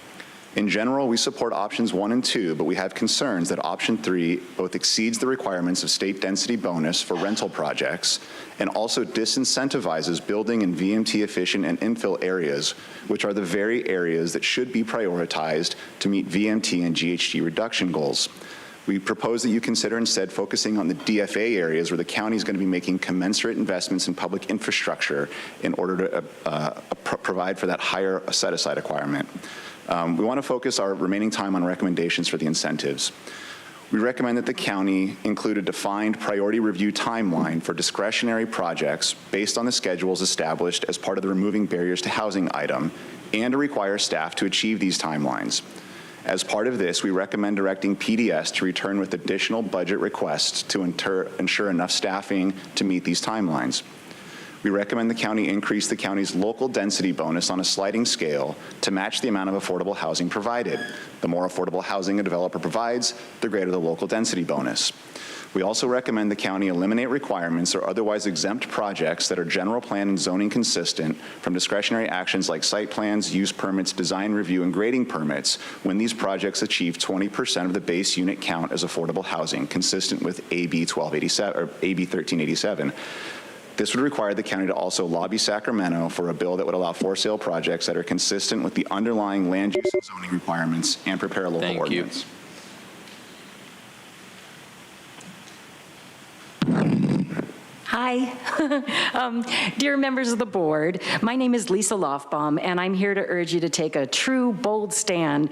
Speaker 21: In general, we support options 1 and 2, but we have concerns that option 3 both exceeds the requirements of state density bonus for rental projects and also disincentivizes building in VMT efficient and infill areas, which are the very areas that should be prioritized to meet VMT and GHG reduction goals. We propose that you consider instead focusing on the DFA areas where the county is going to be making commensurate investments in public infrastructure in order to provide for that higher set-aside requirement. We want to focus our remaining time on recommendations for the incentives. We recommend that the county include a defined priority review timeline for discretionary projects based on the schedules established as part of the Removing Barriers to Housing item, and to require staff to achieve these timelines. As part of this, we recommend directing PDS to return with additional budget requests to ensure enough staffing to meet these timelines. We recommend the county increase the county's local density bonus on a sliding scale to match the amount of affordable housing provided. The more affordable housing a developer provides, the greater the local density bonus. We also recommend the county eliminate requirements or otherwise exempt projects that are general plan and zoning consistent from discretionary actions like site plans, use permits, design review, and grading permits when these projects achieve 20% of the base unit count as affordable housing, consistent with AB 1287 or AB 1387. This would require the county to also lobby Sacramento for a bill that would allow for sale projects that are consistent with the underlying land use and zoning requirements and prepare a local ordinance.
Speaker 9: Hi. Dear members of the board, my name is Lisa Lofbaum, and I'm here to urge you to take a true, bold stand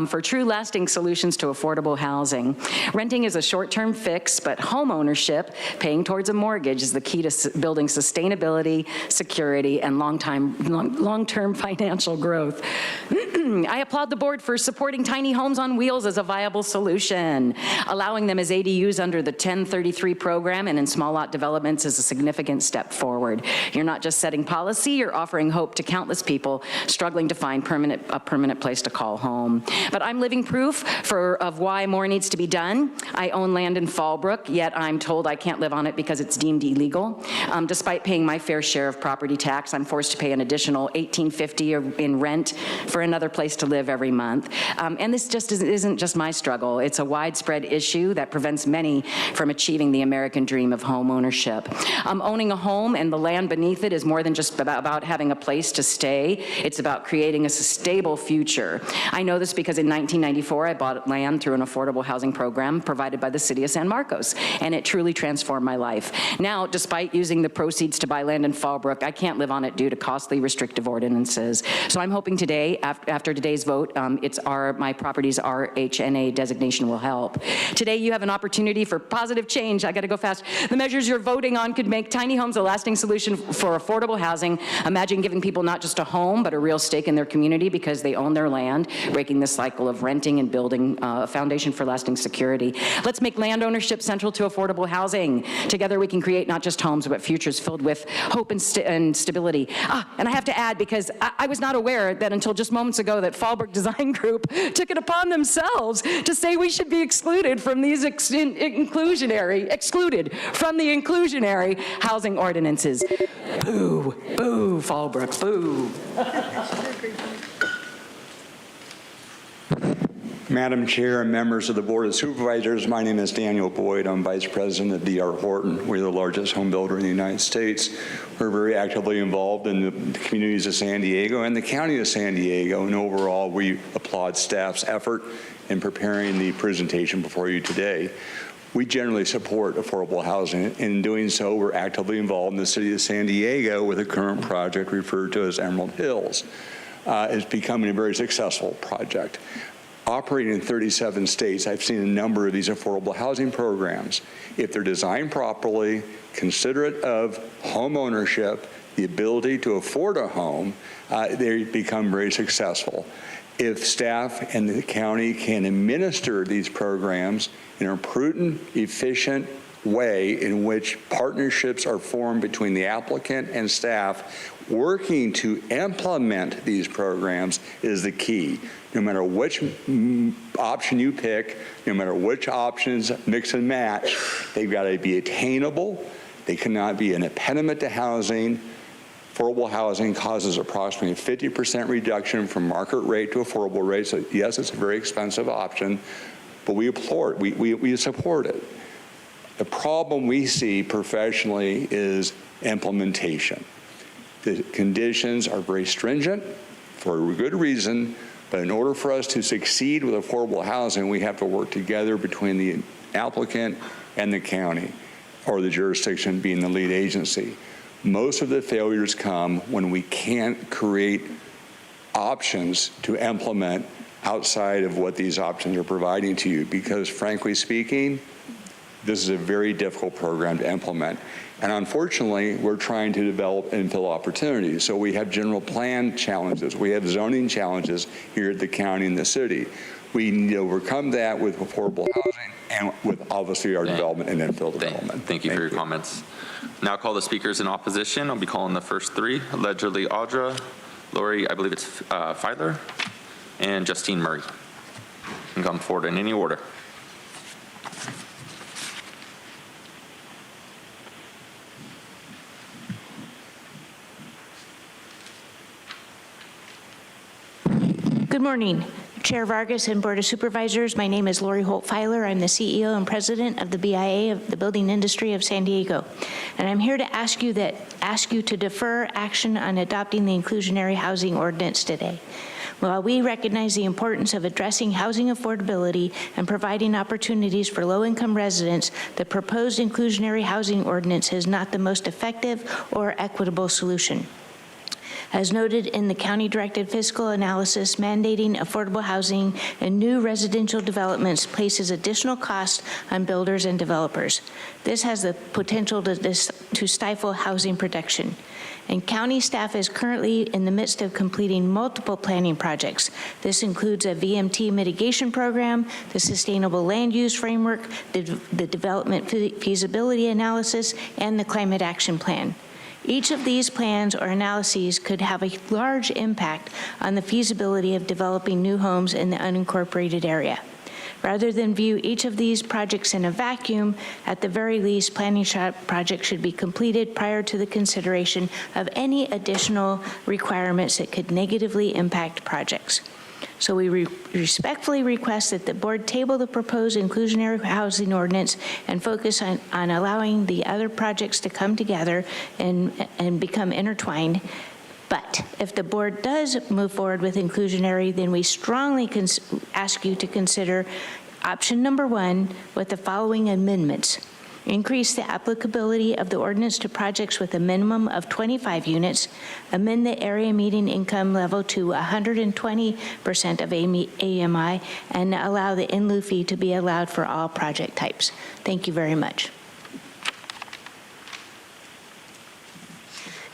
Speaker 9: for true lasting solutions to affordable housing. Renting is a short-term fix, but home ownership, paying towards a mortgage, is the key to building sustainability, security, and long-term financial growth. I applaud the board for supporting tiny homes on wheels as a viable solution. Allowing them as ADUs under the 1033 program and in small lot developments is a significant step forward. You're not just setting policy, you're offering hope to countless people struggling to find a permanent place to call home. But I'm living proof of why more needs to be done. I own land in Fallbrook, yet I'm told I can't live on it because it's deemed illegal. Despite paying my fair share of property tax, I'm forced to pay an additional $18.50 in rent for another place to live every month. And this just isn't just my struggle. It's a widespread issue that prevents many from achieving the American dream of home ownership. Owning a home and the land beneath it is more than just about having a place to stay. It's about creating a stable future. I know this because in 1994, I bought land through an affordable housing program provided by the city of San Marcos, and it truly transformed my life. Now, despite using the proceeds to buy land in Fallbrook, I can't live on it due to costly restrictive ordinances. So I'm hoping today, after today's vote, my property's RHNA designation will help. Today, you have an opportunity for positive change. I gotta go fast. The measures you're voting on could make tiny homes a lasting solution for affordable housing. Imagine giving people not just a home, but a real stake in their community because they own their land, breaking the cycle of renting and building a foundation for lasting security. Let's make land ownership central to affordable housing. Together we can create not just homes, but futures filled with hope and stability. And I have to add, because I was not aware that until just moments ago that Fallbrook Design Group took it upon themselves to say we should be excluded from these excluded from the inclusionary housing ordinances. Boo, boo, Fallbrook, boo.
Speaker 15: Madam Chair and members of the Board of Supervisors, my name is Daniel Boyd. I'm Vice President of D.R. Horton. We're the largest home builder in the United States. We're very actively involved in the communities of San Diego and the County of San Diego, and overall we applaud staff's effort in preparing the presentation before you today. We generally support affordable housing, and in doing so, we're actively involved in the city of San Diego with a current project referred to as Emerald Hills. It's becoming a very successful project. Operating in 37 states, I've seen a number of these affordable housing programs. If they're designed properly, considerate of home ownership, the ability to afford a home, they become very successful. If staff and the county can administer these programs in a prudent, efficient way in which partnerships are formed between the applicant and staff, working to implement these programs is the key. No matter which option you pick, no matter which options mix and match, they've got to be attainable. They cannot be an impediment to housing. Affordable housing causes approximately a 50% reduction from market rate to affordable rate. So yes, it's a very expensive option, but we applaud it. We support it. The problem we see professionally is implementation. The conditions are very stringent for a good reason, but in order for us to succeed with affordable housing, we have to work together between the applicant and the county, or the jurisdiction being the lead agency. Most of the failures come when we can't create options to implement outside of what these options are providing to you, because frankly speaking, this is a very difficult program to implement. And unfortunately, we're trying to develop infill opportunities. So we have general plan challenges. We have zoning challenges here at the county and the city. We need to overcome that with affordable housing and with obviously our development and infill development.
Speaker 7: Thank you for your comments. Now call the speakers in opposition. I'll be calling the first three, allegedly Audra, Lori, I believe it's Filer, and Justine Murray. You can come forward in any order.
Speaker 11: Good morning, Chair Vargas and Board of Supervisors. My name is Lori Holt-Filer. I'm the CEO and President of the BIA of the Building Industry of San Diego. And I'm here to ask you to defer action on adopting the inclusionary housing ordinance today. While we recognize the importance of addressing housing affordability and providing opportunities for low-income residents, the proposed inclusionary housing ordinance is not the most effective or equitable solution. As noted in the county-directed fiscal analysis, mandating affordable housing and new residential developments places additional costs on builders and developers. This has the potential to stifle housing production. And county staff is currently in the midst of completing multiple planning projects. This includes a VMT mitigation program, the sustainable land use framework, the development feasibility analysis, and the climate action plan. Each of these plans or analyses could have a large impact on the feasibility of developing new homes in the unincorporated area. Rather than view each of these projects in a vacuum, at the very least, planning projects should be completed prior to the consideration of any additional requirements that could negatively impact projects. So we respectfully request that the board table the proposed inclusionary housing ordinance and focus on allowing the other projects to come together and become intertwined. But if the board does move forward with inclusionary, then we strongly ask you to consider option number 1 with the following amendments. Increase the applicability of the ordinance to projects with a minimum of 25 units, amend the area median income level to 120% of AMI, and allow the in lieu fee to be allowed for all project types. Thank you very much.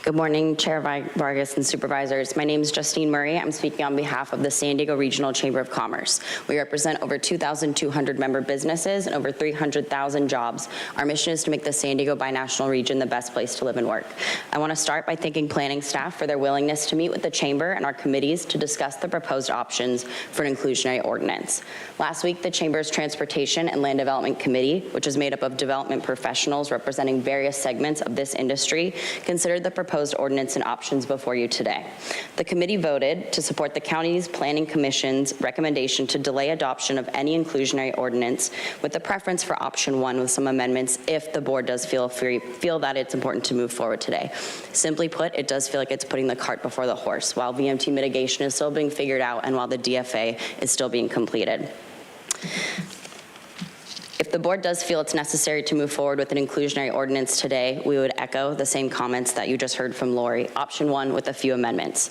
Speaker 12: Good morning, Chair Vargas and Supervisors. My name is Justine Murray. I'm speaking on behalf of the San Diego Regional Chamber of Commerce. We represent over 2,200 member businesses and over 300,000 jobs. Our mission is to make the San Diego binational region the best place to live and work. I want to start by thanking planning staff for their willingness to meet with the Chamber and our committees to discuss the proposed options for an inclusionary ordinance. Last week, the Chamber's Transportation and Land Development Committee, which is made up of development professionals representing various segments of this industry, considered the proposed ordinance and options before you today. The committee voted to support the county's planning commission's recommendation to delay adoption of any inclusionary ordinance, with the preference for option 1 with some amendments if the board does feel that it's important to move forward today. Simply put, it does feel like it's putting the cart before the horse while VMT mitigation is still being figured out and while the DFA is still being completed. If the board does feel it's necessary to move forward with an inclusionary ordinance today, we would echo the same comments that you just heard from Lori. Option 1 with a few amendments.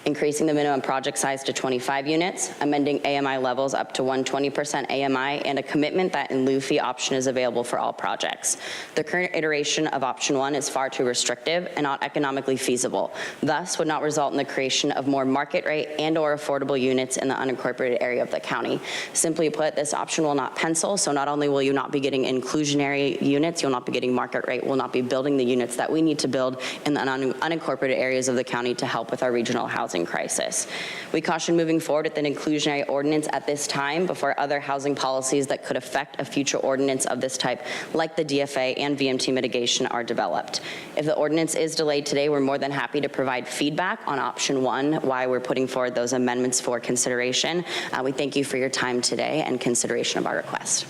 Speaker 12: Increasing the minimum project size to 25 units, amending AMI levels up to 120% AMI, and a commitment that in lieu fee option is available for all projects. The current iteration of option 1 is far too restrictive and not economically feasible, thus would not result in the creation of more market rate and or affordable units in the unincorporated area of the county. Simply put, this option will not pencil, so not only will you not be getting inclusionary units, you'll not be getting market rate, we'll not be building the units that we need to build in the unincorporated areas of the county to help with our regional housing crisis. We caution moving forward with an inclusionary ordinance at this time before other housing policies that could affect a future ordinance of this type, like the DFA and VMT mitigation, are developed. If the ordinance is delayed today, we're more than happy to provide feedback on option 1, why we're putting forward those amendments for consideration. We thank you for your time today and consideration of our request.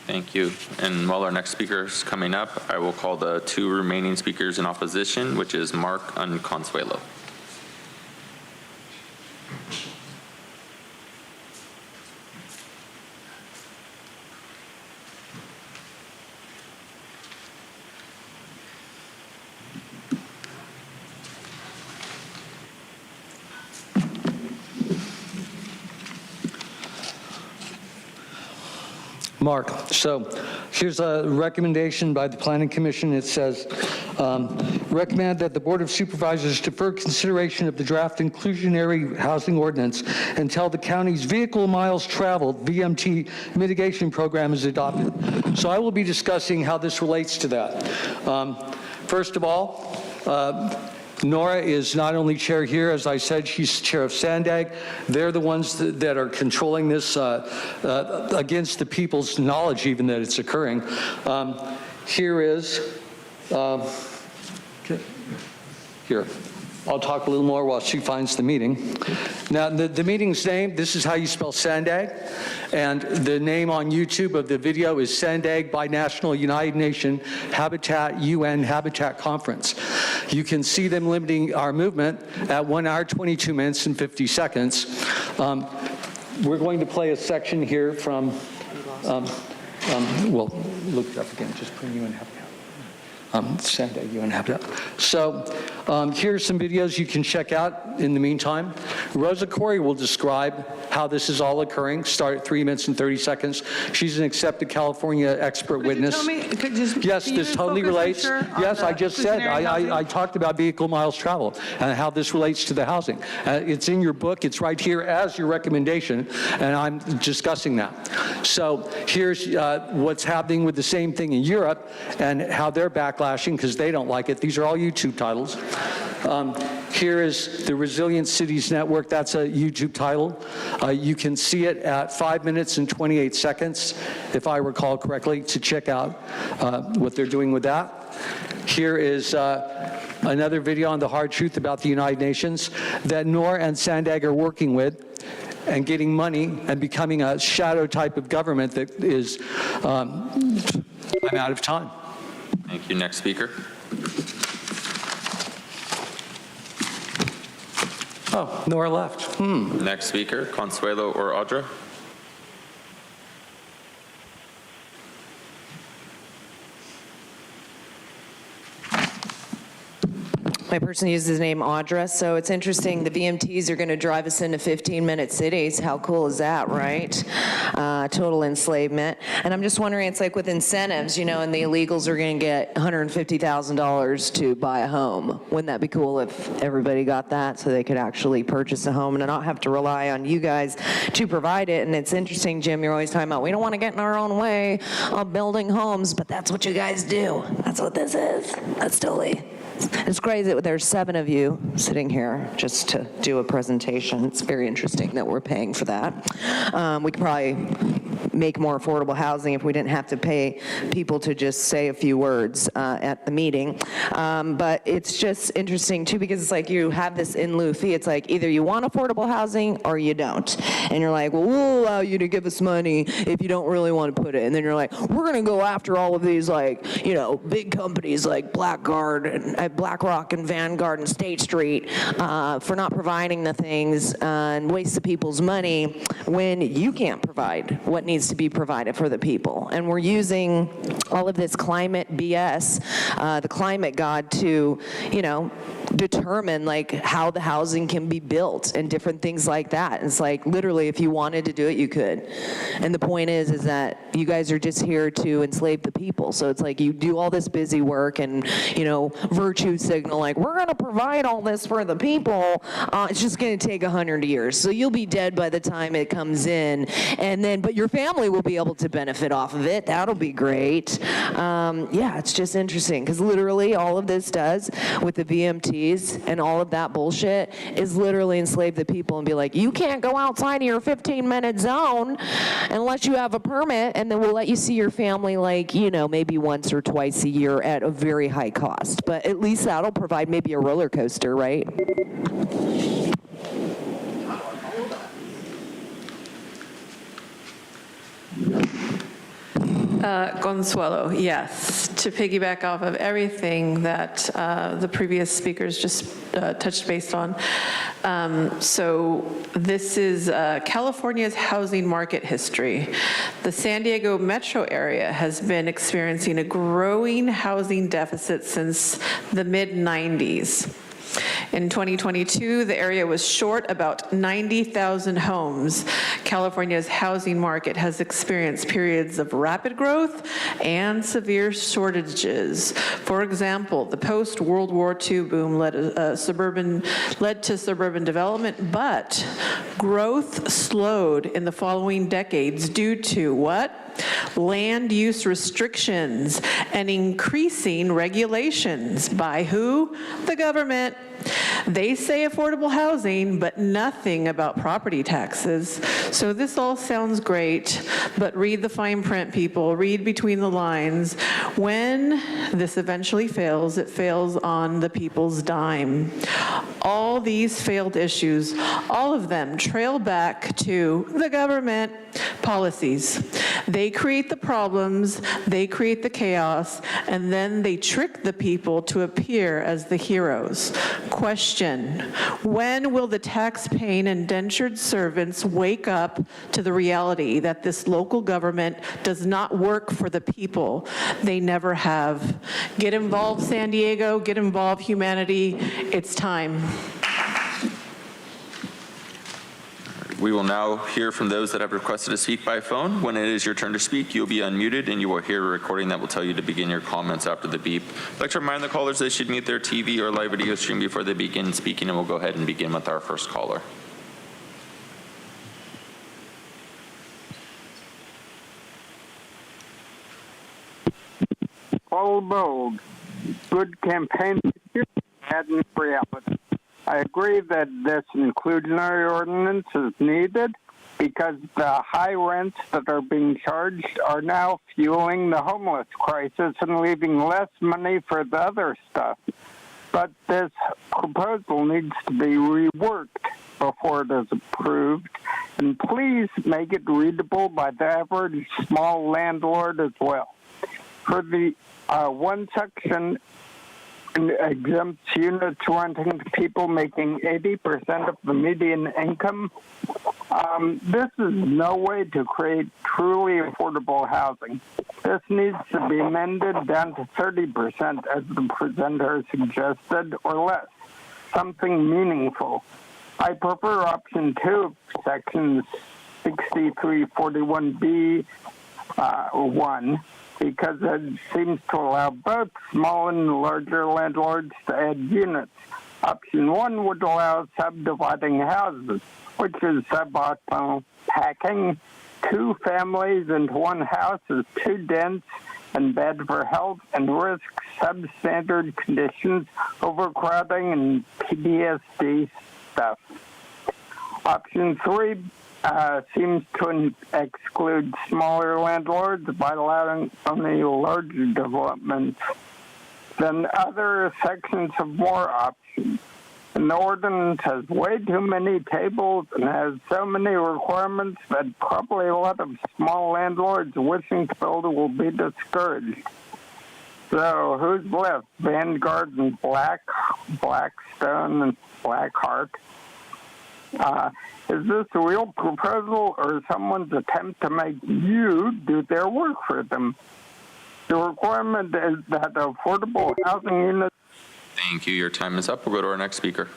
Speaker 7: Thank you. And while our next speaker is coming up, I will call the 2 remaining speakers in opposition, which is Mark and Consuelo.
Speaker 13: Mark, so here's a recommendation by the Planning Commission. It says, recommend that the Board of Supervisors defer consideration of the draft inclusionary housing ordinance until the county's vehicle miles traveled VMT mitigation program is adopted. So I will be discussing how this relates to that. First of all, Nora is not only chair here, as I said, she's chair of SANDAG. They're the ones that are controlling this against the people's knowledge even that it's occurring. Here is, here. I'll talk a little more while she finds the meeting. Now, the meeting's name, this is how you spell SANDAG, and the name on YouTube of the video is SANDAG Binational United Nations Habitat UN Habitat Conference. You can see them limiting our movement at 1 hour, 22 minutes, and 50 seconds. We're going to play a section here from, well, look it up again, just put UN Habitat. SANDAG UN Habitat. So here's some videos you can check out in the meantime. Rosa Corey will describe how this is all occurring. Start at 3 minutes and 30 seconds. She's an accepted California expert witness. Yes, this totally relates. Yes, I just said, I talked about vehicle miles traveled and how this relates to the housing. It's in your book. It's right here as your recommendation, and I'm discussing that. So here's what's happening with the same thing in Europe and how they're backlashing because they don't like it. These are all YouTube titles. Here is the Resilient Cities Network. That's a YouTube title. You can see it at 5 minutes and 28 seconds, if I recall correctly, to check out what they're doing with that. Here is another video on the hard truth about the United Nations that NOR and SANDAG are working with and getting money and becoming a shadow type of government that is, I'm out of time.
Speaker 7: Thank you. Next speaker.
Speaker 13: Oh, Nora left.
Speaker 7: Next speaker, Consuelo or Audra.
Speaker 3: My person uses the name Audra, so it's interesting. The VMTs are going to drive us into 15-minute cities. How cool is that, right? Total enslavement. And I'm just wondering, it's like with incentives, you know, and the illegals are going to get $150,000 to buy a home. Wouldn't that be cool if everybody got that so they could actually purchase a home and not have to rely on you guys to provide it? And it's interesting, Jim, you're always talking about we don't want to get in our own way of building homes, but that's what you guys do. That's what this is. That's totally... It's crazy that there's 7 of you sitting here just to do a presentation. It's very interesting that we're paying for that. We could probably make more affordable housing if we didn't have to pay people to just say a few words at the meeting. But it's just interesting too, because it's like you have this in lieu fee. It's like either you want affordable housing or you don't. And you're like, well, we'll allow you to give us money if you don't really want to put it. And then you're like, we're going to go after all of these, like, you know, big companies like BlackRock and Vanguard and State Street for not providing the things and waste the people's money when you can't provide what needs to be provided for the people. And we're using all of this climate BS, the climate god, to, you know, determine like how the housing can be built and different things like that. It's like literally if you wanted to do it, you could. And the point is that you guys are just here to enslave the people. So it's like you do all this busy work and, you know, virtue signal like we're going to provide all this for the people. It's just going to take 100 years. So you'll be dead by the time it comes in. And then, but your family will be able to benefit off of it. That'll be great. Yeah, it's just interesting because literally all of this does with the VMTs and all of that bullshit is literally enslave the people and be like, you can't go outside of your 15-minute zone unless you have a permit, and then we'll let you see your family like, you know, maybe once or twice a year at a very high cost. But at least that'll provide maybe a roller coaster, right?
Speaker 14: Consuelo, yes. To piggyback off of everything that the previous speakers just touched base on. So this is California's housing market history. The San Diego metro area has been experiencing a growing housing deficit since the mid-90s. In 2022, the area was short about 90,000 homes. California's housing market has experienced periods of rapid growth and severe shortages. For example, the post-World War II boom led to suburban development, but growth slowed in the following decades due to what? Land use restrictions and increasing regulations. By who? The government. They say affordable housing, but nothing about property taxes. So this all sounds great, but read the fine print, people. Read between the lines. When this eventually fails, it fails on the people's dime. All these failed issues, all of them trail back to the government policies. They create the problems, they create the chaos, and then they trick the people to appear as the heroes. Question: when will the tax-paying indentured servants wake up to the reality that this local government does not work for the people? They never have. Get involved, San Diego. Get involved, humanity. It's time.
Speaker 7: We will now hear from those that have requested to speak by phone. When it is your turn to speak, you'll be unmuted and you will hear a recording that will tell you to begin your comments after the beep. I'd like to remind the callers they should mute their TV or live video stream before they begin speaking, and we'll go ahead and begin with our first caller.
Speaker 4: Paul Bold, good campaign, bad in reality. I agree that this inclusionary ordinance is needed because the high rents that are being charged are now fueling the homeless crisis and leaving less money for the other stuff. But this proposal needs to be reworked before it is approved, and please make it readable by the average small landlord as well. For the one section exempts units renting to people making 80% of the median income. This is no way to create truly affordable housing. This needs to be amended down to 30%, as the presenter suggested, or less, something meaningful. I prefer option 2 of section 6341B 1, because it seems to allow both small and larger landlords to add units. Option 1 would allow subdividing houses, which is suboptimal. Packing 2 families into one house is too dense and bad for health and risks substandard conditions, overcrowding, and PTSD stuff. Option 3 seems to exclude smaller landlords by allowing only larger developments. Then other sections have more options. And the ordinance has way too many tables and has so many requirements that probably a lot of small landlords wishing to build will be discouraged. So who's left? Vanguard and Blackstone and Blackheart. Is this a real proposal or someone's attempt to make you do their work for them? The requirement is that affordable housing units.
Speaker 7: Thank you. Your time is up. We'll go to our next speaker.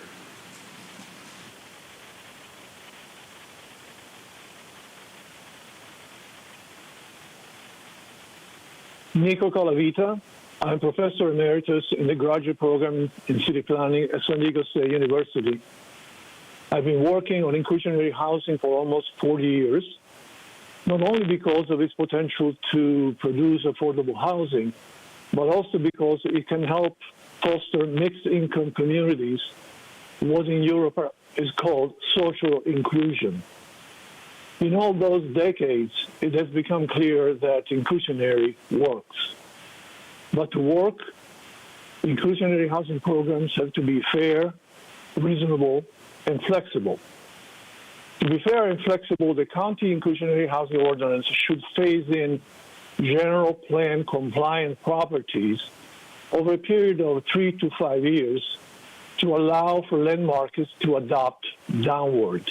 Speaker 6: Nico Calavita. I'm Professor Emeritus in the graduate program in city planning at San Diego State University. I've been working on inclusionary housing for almost 40 years, not only because of its potential to produce affordable housing, but also because it can help foster mixed-income communities, what in Europe is called social inclusion. In all those decades, it has become clear that inclusionary works. But to work, inclusionary housing programs have to be fair, reasonable, and flexible. To be fair and flexible, the county inclusionary housing ordinance should phase in general plan compliant properties over a period of 3 to 5 years to allow for land markets to adopt downward.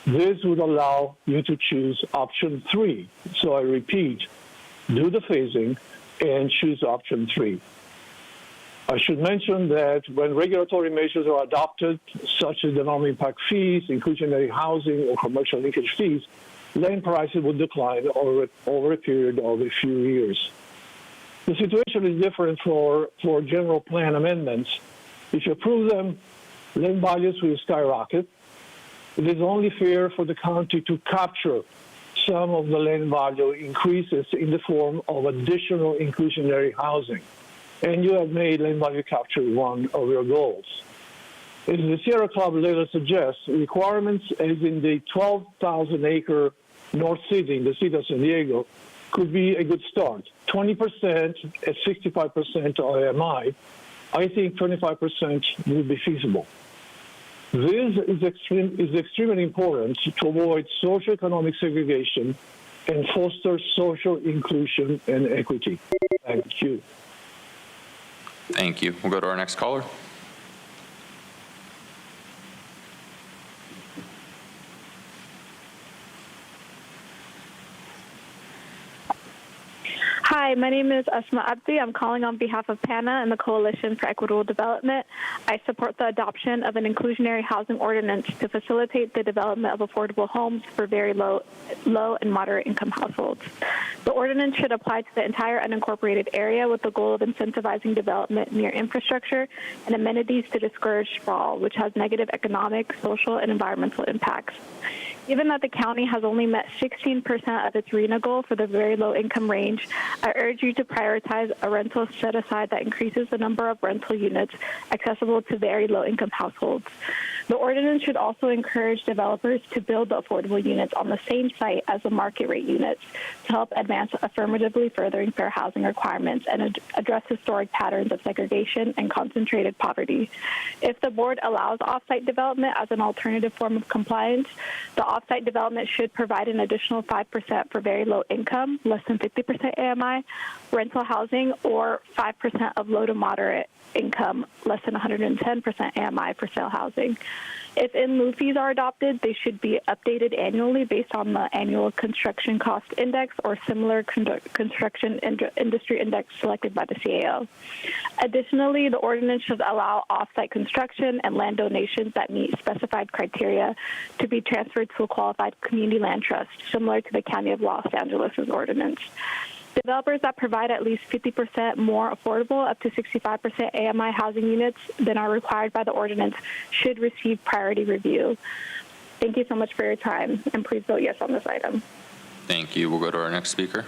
Speaker 6: This would allow you to choose option 3. So I repeat, do the phasing and choose option 3. I should mention that when regulatory measures are adopted, such as the non-impact fees, inclusionary housing, or commercial linkage fees, land prices will decline over a period of a few years. The situation is different for general plan amendments. If you approve them, land values will skyrocket. It is only fair for the county to capture some of the land value increases in the form of additional inclusionary housing. And you have made land value capture one of your goals. As the Sierra Club later suggests, requirements as in the 12,000-acre North City in the city of San Diego could be a good start. 20% at 65% AMI, I think 25% would be feasible. This is extremely important to avoid socioeconomic segregation and foster social inclusion and equity. Thank you.
Speaker 7: Thank you. We'll go to our next caller.
Speaker 5: Hi, my name is Asma Abdi. I'm calling on behalf of PANA and the Coalition for Equitable Development. I support the adoption of an inclusionary housing ordinance to facilitate the development of affordable homes for very low and moderate income households. The ordinance should apply to the entire unincorporated area with the goal of incentivizing development near infrastructure and amenities to discourage sprawl, which has negative economic, social, and environmental impacts. Given that the county has only met 16% of its RHNA goal for the very low income range, I urge you to prioritize a rental set aside that increases the number of rental units accessible to very low income households. The ordinance should also encourage developers to build the affordable units on the same site as the market rate units to help advance affirmatively furthering fair housing requirements and address historic patterns of segregation and concentrated poverty. If the board allows off-site development as an alternative form of compliance, the off-site development should provide an additional 5% for very low income, less than 50% AMI, rental housing, or 5% of low to moderate income, less than 110% AMI for sale housing. If in-lieu fees are adopted, they should be updated annually based on the annual construction cost index or similar construction industry index selected by the CAO. Additionally, the ordinance should allow off-site construction and land donations that meet specified criteria to be transferred to a qualified community land trust, similar to the County of Los Angeles' ordinance. Developers that provide at least 50% more affordable, up to 65% AMI housing units than are required by the ordinance should receive priority review. Thank you so much for your time, and please vote yes on this item.
Speaker 7: Thank you. We'll go to our next speaker.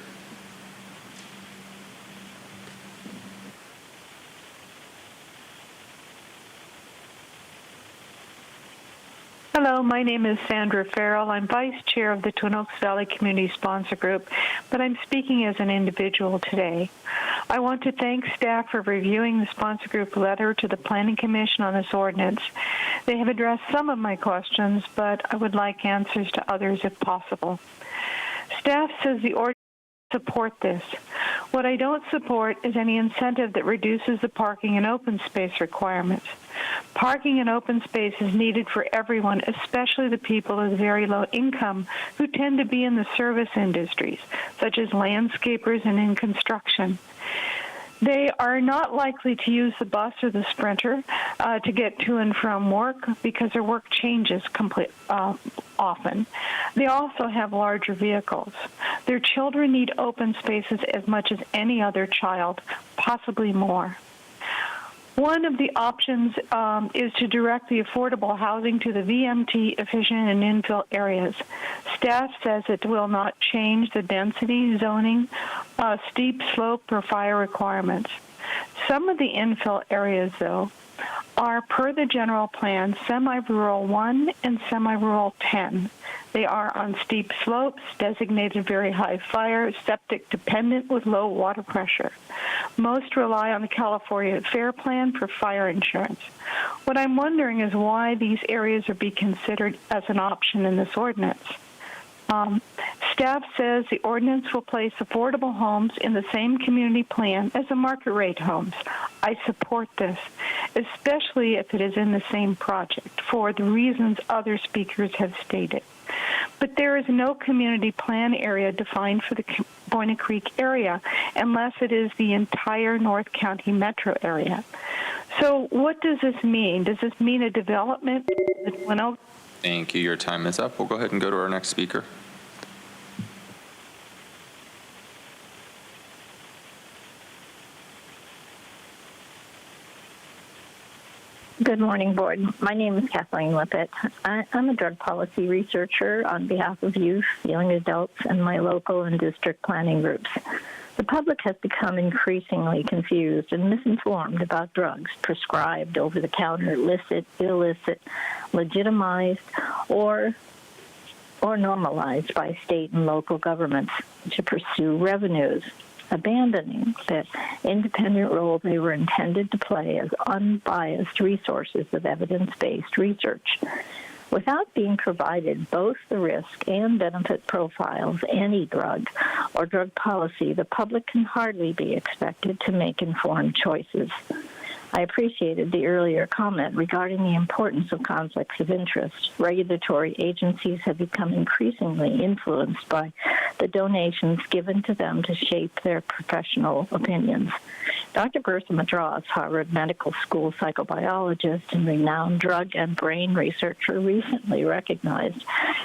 Speaker 16: Hello, my name is Sandra Farrell. I'm Vice Chair of the Twin Oaks Valley Community Sponsor Group, but I'm speaking as an individual today. I want to thank staff for reviewing the sponsor group letter to the Planning Commission on this ordinance. They have addressed some of my questions, but I would like answers to others if possible. Staff says the ordinance support this. What I don't support is any incentive that reduces the parking and open space requirements. Parking and open space is needed for everyone, especially the people of very low income who tend to be in the service industries, such as landscapers and in construction. They are not likely to use the bus or the Sprinter to get to and from work because their work changes often. They also have larger vehicles. Their children need open spaces as much as any other child, possibly more. One of the options is to direct the affordable housing to the VMT efficient and infill areas. Staff says it will not change the density, zoning, steep slope, or fire requirements. Some of the infill areas, though, are, per the general plan, semi-rural 1 and semi-rural 10. They are on steep slopes, designated very high fire, septic dependent with low water pressure. Most rely on the California FAIR Plan for fire insurance. What I'm wondering is why these areas are being considered as an option in this ordinance. Staff says the ordinance will place affordable homes in the same community plan as the market rate homes. I support this, especially if it is in the same project, for the reasons other speakers have stated. But there is no community plan area defined for the Boyne Creek area unless it is the entire North County metro area. So what does this mean? Does this mean a development?
Speaker 7: Thank you. Your time is up. We'll go ahead and go to our next speaker.
Speaker 10: Good morning, Board. My name is Kathleen Lippett. I'm a drug policy researcher on behalf of youth, young adults, and my local and district planning groups. The public has become increasingly confused and misinformed about drugs prescribed, over-the-counter, licit, illicit, legitimized, or normalized by state and local governments to pursue revenues, abandoning the independent role they were intended to play as unbiased resources of evidence-based research. Without being provided both the risk and benefit profiles of any drug or drug policy, the public can hardly be expected to make informed choices. I appreciated the earlier comment regarding the importance of conflicts of interest. Regulatory agencies have become increasingly influenced by the donations given to them to shape their professional opinions. Dr. Bertha Madras, Harvard Medical School psychobiologist and renowned drug and brain researcher, recently recognized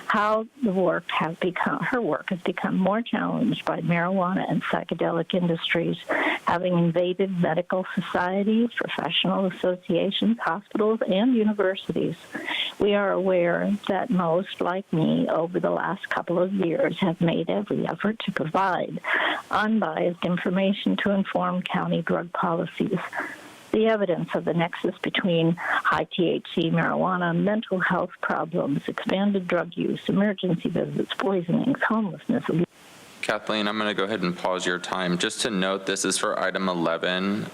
Speaker 10: how her work has become more challenged by marijuana and psychedelic industries, having invaded medical societies, professional associations, hospitals, and universities. We are aware that most, like me, over the last couple of years have made every effort to provide unbiased information to inform county drug policies. The evidence of the nexus between high THC marijuana, mental health problems, expanded drug use, emergency visits, poisonings, homelessness.
Speaker 7: Kathleen, I'm going to go ahead and pause your time. Just to note, this is for item 11,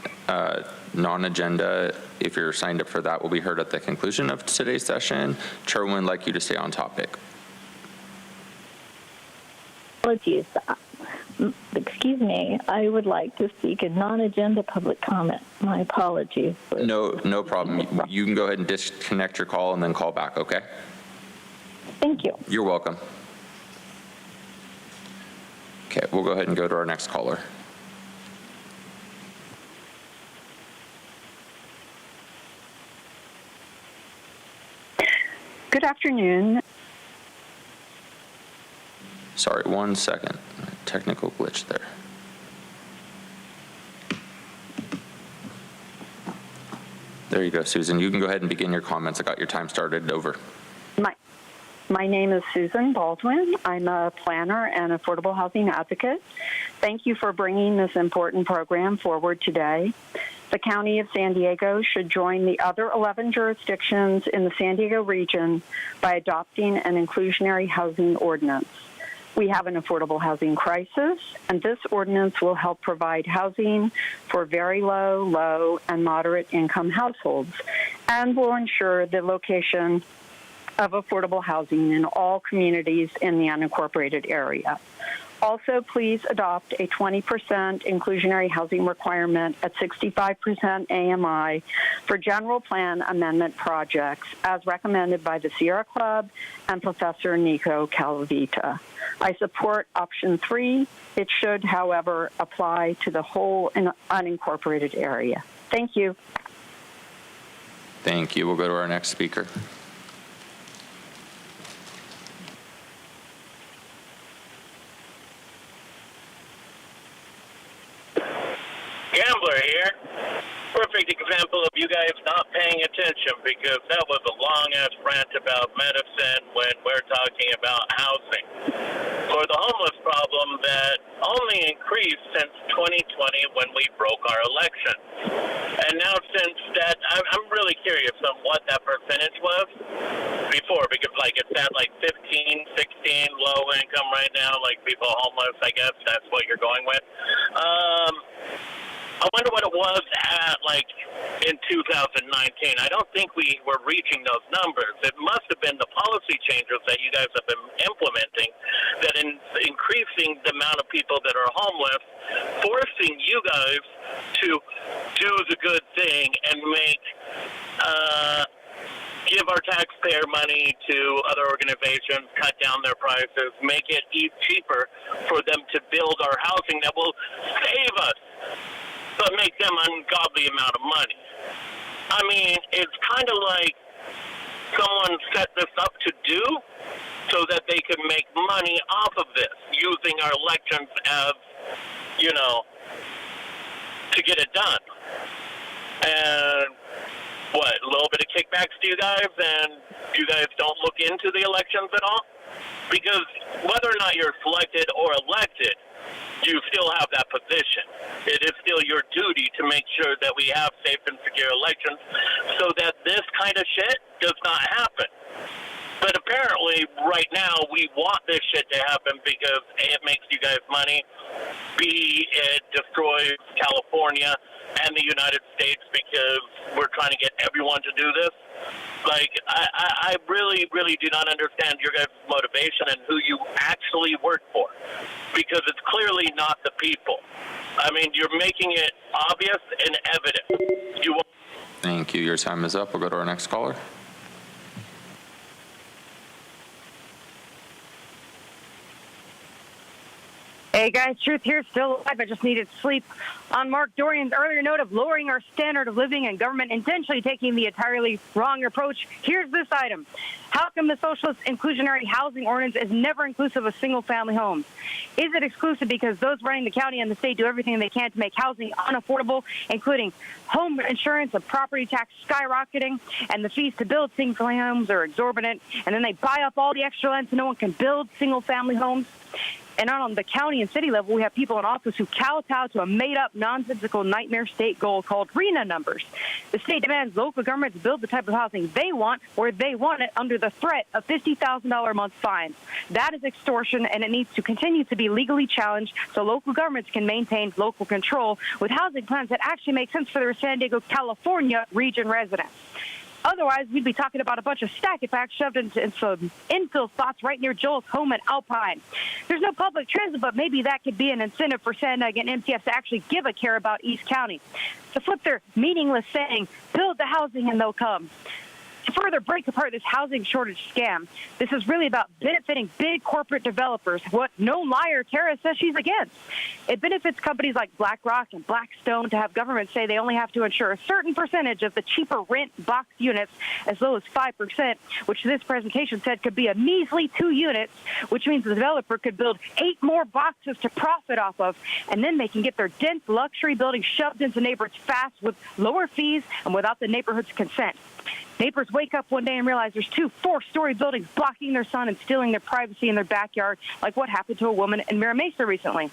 Speaker 7: non-agenda. If you're signed up for that, will be heard at the conclusion of today's session. Chairwoman would like you to stay on topic.
Speaker 10: Apologies. Excuse me, I would like to seek a non-agenda public comment. My apologies.
Speaker 7: No problem. You can go ahead and disconnect your call and then call back, okay?
Speaker 10: Thank you.
Speaker 7: You're welcome. Okay, we'll go ahead and go to our next caller.
Speaker 8: Good afternoon.
Speaker 7: Sorry, 1 second. Technical glitch there. There you go, Susan. You can go ahead and begin your comments. I got your time started. Over.
Speaker 8: My name is Susan Baldwin. I'm a planner and affordable housing advocate. Thank you for bringing this important program forward today. The County of San Diego should join the other 11 jurisdictions in the San Diego region by adopting an inclusionary housing ordinance. We have an affordable housing crisis, and this ordinance will help provide housing for very low, low, and moderate income households, and will ensure the location of affordable housing in all communities in the unincorporated area. Also, please adopt a 20% inclusionary housing requirement at 65% AMI for general plan amendment projects as recommended by the Sierra Club and Professor Nico Calavita. I support option 3. It should, however, apply to the whole unincorporated area. Thank you.
Speaker 7: Thank you. We'll go to our next speaker.
Speaker 17: Gambler here. Perfect example of you guys not paying attention, because that was a long-ass rant about medicine when we're talking about housing. For the homeless problem that only increased since 2020 when we broke our election. And now since that, I'm really curious on what that percentage was before, because like it's at like 15, 16 low income right now, like people homeless, I guess that's what you're going with. I wonder what it was at like in 2019. I don't think we were reaching those numbers. It must have been the policy changes that you guys have been implementing that in increasing the amount of people that are homeless, forcing you guys to do the good thing and make give our taxpayer money to other organizations, cut down their prices, make it cheaper for them to build our housing that will save us, but make them an ungodly amount of money. I mean, it's kind of like someone set this up to do so that they could make money off of this, using our elections as, you know, to get it done. And what, a little bit of kickbacks to you guys, and you guys don't look into the elections at all? Because whether or not you're selected or elected, you still have that position. It is still your duty to make sure that we have safe and secure elections so that this kind of shit does not happen. But apparently, right now, we want this shit to happen because A, it makes you guys money, B, it destroys California and the United States because we're trying to get everyone to do this. Like, I really, really do not understand your guys' motivation and who you actually work for, because it's clearly not the people. I mean, you're making it obvious and evident.
Speaker 7: Thank you. Your time is up. We'll go to our next caller.
Speaker 19: Hey guys, Truth here, still alive. I just needed sleep. On Mark Dorian's earlier note of lowering our standard of living and government intentionally taking the entirely wrong approach, here's this item. How come the socialist inclusionary housing ordinance is never inclusive of single-family homes? Is it exclusive because those running the county and the state do everything they can to make housing unaffordable, including home insurance and property tax skyrocketing, and the fees to build single-family homes are exorbitant, and then they buy up all the extra land so no one can build single-family homes? And on the county and city level, we have people in office who kowtow to a made-up, nonsensical nightmare state goal called RHNA numbers. The state demands local governments build the type of housing they want, where they want it, under the threat of $50,000 a month fines. That is extortion, and it needs to continue to be legally challenged so local governments can maintain local control with housing plans that actually make sense for their San Diego, California region residents. Otherwise, we'd be talking about a bunch of stack effects shoved into some infill spots right near Joel's home in Alpine. There's no public transit, but maybe that could be an incentive for San Diego and MTF to actually give a care about East County. To flip their meaningless saying, build the housing and they'll come. To further break apart this housing shortage scam, this is really about benefiting big corporate developers, what no liar Tara says she's against. It benefits companies like BlackRock and Blackstone to have governments say they only have to insure a certain percentage of the cheaper rent box units, as low as 5%, which this presentation said could be a measly 2 units, which means the developer could build 8 more boxes to profit off of, and then they can get their dense luxury buildings shoved into neighborhoods fast with lower fees and without the neighborhood's consent. Neighbors wake up one day and realize there's 2 4-story buildings blocking their sun and stealing their privacy in their backyard, like what happened to a woman in Mira Mesa recently.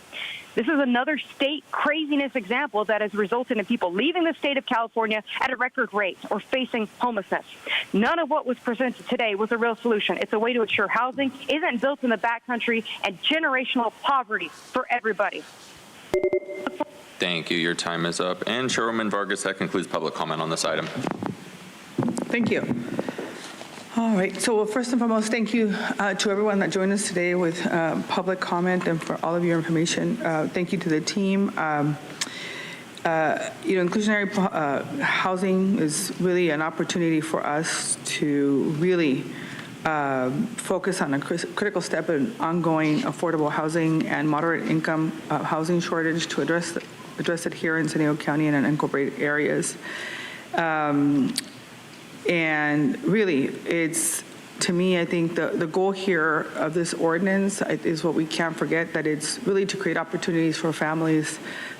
Speaker 19: This is another state craziness example that has resulted in people leaving the state of California at a record rate or facing homelessness. None of what was presented today was a real solution. It's a way to ensure housing isn't built in the backcountry and generational poverty for everybody.
Speaker 7: Thank you. Your time is up. And Chairwoman Vargas, that concludes public comment on this item.
Speaker 2: Thank you. All right, so first and foremost, thank you to everyone that joined us today with public comment and for all of your information. Thank you to the team. Inclusionary housing is really an opportunity for us to really focus on a critical step in ongoing affordable housing and moderate income housing shortage to address it here in San Diego County and in unincorporated areas. And really, it's, to me, I think the goal here of this ordinance is what we can't forget, that it's really to create opportunities for families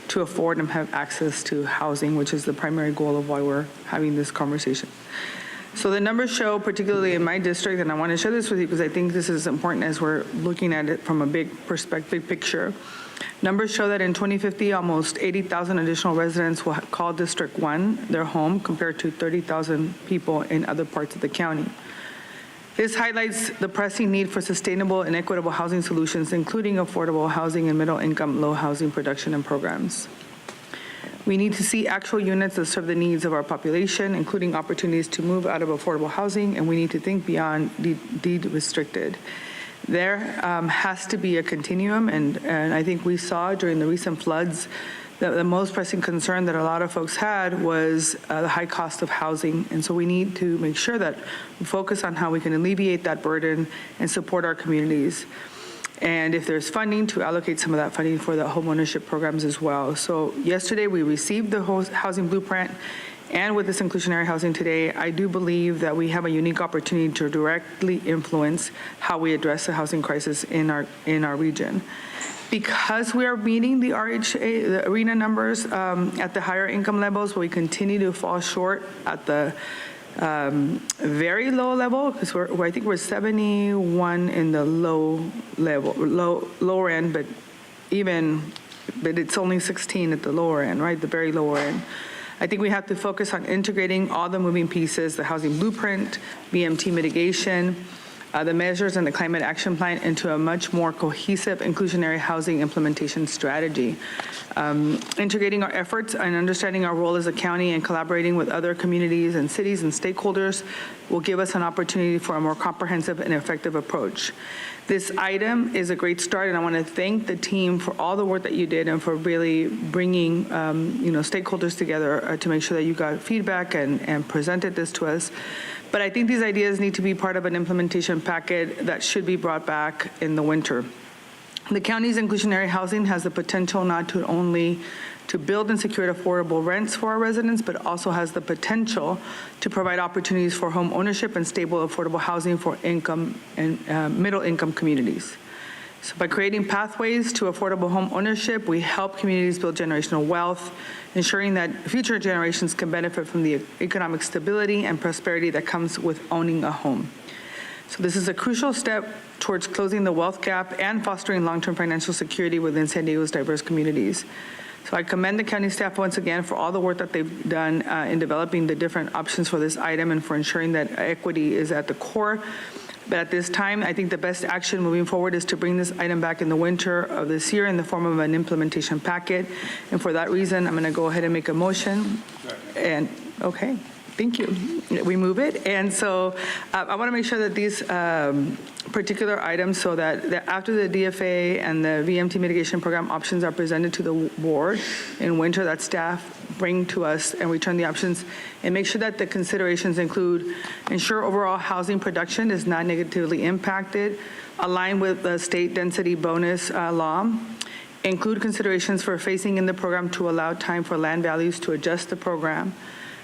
Speaker 2: to afford and have access to housing, which is the primary goal of why we're having this conversation. So the numbers show, particularly in my district, and I want to share this with you because I think this is important as we're looking at it from a big perspective picture. Numbers show that in 2050, almost 80,000 additional residents will call District 1 their home, compared to 30,000 people in other parts of the county. This highlights the pressing need for sustainable and equitable housing solutions, including affordable housing and middle-income, low housing production and programs. We need to see actual units that serve the needs of our population, including opportunities to move out of affordable housing, and we need to think beyond deed restricted. There has to be a continuum, and I think we saw during the recent floods that the most pressing concern that a lot of folks had was the high cost of housing. And so we need to make sure that we focus on how we can alleviate that burden and support our communities. And if there's funding, to allocate some of that funding for the homeownership programs as well. So yesterday we received the housing blueprint, and with this inclusionary housing today, I do believe that we have a unique opportunity to directly influence how we address the housing crisis in our region. Because we are meeting the RHA, the arena numbers at the higher income levels, we continue to fall short at the very low level, because I think we're 71 in the lower end, but it's only 16 at the lower end, right? The very lower end. I think we have to focus on integrating all the moving pieces, the housing blueprint, BMT mitigation, the measures and the climate action plan into a much more cohesive inclusionary housing implementation strategy. Integrating our efforts and understanding our role as a county and collaborating with other communities and cities and stakeholders will give us an opportunity for a more comprehensive and effective approach. This item is a great start, and I want to thank the team for all the work that you did and for really bringing stakeholders together to make sure that you got feedback and presented this to us. But I think these ideas need to be part of an implementation packet that should be brought back in the winter. The county's inclusionary housing has the potential not to only to build and secure affordable rents for our residents, but also has the potential to provide opportunities for home ownership and stable affordable housing for income and middle income communities. So by creating pathways to affordable home ownership, we help communities build generational wealth, ensuring that future generations can benefit from the economic stability and prosperity that comes with owning a home. So this is a crucial step towards closing the wealth gap and fostering long-term financial security within San Diego's diverse communities. So I commend the county staff once again for all the work that they've done in developing the different options for this item and for ensuring that equity is at the core. But at this time, I think the best action moving forward is to bring this item back in the winter of this year in the form of an implementation packet. And for that reason, I'm going to go ahead and make a motion. And okay, thank you. We move it. And so I want to make sure that these particular items, so that after the DFA and the VMT mitigation program options are presented to the board in winter, that staff bring to us and return the options, and make sure that the considerations include ensure overall housing production is not negatively impacted, align with the state density bonus law, include considerations for phasing in the program to allow time for land values to adjust the program,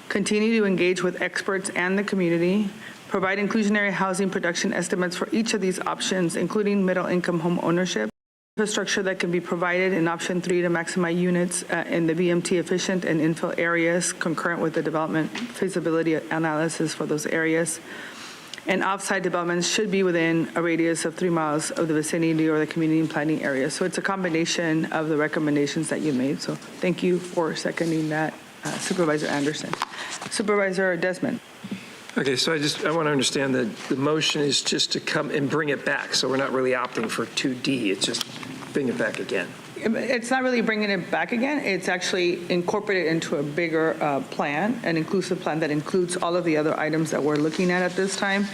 Speaker 2: continue to engage with experts and the community, provide inclusionary housing production estimates for each of these options, including middle-income home ownership, infrastructure that can be provided in option 3 to maximize units in the BMT efficient and infill areas concurrent with the development feasibility analysis for those areas. And offsite developments should be within a radius of 3 miles of the vicinity or the community planning area. So it's a combination of the recommendations that you made. So thank you for seconding that, Supervisor Anderson. Supervisor Desmond.
Speaker 18: Okay, so I want to understand that the motion is just to come and bring it back. So we're not really opting for 2D. It's just bring it back again.
Speaker 2: It's not really bringing it back again. It's actually incorporated into a bigger plan, an inclusive plan that includes all of the other items that we're looking at this time.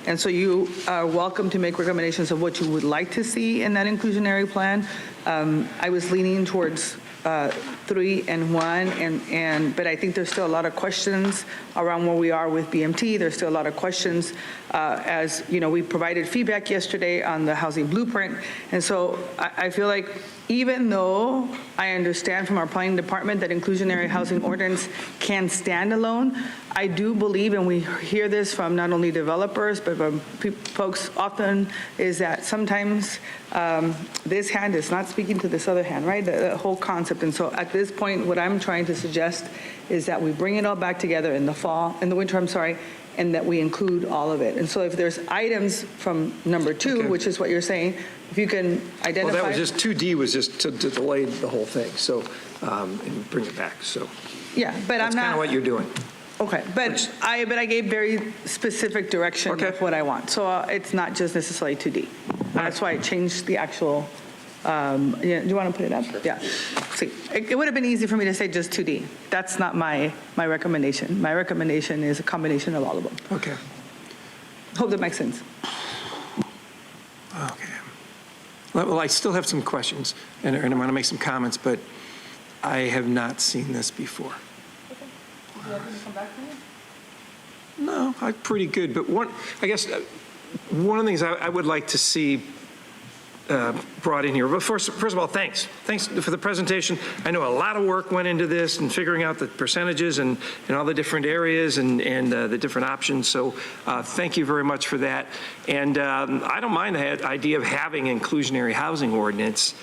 Speaker 2: And so you are welcome to make recommendations of what you would like to see in that inclusionary plan. I was leaning towards 3 and 1, but I think there's still a lot of questions around where we are with BMT. There's still a lot of questions as you know, we provided feedback yesterday on the housing blueprint. And so I feel like even though I understand from our planning department that inclusionary housing ordinance can stand alone, I do believe, and we hear this from not only developers, but from folks often, is that sometimes this hand is not speaking to this other hand, right? The whole concept. And so at this point, what I'm trying to suggest is that we bring it all back together in the winter, and that we include all of it. And so if there's items from number 2, okay, which is what you're saying, if you can identify.
Speaker 18: Well, that was just 2D was just to delay the whole thing. So and bring it back. So
Speaker 2: yeah, but
Speaker 18: that's kind of what you're doing.
Speaker 2: Okay, but I gave very specific direction of what I want. So it's not just necessarily 2D. That's why I changed the actual Yeah, do you want to put it up? Yeah. See, it would have been easy for me to say just 2D. That's not my recommendation. My recommendation is a combination of all of them.
Speaker 18: Okay.
Speaker 2: Hope that makes sense.
Speaker 18: Okay. Well, I still have some questions, and I want to make some comments, but I have not seen this before.
Speaker 2: Okay. Would you like me to come back for you?
Speaker 18: No, I'm pretty good, but one of the things I would like to see brought in here. But first of all, thanks. Thanks for the presentation. I know a lot of work went into this and figuring out the percentages and all the different areas and the different options. So thank you very much for that. And I don't mind the idea of having an inclusionary housing ordinance.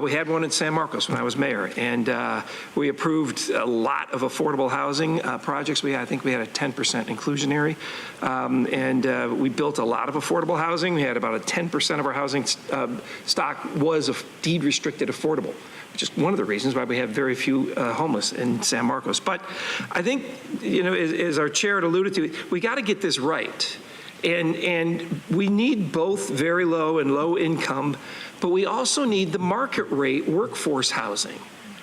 Speaker 18: We had one in San Marcos when I was mayor, and we approved a lot of affordable housing projects. I think we had a 10% inclusionary, and we built a lot of affordable housing. We had about a 10% of our housing stock was deed restricted affordable, which is one of the reasons why we have very few homeless in San Marcos. But I think, as our chair had alluded to, we got to get this right. And we need both very low and low income, but we also need the market rate workforce housing.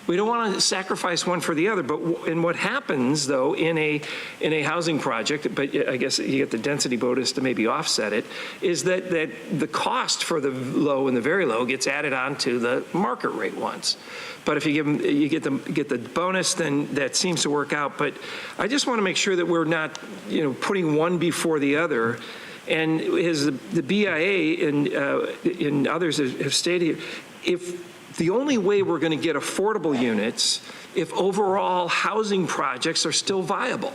Speaker 18: We don't want to sacrifice one for the other, but what happens, though, in a housing project, but I guess you get the density bonus to maybe offset it, is that the cost for the low and the very low gets added on to the market rate ones. But if you get the bonus, then that seems to work out. But I just want to make sure that we're not, putting one before the other. And as the BIA and others have stated, if the only way we're going to get affordable units if overall housing projects are still viable.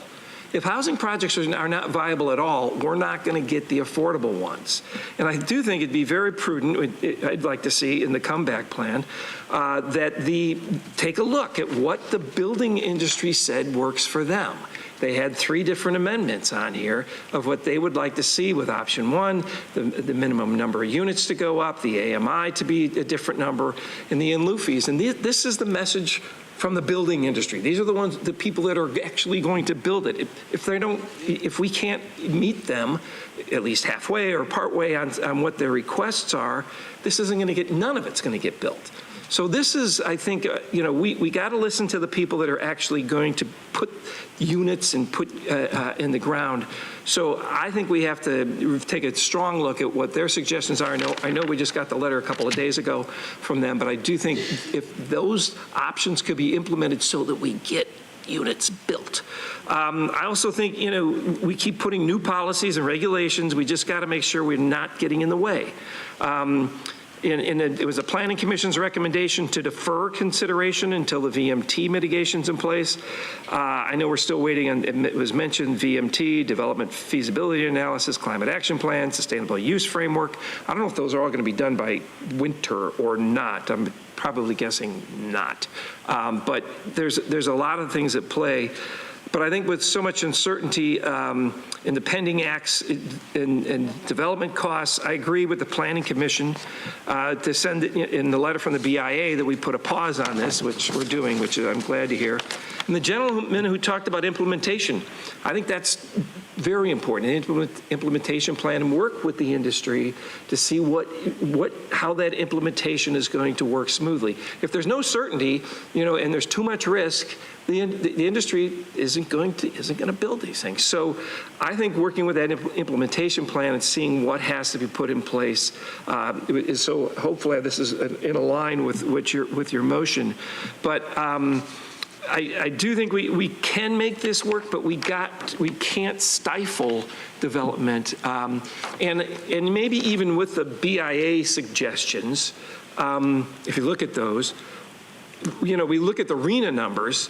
Speaker 18: If housing projects are not viable at all, we're not going to get the affordable ones. And I do think it'd be very prudent, I'd like to see in the comeback plan, take a look at what the building industry said works for them. They had 3 different amendments on here of what they would like to see with option 1, the minimum number of units to go up, the AMI to be a different number, and the in-lieu fees. And this is the message from the building industry. These are the people that are actually going to build it. If we can't meet them, at least halfway or partway on what their requests are, this isn't going to get, none of it's going to get built. So this is, I think, we got to listen to the people that are actually going to put units and put in the ground. So I think we have to take a strong look at what their suggestions are. I know we just got the letter a couple of days ago from them, but I do think if those options could be implemented so that we get units built. I also think, we keep putting new policies and regulations. We just got to make sure we're not getting in the way. It was a planning commission's recommendation to defer consideration until the VMT mitigation's in place. I know we're still waiting on, it was mentioned, VMT, development feasibility analysis, climate action plan, sustainable use framework. I don't know if those are all going to be done by winter or not. I'm probably guessing not. But there's a lot of things at play. But I think with so much uncertainty in the pending acts and development costs, I agree with the Planning Commission to send in the letter from the BIA that we put a pause on this, which we're doing, which I'm glad to hear. And the gentleman who talked about implementation, I think that's very important. An implementation plan and work with the industry to see how that implementation is going to work smoothly. If there's no certainty, and there's too much risk, the industry isn't going to build these things. So I think working with that implementation plan and seeing what has to be put in place is, so hopefully this is in line with your motion. But I do think we can make this work, but we can't stifle development. And maybe even with the BIA suggestions, if you look at those, we look at the RENA numbers,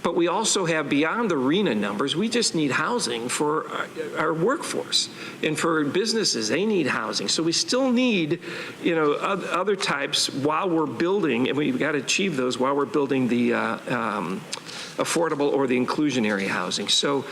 Speaker 18: but we also have beyond the RENA numbers, we just need housing for our workforce. And for businesses, they need housing. So we still need, other types while we're building, and we've got to achieve those while we're building the affordable or the inclusionary housing. So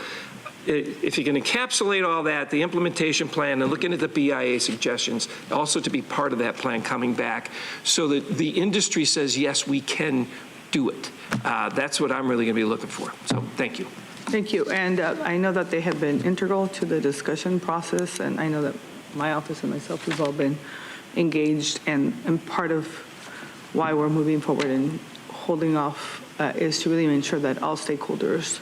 Speaker 18: if you can encapsulate all that, the implementation plan, and looking at the BIA suggestions, also to be part of that plan coming back, so that the industry says, yes, we can do it. That's what I'm really going to be looking for. So thank you.
Speaker 2: Thank you. And I know that they have been integral to the discussion process, and I know that my office and myself have all been engaged and part of why we're moving forward and holding off is to really ensure that all stakeholders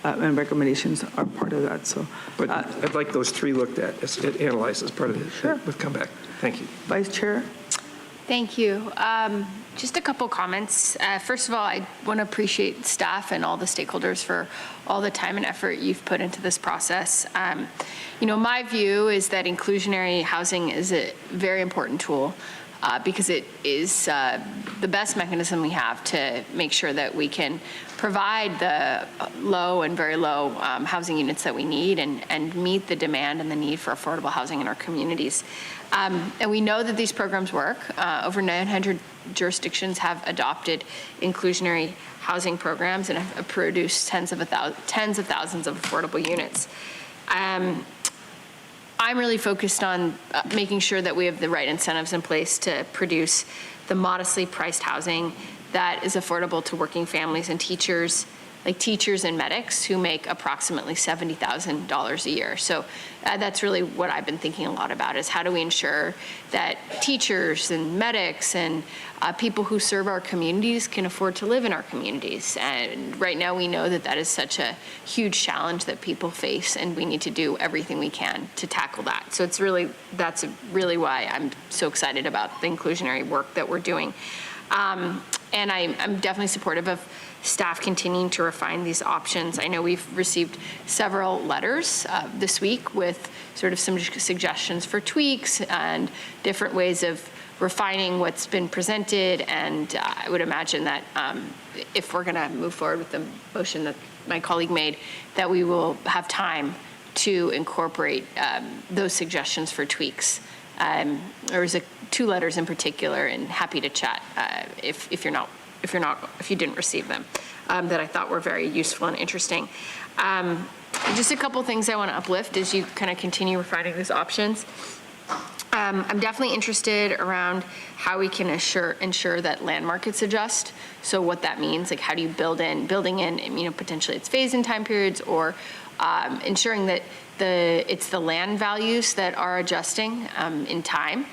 Speaker 2: and recommendations are part of that. So,
Speaker 18: But I'd like those 3 looked at, analyzed as part of it. Sure. We'll come back. Thank you.
Speaker 2: Vice Chair.
Speaker 20: Thank you. Just a couple comments. First of all, I want to appreciate staff and all the stakeholders for all the time and effort you've put into this process. My view is that inclusionary housing is a very important tool because it is the best mechanism we have to make sure that we can provide the low and very low housing units that we need and meet the demand and the need for affordable housing in our communities. And we know that these programs work. Over 900 jurisdictions have adopted inclusionary housing programs and have produced tens of thousands of affordable units. I'm really focused on making sure that we have the right incentives in place to produce the modestly priced housing that is affordable to working families and teachers, like teachers and medics who make approximately $70,000 a year. So that's really what I've been thinking a lot about, is how do we ensure that teachers and medics and people who serve our communities can afford to live in our communities. And right now we know that that is such a huge challenge that people face, and we need to do everything we can to tackle that. So that's really why I'm so excited about the inclusionary work that we're doing. And I'm definitely supportive of staff continuing to refine these options. I know we've received several letters this week with sort of some suggestions for tweaks and different ways of refining what's been presented. And I would imagine that if we're going to move forward with the motion that my colleague made, that we will have time to incorporate those suggestions for tweaks. There was 2 letters in particular, and happy to chat if you didn't receive them, that I thought were very useful and interesting. Just a couple things I want to uplift as you kind of continue refining these options. I'm definitely interested around how we can ensure that land markets adjust. So what that means, like how do you building in, potentially it's phase-in time periods, or ensuring that it's the land values that are adjusting in time,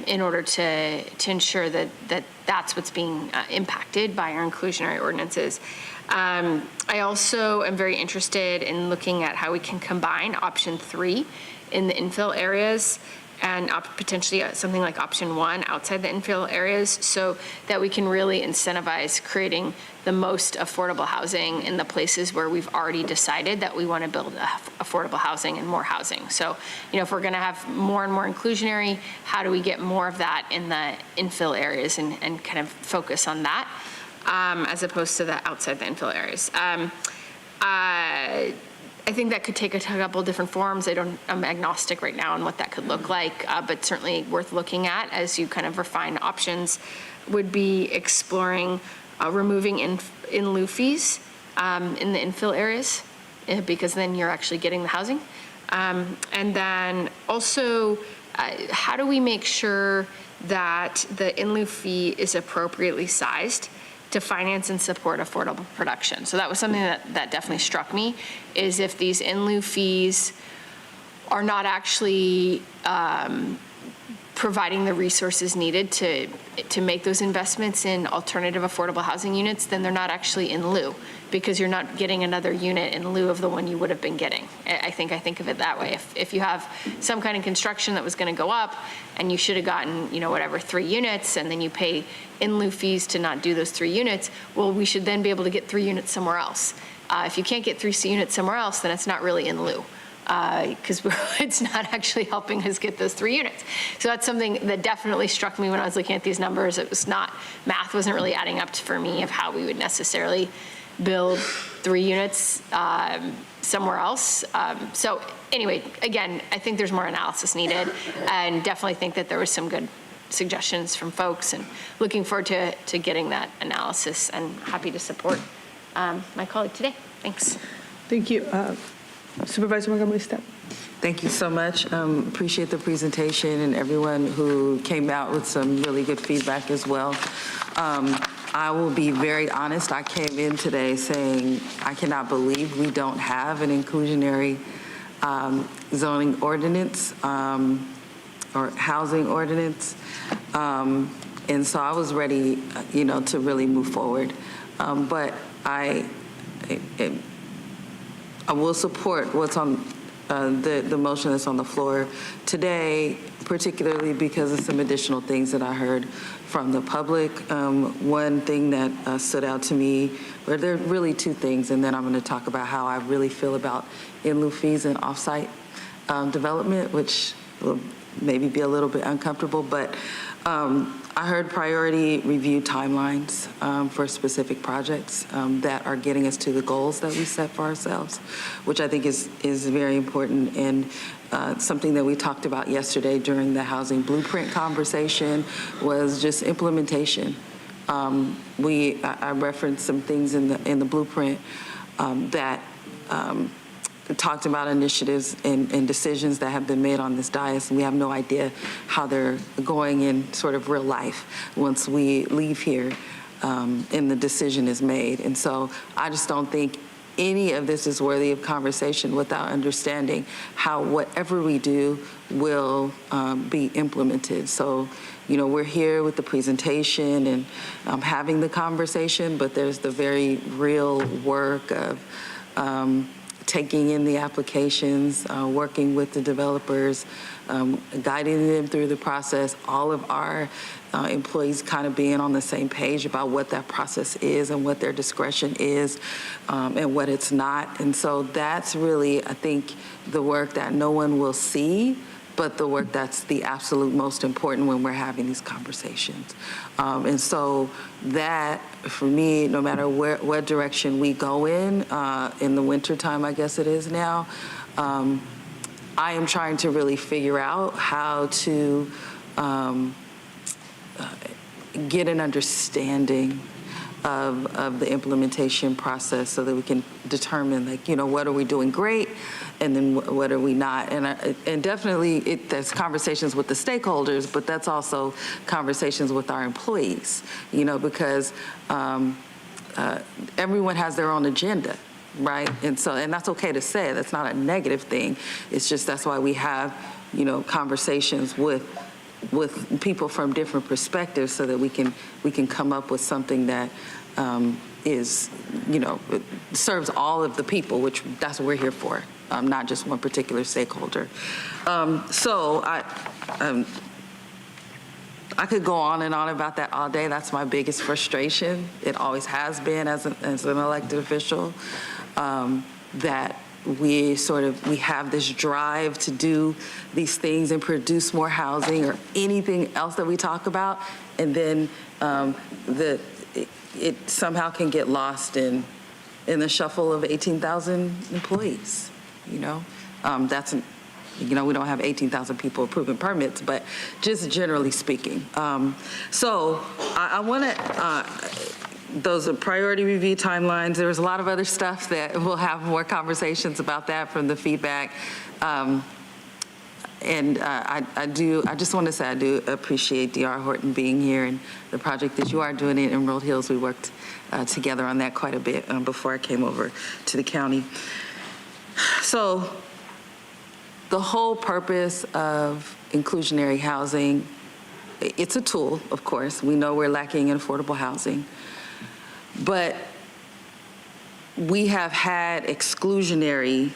Speaker 20: in order to ensure that that's what's being impacted by our inclusionary ordinances. I also am very interested in looking at how we can combine option 3 in the infill areas and potentially something like option 1 outside the infill areas, so that we can really incentivize creating the most affordable housing in the places where we've already decided that we want to build affordable housing and more housing. So, if we're going to have more and more inclusionary, how do we get more of that in the infill areas and kind of focus on that as opposed to the outside the infill areas? I think that could take a couple different forms. I'm agnostic right now on what that could look like, but certainly worth looking at as you kind of refine options would be exploring removing in lieu fees in the infill areas, because then you're actually getting the housing. And then also, how do we make sure that the in lieu fee is appropriately sized to finance and support affordable production? So that was something that definitely struck me, is if these in lieu fees are not actually providing the resources needed to make those investments in alternative affordable housing units, then they're not actually in lieu, because you're not getting another unit in lieu of the one you would have been getting. I think of it that way. If you have some kind of construction that was going to go up and you should have gotten, 3 units, and then you pay in lieu fees to not do those 3 units, well, we should then be able to get 3 units somewhere else. If you can't get 3 units somewhere else, then it's not really in lieu, because it's not actually helping us get those 3 units. So that's something that definitely struck me when I was looking at these numbers. Math wasn't really adding up for me of how we would necessarily build 3 units somewhere else. So anyway, again, I think there's more analysis needed, and definitely think that there was some good suggestions from folks, and looking forward to getting that analysis, and happy to support my colleague today. Thanks.
Speaker 2: Thank you. Supervisor Montgomery-Stepp.
Speaker 22: Thank you so much. Appreciate the presentation and everyone who came out with some really good feedback as well. I will be very honest. I came in today saying I cannot believe we don't have an inclusionary zoning ordinance or housing ordinance. And so I was ready, to really move forward. But I will support what's on the motion that's on the floor today, particularly because of some additional things that I heard from the public. One thing that stood out to me, or there are really two things, and then I'm going to talk about how I really feel about in lieu fees and offsite development, which will maybe be a little bit uncomfortable, but I heard priority review timelines for specific projects that are getting us to the goals that we set for ourselves, which I think is very important, and something that we talked about yesterday during the housing blueprint conversation was just implementation. I referenced some things in the blueprint that talked about initiatives and decisions that have been made on this dais, and we have no idea how they're going in sort of real life once we leave here and the decision is made. And so I just don't think any of this is worthy of conversation without understanding how whatever we do will be implemented. So, we're here with the presentation and having the conversation, but there's the very real work of taking in the applications, working with the developers, guiding them through the process, all of our employees kind of being on the same page about what that process is and what their discretion is and what it's not. And so that's really, I think, the work that no one will see, but the work that's the absolute most important when we're having these conversations. And so that, for me, no matter what direction we go in the wintertime, I guess it is now, I am trying to really figure out how to get an understanding of the implementation process so that we can determine, what are we doing great and then what are we not. And definitely there's conversations with the stakeholders, but that's also conversations with our employees, because everyone has their own agenda, right? And that's okay to say. That's not a negative thing. It's just that's why we have, conversations with people from different perspectives so that we can come up with something that is, serves all of the people, which that's what we're here for, not just one particular stakeholder. So I could go on and on about that all day. That's my biggest frustration. It always has been as an elected official, that we have this drive to do these things and produce more housing or anything else that we talk about, and then it somehow can get lost in the shuffle of 18,000 employees. That's we don't have 18,000 people approving permits, but just generally speaking. So I want to. Those are priority review timelines. There was a lot of other stuff that we'll have more conversations about that from the feedback. And I just want to say I do appreciate D.R. Horton being here and the project that you are doing in Emerald Hills. We worked together on that quite a bit before I came over to the county. So the whole purpose of inclusionary housing, it's a tool, of course. We know we're lacking in affordable housing. But we have had exclusionary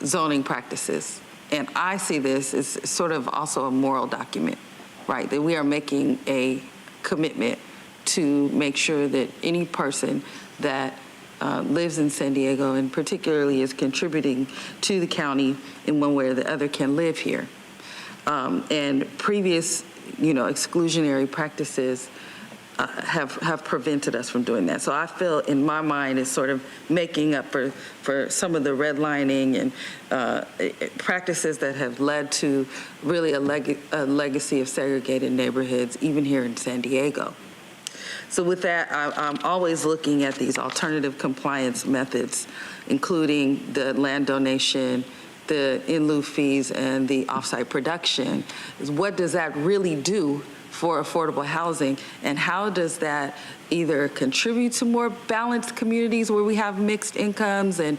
Speaker 22: zoning practices. And I see this as sort of also a moral document, right? That we are making a commitment to make sure that any person that lives in San Diego and particularly is contributing to the county in one way or the other can live here. And previous, exclusionary practices have prevented us from doing that. So I feel in my mind it's sort of making up for some of the redlining and practices that have led to really a legacy of segregated neighborhoods, even here in San Diego. So with that, I'm always looking at these alternative compliance methods, including the land donation, the in lieu fees, and the offsite production. Is what does that really do for affordable housing, and how does that either contribute to more balanced communities where we have mixed incomes and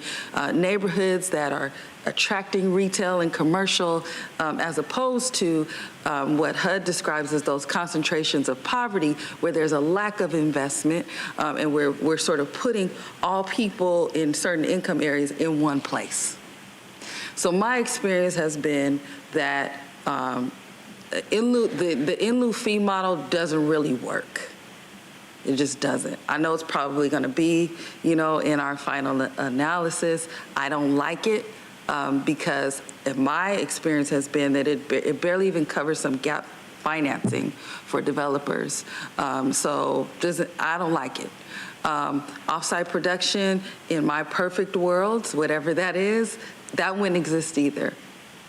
Speaker 22: neighborhoods that are attracting retail and commercial, as opposed to what HUD describes as those concentrations of poverty where there's a lack of investment, and we're sort of putting all people in certain income areas in one place. So my experience has been that the in lieu fee model doesn't really work. It just doesn't. I know it's probably going to be, in our final analysis. I don't like it because my experience has been that it barely even covers some gap financing for developers. So I don't like it. Offsite production, in my perfect world, whatever that is, that wouldn't exist either.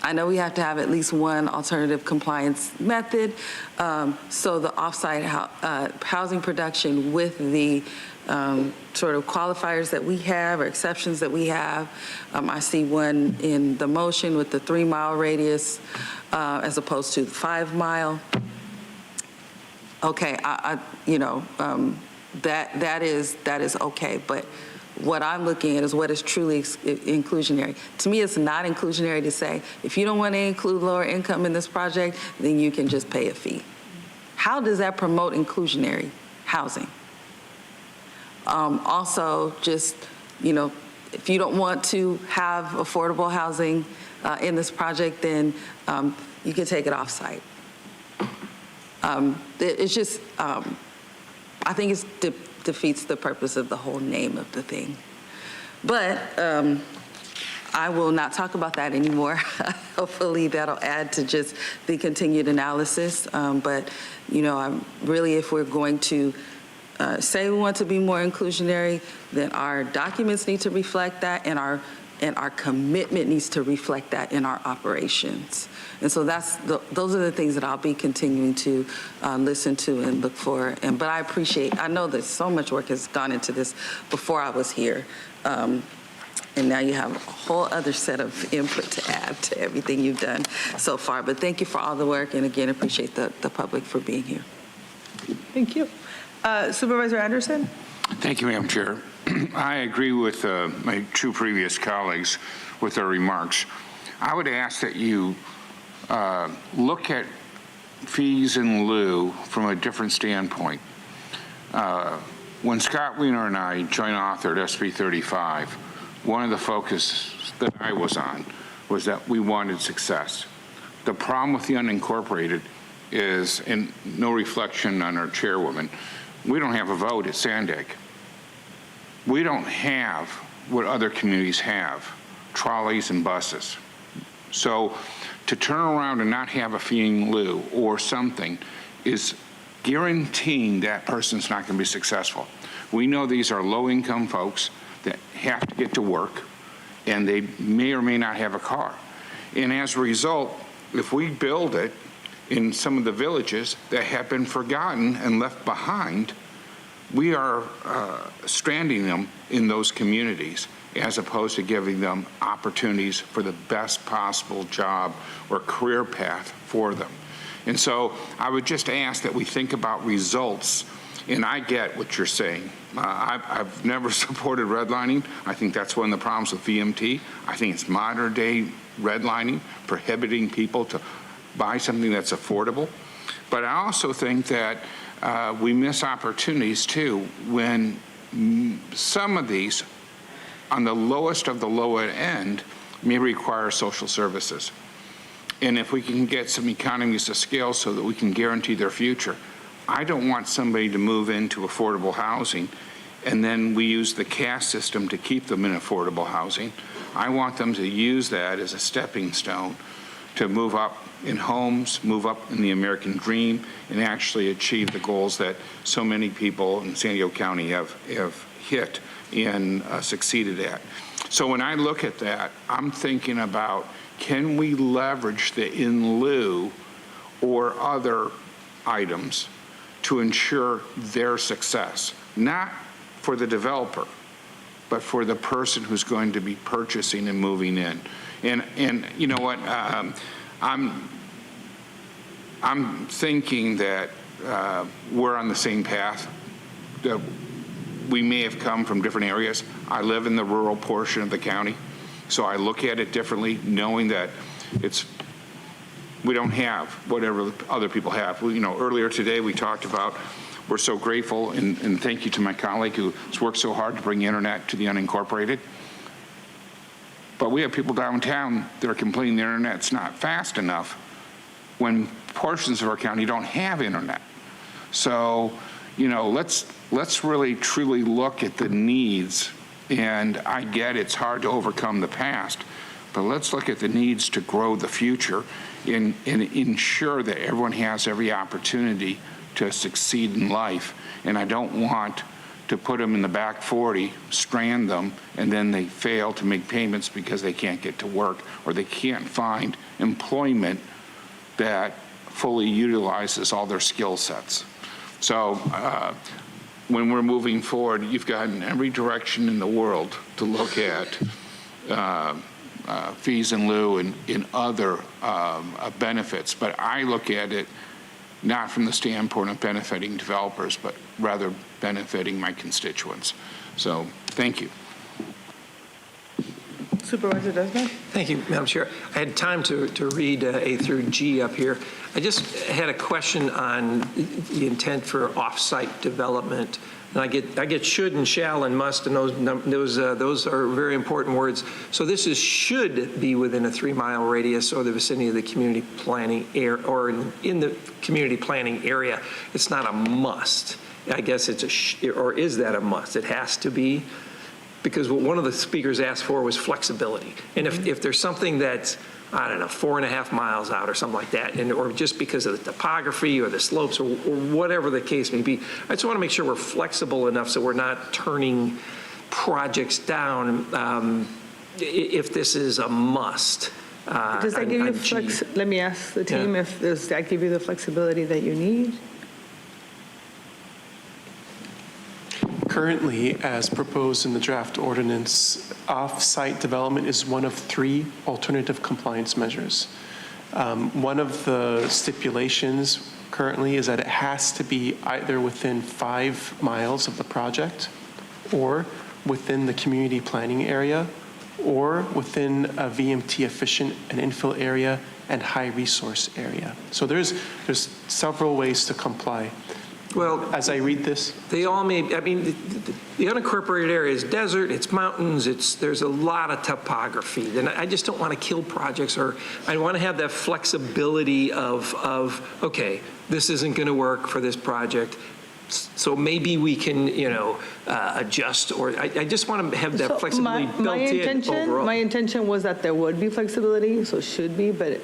Speaker 22: I know we have to have at least one alternative compliance method. So the offsite housing production with the sort of qualifiers that we have or exceptions that we have. I see one in the motion with the 3-mile radius as opposed to the 5-mile. Okay, that is okay, but what I'm looking at is what is truly inclusionary. To me, it's not inclusionary to say, if you don't want to include lower income in this project, then you can just pay a fee. How does that promote inclusionary housing? Also, just, if you don't want to have affordable housing in this project, then you can take it off-site. It's just, I think it defeats the purpose of the whole name of the thing. But I will not talk about that anymore. Hopefully that'll add to just the continued analysis. But, I'm really, if we're going to say we want to be more inclusionary, then our documents need to reflect that, and our commitment needs to reflect that in our operations. And so those are the things that I'll be continuing to listen to and look for. But I know that so much work has gone into this before I was here. And now you have a whole other set of input to add to everything you've done so far. But thank you for all the work, and again, appreciate the public for being here.
Speaker 2: Thank you. Supervisor Anderson?
Speaker 1: Thank you, Madam Chair. I agree with my two previous colleagues with their remarks. I would ask that you look at fees in lieu from a different standpoint. When Scott Wiener and I joint authored SB 35, one of the focus that I was on was that we wanted success. The problem with the unincorporated is, and no reflection on our chairwoman, we don't have a vote at Sandag. We don't have what other communities have, trolleys and buses. So to turn around and not have a fee in lieu or something is guaranteeing that person's not going to be successful. We know these are low-income folks that have to get to work, and they may or may not have a car. And as a result, if we build it in some of the villages that have been forgotten and left behind, we are stranding them in those communities as opposed to giving them opportunities for the best possible job or career path for them. And so I would just ask that we think about results. And I get what you're saying. I've never supported redlining. I think that's one of the problems with VMT. I think it's modern day redlining, prohibiting people to buy something that's affordable. But I also think that we miss opportunities too when some of these on the lowest of the lower end may require social services. And if we can get some economies of scale so that we can guarantee their future, I don't want somebody to move into affordable housing and then we use the caste system to keep them in affordable housing. I want them to use that as a stepping stone to move up in homes, move up in the American dream, and actually achieve the goals that so many people in San Diego County have hit and succeeded at. So when I look at that, I'm thinking about, can we leverage the in lieu or other items to ensure their success, not for the developer, but for the person who's going to be purchasing and moving in. And you know what, I'm thinking that we're on the same path, that we may have come from different areas. I live in the rural portion of the county, so I look at it differently, knowing that we don't have whatever other people have. Earlier today we talked about, we're so grateful, and thank you to my colleague who's worked so hard to bring internet to the unincorporated. But we have people downtown that are complaining the internet's not fast enough when portions of our county don't have internet. So, let's really truly look at the needs. And I get it's hard to overcome the past, but let's look at the needs to grow the future and ensure that everyone has every opportunity to succeed in life. And I don't want to put them in the back 40, strand them, and then they fail to make payments because they can't get to work or they can't find employment that fully utilizes all their skill sets. So when we're moving forward, you've gotten every direction in the world to look at fees in lieu and other benefits, but I look at it not from the standpoint of benefiting developers, but rather benefiting my constituents. So thank you.
Speaker 2: Supervisor Desmond?
Speaker 18: Thank you, Madam Chair. I had time to read A through G up here. I just had a question on the intent for off-site development. And I get should and shall and must, and those are very important words. So this is should be within a 3-mile radius or the vicinity of the community planning area, or in the community planning area. It's not a must. I guess it's or is that a must? It has to be, because what one of the speakers asked for was flexibility. And if there's something that's, I don't know, 4.5 miles out or something like that, or just because of the topography or the slopes or whatever the case may be, I just want to make sure we're flexible enough so we're not turning projects down if this is a must.
Speaker 2: Does that give you let me ask the team, does that give you the flexibility that you need?
Speaker 9: Currently, as proposed in the draft ordinance, off-site development is one of 3 alternative compliance measures. One of the stipulations currently is that it has to be either within 5 miles of the project, or within the community planning area, or within a VMT efficient and infill area and high resource area. So there's several ways to comply.
Speaker 18: Well,
Speaker 9: as I read this,
Speaker 18: they all may. I mean, the unincorporated area is desert, it's mountains, there's a lot of topography. And I just don't want to kill projects, or I want to have that flexibility of okay, this isn't going to work for this project, so maybe we can adjust. Or I just want to have that flexibility built in overall.
Speaker 2: My intention was that there would be flexibility, so it should be. But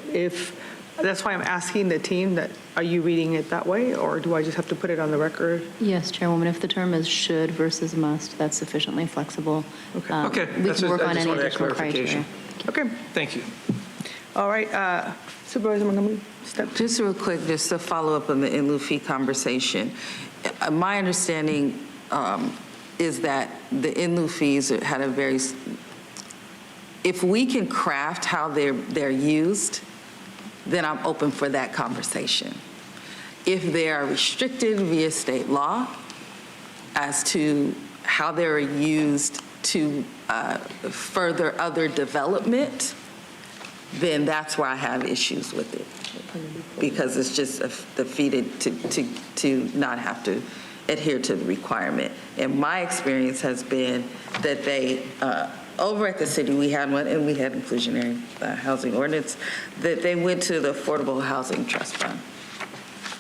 Speaker 2: that's why I'm asking the team that, are you reading it that way, or do I just have to put it on the record?
Speaker 21: Yes, Chairwoman, if the term is should versus must, that's sufficiently flexible.
Speaker 2: Okay.
Speaker 21: We can work on any additional criteria.
Speaker 2: Okay.
Speaker 18: Thank you.
Speaker 2: All right, Supervisor Montgomery, step.
Speaker 22: Just real quick, just to follow up on the in lieu fee conversation. My understanding is that the in lieu fees had a very, if we can craft how they're used, then I'm open for that conversation. If they are restricted via state law as to how they're used to further other development, then that's where I have issues with it, because it's just defeated to not have to adhere to the requirement. And my experience has been that they, over at the city, we had one, and we had inclusionary housing ordinance, that they went to the Affordable Housing Trust Fund.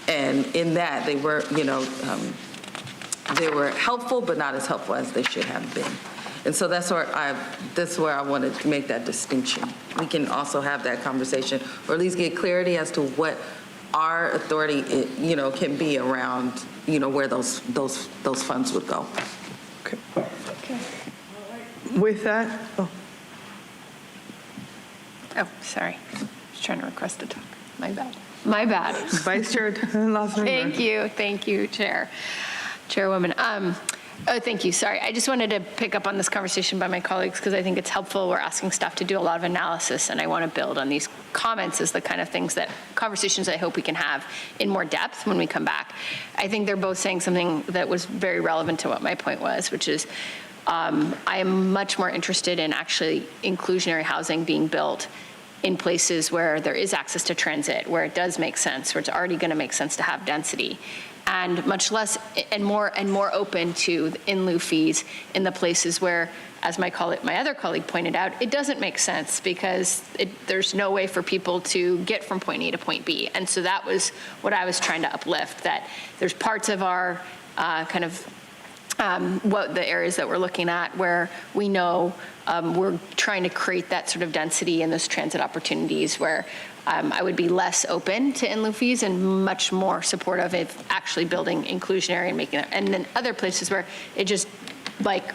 Speaker 22: And in that, they were, they were helpful, but not as helpful as they should have been. And so that's where I wanted to make that distinction. We can also have that conversation, or at least get clarity as to what our authority, can be around, where those funds would go.
Speaker 2: Okay. With that,
Speaker 20: Oh, sorry. I was trying to request to talk. My bad.
Speaker 2: Vice Chair Lawson.
Speaker 20: Thank you, Chairwoman. Oh, thank you. Sorry. I just wanted to pick up on this conversation by my colleagues because I think it's helpful. We're asking staff to do a lot of analysis, and I want to build on these comments as the kind of things that conversations I hope we can have in more depth when we come back. I think they're both saying something that was very relevant to what my point was, which is I am much more interested in actually inclusionary housing being built in places where there is access to transit, where it does make sense, where it's already going to make sense to have density, and much less and more open to in lieu fees in the places where, as my other colleague pointed out, it doesn't make sense because there's no way for people to get from point A to point B. And so that was what I was trying to uplift, that there's parts of our what the areas that we're looking at where we know we're trying to create that sort of density in those transit opportunities where I would be less open to in lieu fees and much more supportive of actually building inclusionary and making it. And then other places where it just, like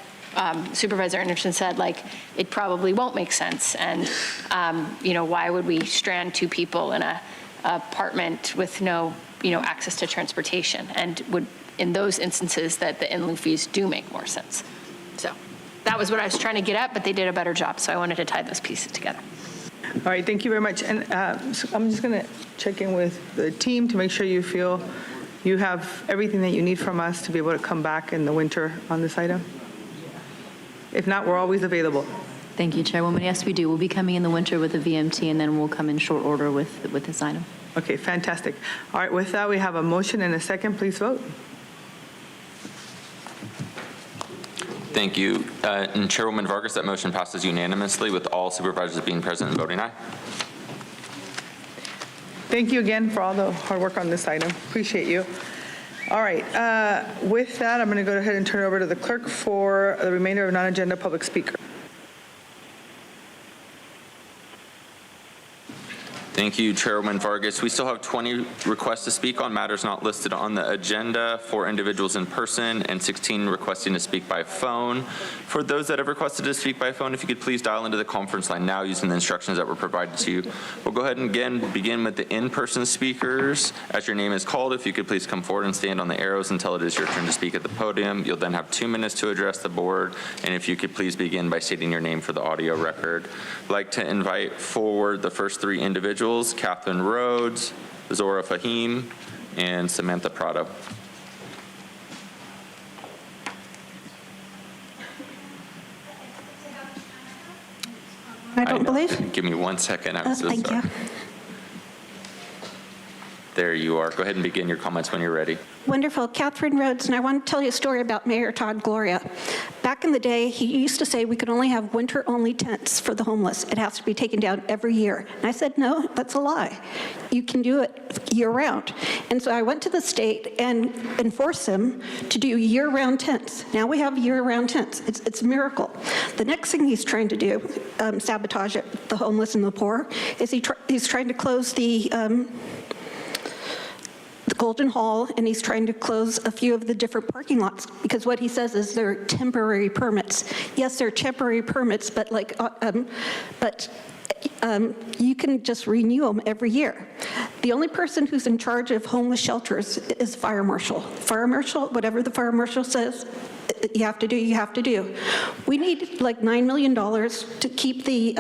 Speaker 20: Supervisor Anderson said, like it probably won't make sense. And why would we strand two people in a apartment with no access to transportation? And would in those instances that the in lieu fees do make more sense. So that was what I was trying to get at, but they did a better job. So I wanted to tie those pieces together.
Speaker 2: All right, thank you very much. And so I'm just going to check in with the team to make sure you feel you have everything that you need from us to be able to come back in the winter on this item. If not, we're always available.
Speaker 21: Thank you, Chairwoman. Yes, we do. We'll be coming in the winter with a VMT, and then we'll come in short order with this item.
Speaker 2: Okay, fantastic. All right, with that, we have a motion and a second. Please vote.
Speaker 7: Thank you. And Chairwoman Vargas, that motion passes unanimously with all supervisors being present and voting aye.
Speaker 2: Thank you again for all the hard work on this item. Appreciate you. All right, with that, I'm going to go ahead and turn it over to the clerk for the remainder of non-agenda public speaker.
Speaker 7: Thank you, Chairwoman Vargas. We still have 20 requests to speak on matters not listed on the agenda, 4 individuals in person, and 16 requesting to speak by phone. For those that have requested to speak by phone, if you could please dial into the conference line now using the instructions that were provided to you. We'll go ahead and again begin with the in-person speakers. As your name is called, if you could please come forward and stand on the arrows until it is your turn to speak at the podium. You'll then have 2 minutes to address the board, and if you could please begin by stating your name for the audio record. I'd like to invite forward the first 3 individuals, Catherine Rhodes, Zora Fahim, and Samantha Prado.
Speaker 11: I don't believe.
Speaker 7: Give me 1 second. I'm so
Speaker 11: thank
Speaker 7: sorry.
Speaker 11: you.
Speaker 7: There you are. Go ahead and begin your comments when you're ready.
Speaker 11: Wonderful. Catherine Rhodes, and I want to tell you a story about Mayor Todd Gloria. Back in the day, he used to say we could only have winter-only tents for the homeless. It has to be taken down every year. And I said, no, that's a lie. You can do it year-round. And so I went to the state and enforced him to do year-round tents. Now we have year-round tents. It's a miracle. The next thing he's trying to do, sabotage it, the homeless and the poor, is he's trying to close the Golden Hall, and he's trying to close a few of the different parking lots because what he says is they're temporary permits. Yes, they're temporary permits, but you can just renew them every year. The only person who's in charge of homeless shelters is fire marshal. Fire marshal, whatever the fire marshal says, you have to do, you have to do. We need like $9 million to keep the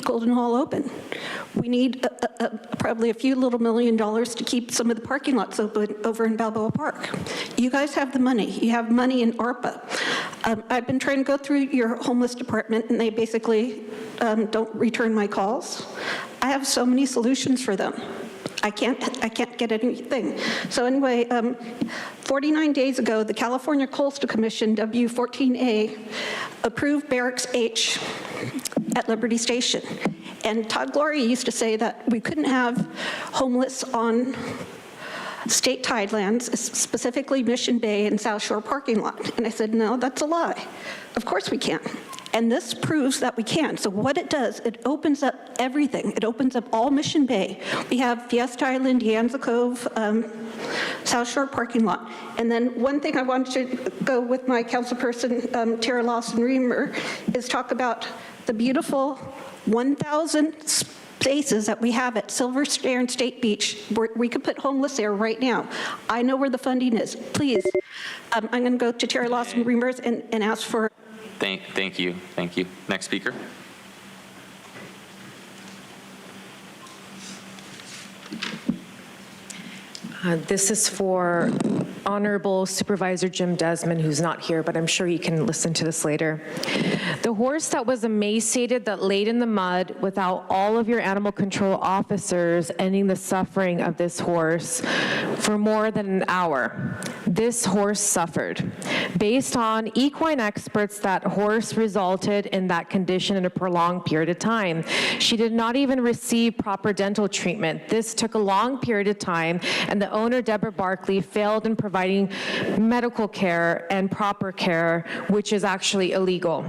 Speaker 11: Golden Hall open. We need probably a few little $1 million to keep some of the parking lots open over in Balboa Park. You guys have the money. You have money in ARPA. I've been trying to go through your homeless department, and they basically don't return my calls. I have so many solutions for them. I can't get anything. So anyway, 49 days ago, the California Coastal Commission, W14A, approved Barracks H at Liberty Station. And Todd Gloria used to say that we couldn't have homeless on state tidelands, specifically Mission Bay and South Shore parking lot. And I said, no, that's a lie. Of course we can. And this proves that we can. So what it does, it opens up everything. It opens up all Mission Bay. We have Fiesta Island, Yanza Cove, South Shore parking lot. And then one thing I wanted to go with my councilperson, Tara Lawson-Reamer, is talk about the beautiful 1,000 spaces that we have at Silver Stair and State Beach, where we could put homeless there right now. I know where the funding is. Please, I'm going to go to Terry Lawson Reimers and ask for.
Speaker 7: Thank you. Next speaker.
Speaker 12: This is for Honorable Supervisor Jim Desmond, who's not here, but I'm sure he can listen to this later. The horse that was emaciated, that laid in the mud without all of your animal control officers ending the suffering of this horse for more than an hour. This horse suffered. Based on equine experts, that horse resulted in that condition in a prolonged period of time. She did not even receive proper dental treatment. This took a long period of time, and the owner, Deborah Barkley, failed in providing medical care and proper care, which is actually illegal.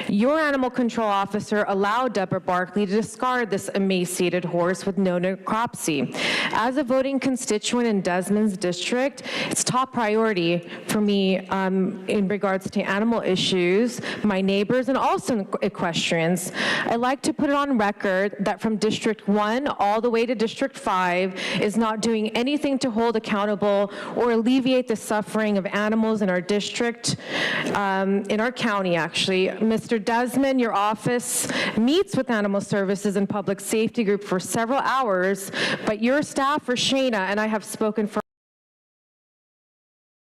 Speaker 12: Your animal control officer allowed Deborah Barkley to discard this emaciated horse with no necropsy. As a voting constituent in Desmond's district, it's top priority for me in regards to animal issues, my neighbors, and also equestrians. I'd like to put it on record that from District 1 all the way to District 5 is not doing anything to hold accountable or alleviate the suffering of animals in our district, in our county, actually. Mr. Desmond, your office meets with Animal Services and Public Safety Group for several hours, but your staff, for Shana, and I have spoken for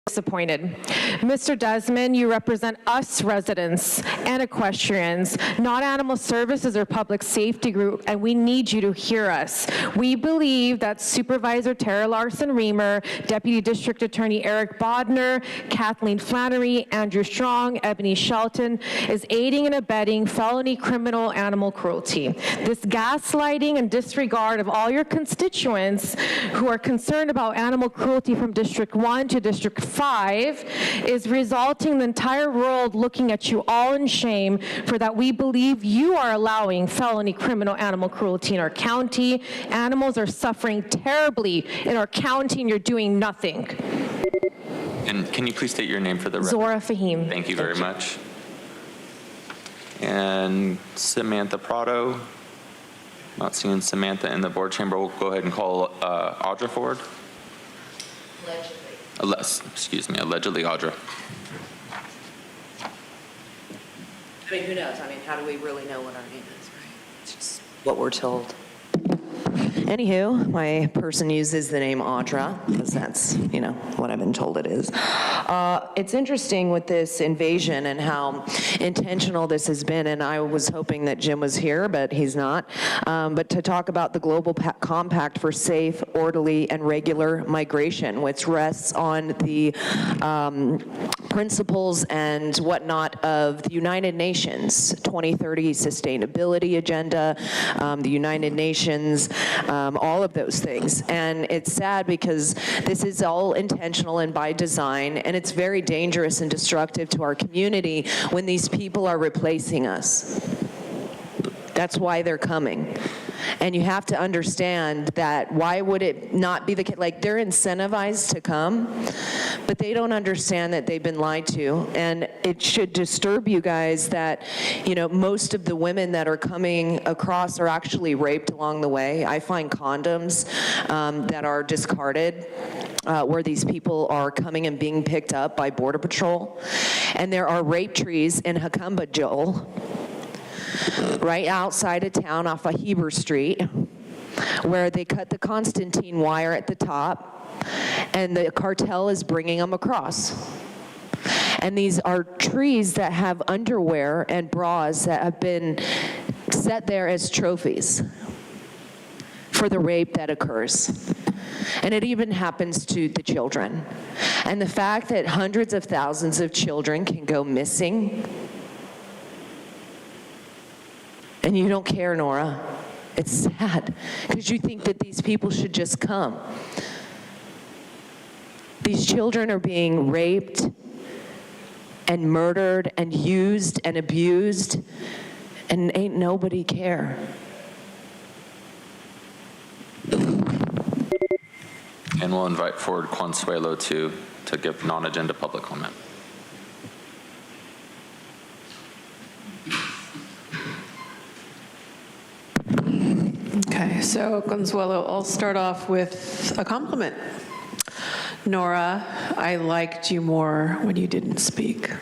Speaker 12: disappointed. Mr. Desmond, you represent us residents and equestrians, not Animal Services or Public Safety Group, and we need you to hear us. We believe that Supervisor Tara Larson-Reamer, Deputy District Attorney Eric Bodner, Kathleen Flannery, Andrew Strong, Ebony Shelton is aiding and abetting felony criminal animal cruelty. This gaslighting and disregard of all your constituents who are concerned about animal cruelty from District 1 to District 5 is resulting in the entire world looking at you all in shame for that. We believe you are allowing felony criminal animal cruelty in our county. Animals are suffering terribly in our county, and you're doing nothing.
Speaker 7: And can you please state your name for the record?
Speaker 12: Zora Fahim.
Speaker 7: Thank you very much. And Samantha Prado. Not seeing Samantha in the board chamber. We'll go ahead and call Audra forward. Allegedly Audra.
Speaker 3: I mean, who knows? I mean, how do we really know what our name is, right? It's just what we're told. Anywho, my person uses the name Audra because that's, what I've been told it is. It's interesting with this invasion and how intentional this has been, and I was hoping that Jim was here, but he's not. But to talk about the Global Compact for Safe, Orderly, and Regular Migration, which rests on the principles and whatnot of the United Nations 2030 Sustainability Agenda, the United Nations, all of those things. And it's sad because this is all intentional and by design, and it's very dangerous and destructive to our community when these people are replacing us. That's why they're coming. And you have to understand that why would it not be the case? Like, they're incentivized to come, but they don't understand that they've been lied to. And it should disturb you guys that, most of the women that are coming across are actually raped along the way. I find condoms that are discarded where these people are coming and being picked up by Border Patrol. And there are rape trees in Hakumba, Joel, right outside of town off of Heber Street, where they cut the Constantine wire at the top, and the cartel is bringing them across. And these are trees that have underwear and bras that have been set there as trophies for the rape that occurs. And it even happens to the children. And the fact that hundreds of thousands of children can go missing, and you don't care, Nora. It's sad, because you think that these people should just come. These children are being raped and murdered and used and abused, and ain't nobody care.
Speaker 7: And we'll invite forward Consuelo to give non-agenda public comment.
Speaker 14: So, Consuelo, I'll start off with a compliment. Nora, I liked you more when you didn't speak.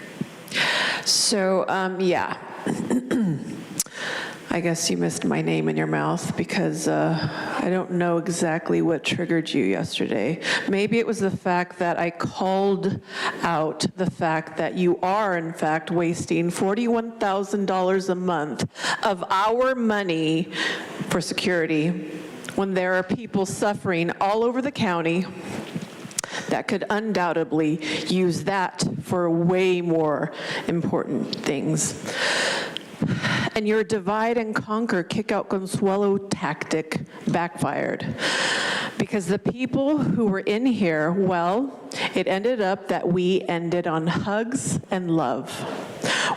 Speaker 14: So, yeah. I guess you missed my name in your mouth because I don't know exactly what triggered you yesterday. Maybe it was the fact that I called out the fact that you are, in fact, wasting $41,000 a month of our money for security when there are people suffering all over the county that could undoubtedly use that for way more important things. And your divide and conquer, kick out Consuelo tactic backfired. Because the people who were in here, well, it ended up that we ended on hugs and love.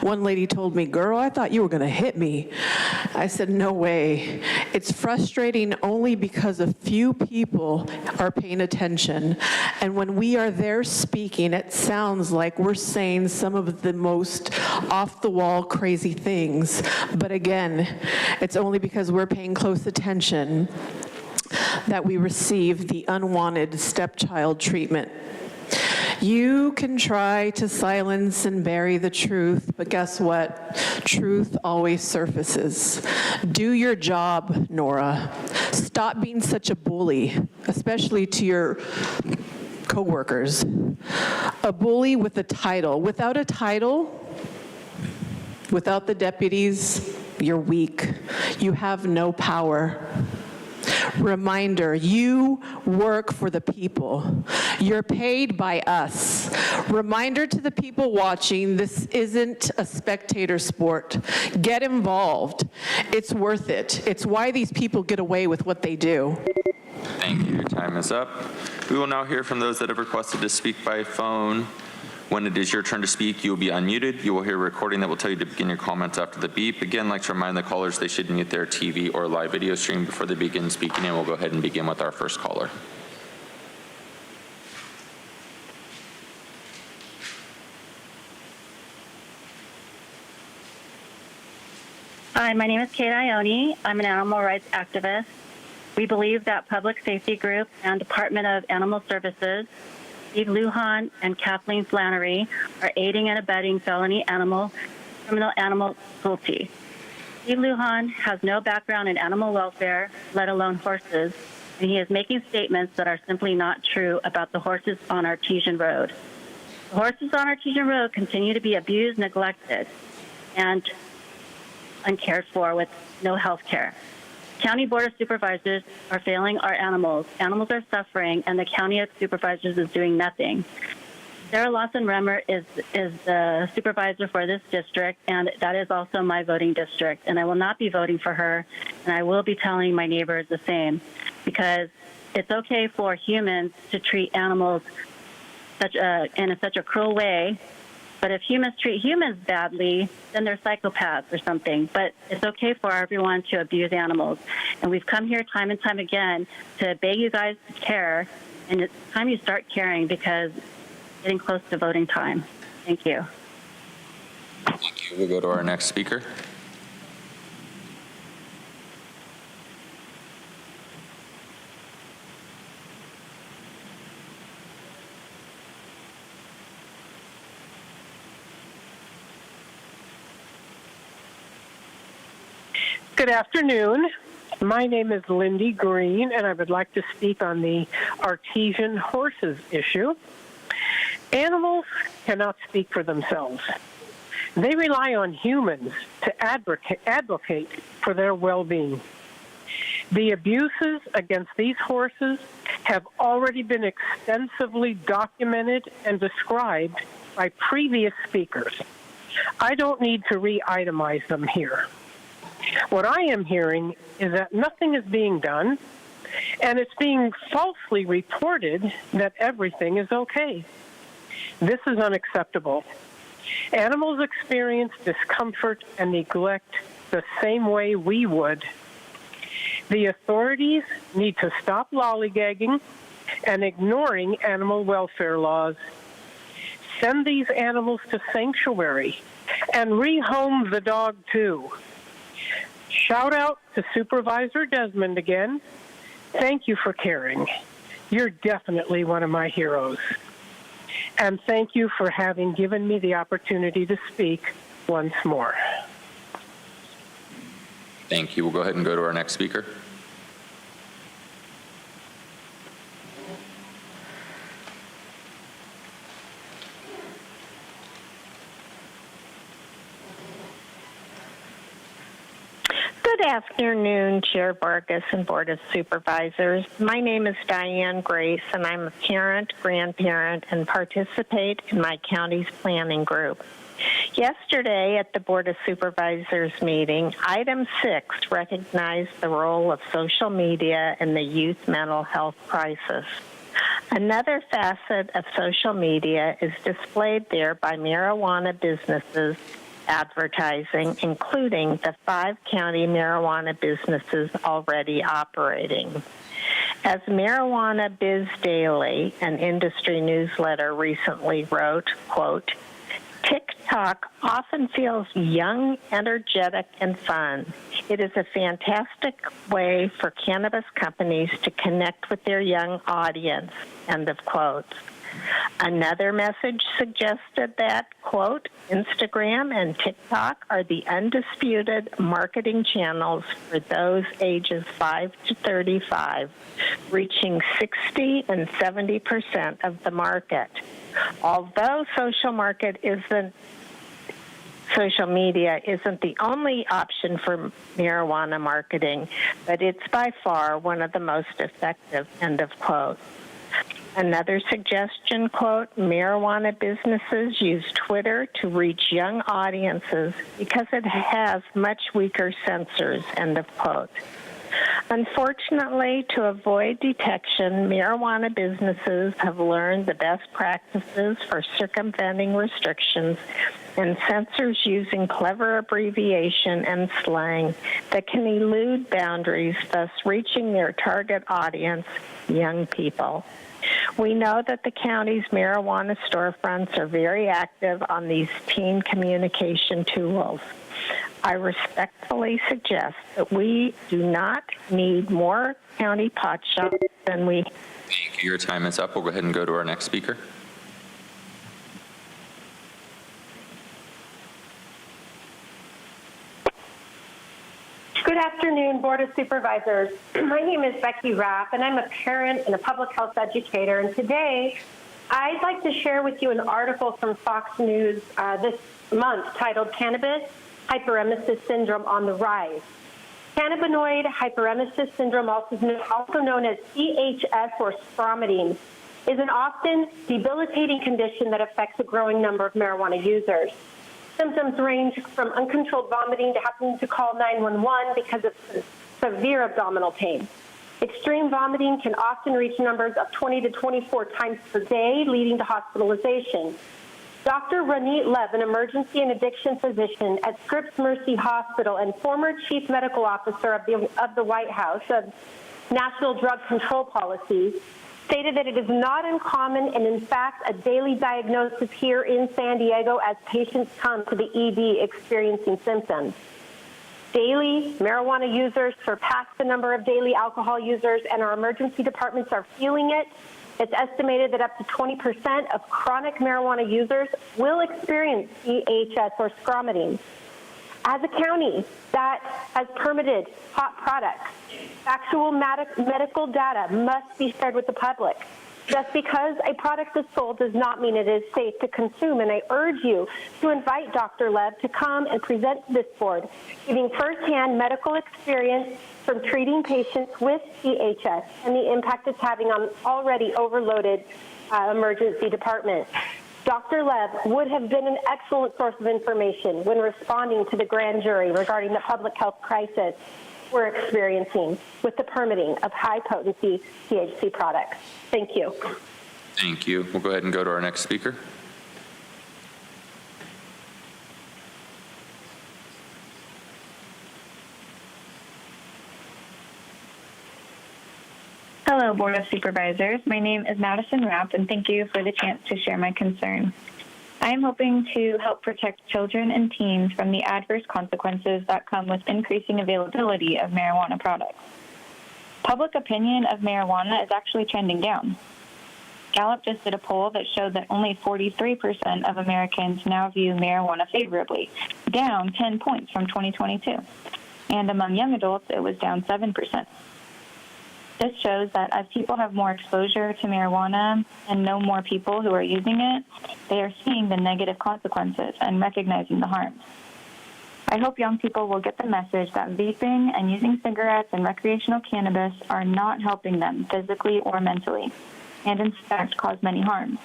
Speaker 14: One lady told me, "Girl, I thought you were gonna hit me." I said, "No way." It's frustrating only because a few people are paying attention. And when we are there speaking, it sounds like we're saying some of the most off-the-wall crazy things. But again, it's only because we're paying close attention that we receive the unwanted stepchild treatment. You can try to silence and bury the truth, but guess what? Truth always surfaces. Do your job, Nora. Stop being such a bully, especially to your coworkers. A bully with a title. Without a title, without the deputies, you're weak. You have no power. Reminder, you work for the people. You're paid by us. Reminder to the people watching, this isn't a spectator sport. Get involved. It's worth it. It's why these people get away with what they do.
Speaker 7: Thank you. Your time is up. We will now hear from those that have requested to speak by phone. When it is your turn to speak, you will be unmuted. You will hear a recording that will tell you to begin your comments after the beep. Again, I'd like to remind the callers they should mute their TV or live video stream before they begin speaking, and we'll go ahead and begin with our first caller.
Speaker 13: Hi, my name is Kate Ione. I'm an animal rights activist. We believe that Public Safety Group and Department of Animal Services, Steve Lujan and Kathleen Flannery, are aiding and abetting felony criminal animal cruelty. Steve Lujan has no background in animal welfare, let alone horses, and he is making statements that are simply not true about the horses on Artesian Road. The horses on Artesian Road continue to be abused, neglected, and uncared for with no health care. County Board of Supervisors are failing our animals. Animals are suffering, and the County Supervisors is doing nothing. Sarah Lawson-Remmer is the supervisor for this district, and that is also my voting district. And I will not be voting for her, and I will be telling my neighbors the same, because it's okay for humans to treat animals in such a cruel way. But if humans treat humans badly, then they're psychopaths or something. But it's okay for everyone to abuse animals. And we've come here time and time again to beg you guys to care. And it's time you start caring because it's getting close to voting time. Thank you.
Speaker 7: Thank you. We'll go to our next speaker.
Speaker 15: Good afternoon. My name is Lindy Green, and I would like to speak on the artesian horses issue. Animals cannot speak for themselves. They rely on humans to advocate for their well-being. The abuses against these horses have already been extensively documented and described by previous speakers. I don't need to re-itemize them here. What I am hearing is that nothing is being done, and it's being falsely reported that everything is okay. This is unacceptable. Animals experience discomfort and neglect the same way we would. The authorities need to stop lollygagging and ignoring animal welfare laws. Send these animals to sanctuary and rehome the dog too. Shout out to Supervisor Desmond again. Thank you for caring. You're definitely one of my heroes. And thank you for having given me the opportunity to speak once more.
Speaker 7: Thank you. We'll go ahead and go to our next speaker.
Speaker 4: Good afternoon, Chair Vargas and Board of Supervisors. My name is Diane Grace, and I'm a parent, grandparent, and participate in my county's planning group. Yesterday at the Board of Supervisors meeting, item 6 recognized the role of social media in the youth mental health crisis. Another facet of social media is displayed there by marijuana businesses advertising, including the 5 county marijuana businesses already operating. As Marijuana Biz Daily, an industry newsletter, recently wrote, quote, TikTok often feels young, energetic, and fun. It is a fantastic way for cannabis companies to connect with their young audience, end of quote. Another message suggested that, quote, Instagram and TikTok are the undisputed marketing channels for those ages 5 to 35, reaching 60 and 70% of the market. Although social media isn't the only option for marijuana marketing, but it's by far one of the most effective, end of quote. Another suggestion, quote, marijuana businesses use Twitter to reach young audiences because it has much weaker sensors, end of quote. Unfortunately, to avoid detection, marijuana businesses have learned the best practices for circumventing restrictions and censors using clever abbreviation and slang that can elude boundaries, thus reaching their target audience, young people. We know that the county's marijuana storefronts are very active on these teen communication tools. I respectfully suggest that we do not need more county pot shops than we...
Speaker 7: Thank you. Your time is up. We'll go ahead and go to our next speaker.
Speaker 6: Good afternoon, Board of Supervisors. My name is Becky Rapp, and I'm a parent and a public health educator. And today, I'd like to share with you an article from Fox News this month titled Cannabis Hyperemesis Syndrome on the Rise. Cannabinoid hyperemesis syndrome, also known as CHS or stromatine, is an often debilitating condition that affects a growing number of marijuana users. Symptoms range from uncontrolled vomiting to having to call 911 because of severe abdominal pain. Extreme vomiting can often reach numbers of 20 to 24 times per day, leading to hospitalization. Dr. Ranit Lev, an emergency and addiction physician at Scripps Mercy Hospital and former chief medical officer of the White House of National Drug Control Policy, stated that it is not uncommon and, in fact, a daily diagnosis here in San Diego as patients come to the ED experiencing symptoms. Daily marijuana users surpass the number of daily alcohol users, and our emergency departments are feeling it. It's estimated that up to 20% of chronic marijuana users will experience CHS or stromatine. As a county that has permitted hot products, actual medical data must be shared with the public. Just because a product is sold does not mean it is safe to consume, and I urge you to invite Dr. Lev to come and present to this board, giving firsthand medical experience from treating patients with CHS and the impact it's having on already overloaded emergency departments. Dr. Lev would have been an excellent source of information when responding to the grand jury regarding the public health crisis we're experiencing with the permitting of high-potency THC products. Thank you.
Speaker 7: Thank you. We'll go ahead and go to our next speaker.
Speaker 23: Hello, Board of Supervisors. My name is Madison Rapp, and thank you for the chance to share my concerns. I
Speaker 5: I am hoping to help protect children and teens from the adverse consequences that come with increasing availability of marijuana products. Public opinion of marijuana is actually trending down. Gallup just did a poll that showed that only 43% of Americans now view marijuana favorably, down 10 points from 2022. And among young adults, it was down 7%. This shows that as people have more exposure to marijuana and know more people who are using it, they are seeing the negative consequences and recognizing the harms. I hope young people will get the message that vaping and using cigarettes and recreational cannabis are not helping them physically or mentally, and in fact cause many harms.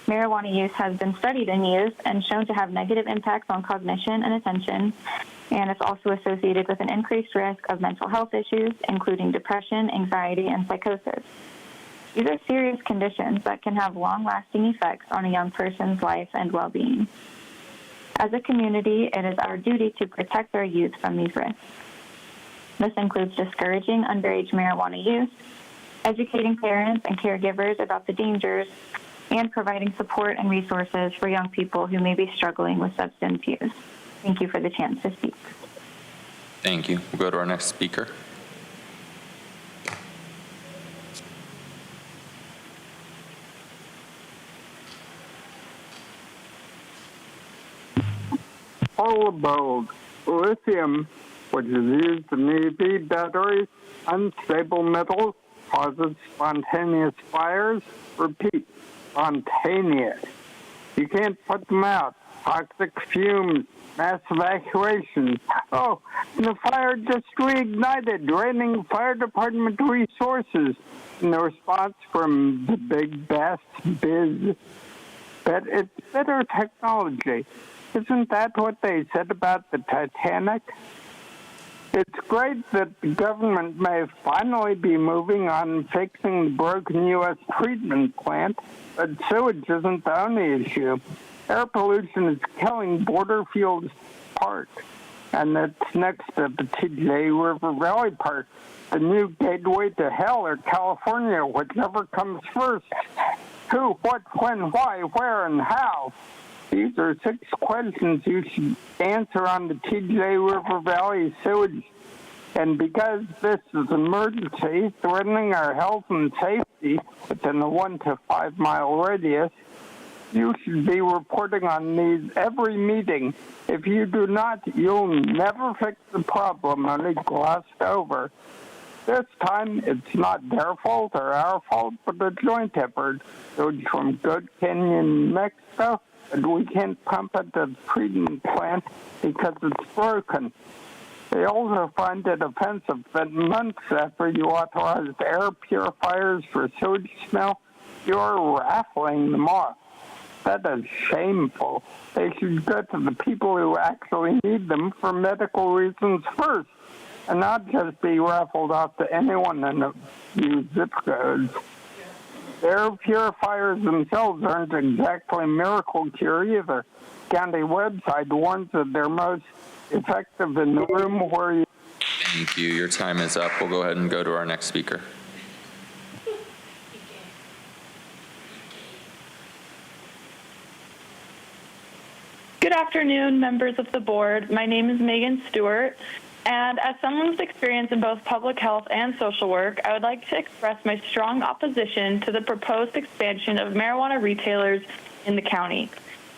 Speaker 5: Marijuana use has been studied in youth and shown to have negative impacts on cognition and attention, and it's also associated with an increased risk of mental health issues, including depression, anxiety, and psychosis. These are serious conditions that can have long-lasting effects on a young person's life and well-being. As a community, it is our duty to protect our youth from these risks. This includes discouraging underage marijuana use, educating parents and caregivers about the dangers, and providing support and resources for young people who may be struggling with substance use. Thank you for the chance to speak.
Speaker 7: Thank you. We'll go to our next speaker.
Speaker 16: All about lithium, which is used in EV batteries, unstable metals, causes spontaneous fires. Repeat, spontaneous. You can't put them out. Toxic fumes, mass evacuations. Oh, and the fire just reignited, draining fire department resources in the response from the big bass biz. But it's better technology. Isn't that what they said about the Titanic? It's great that the government may finally be moving on fixing the broken U.S. treatment plant, but sewage isn't the only issue. Air pollution is killing Borderfields Park, and it's next to the TJ River Valley Park, the new gateway to hell or California, whichever comes first. Who, what, when, why, where, and how? These are 6 questions you should answer on the TJ River Valley sewage. And because this is an emergency threatening our health and safety within a 1 to 5 mile radius, you should be reporting on these every meeting. If you do not, you'll never fix the problem, only glossed over. This time, it's not their fault or our fault, but a joint effort. Sewage from Goat Canyon, Mexico, and we can't pump it to the treatment plant because it's broken. They also find it offensive that months after you authorized air purifiers for sewage smell, you're raffling them off. That is shameful. They should go to the people who actually need them for medical reasons first, and not just be raffled off to anyone in a few zip codes. Air purifiers themselves aren't exactly miracle cure either. County website warns that they're most effective in the room where you...
Speaker 7: Thank you. Your time is up. We'll go ahead and go to our next speaker.
Speaker 23: Good afternoon, members of the board. My name is Megan Stewart, and as someone with experience in both public health and social work, I would like to express my strong opposition to the proposed expansion of marijuana retailers in the county.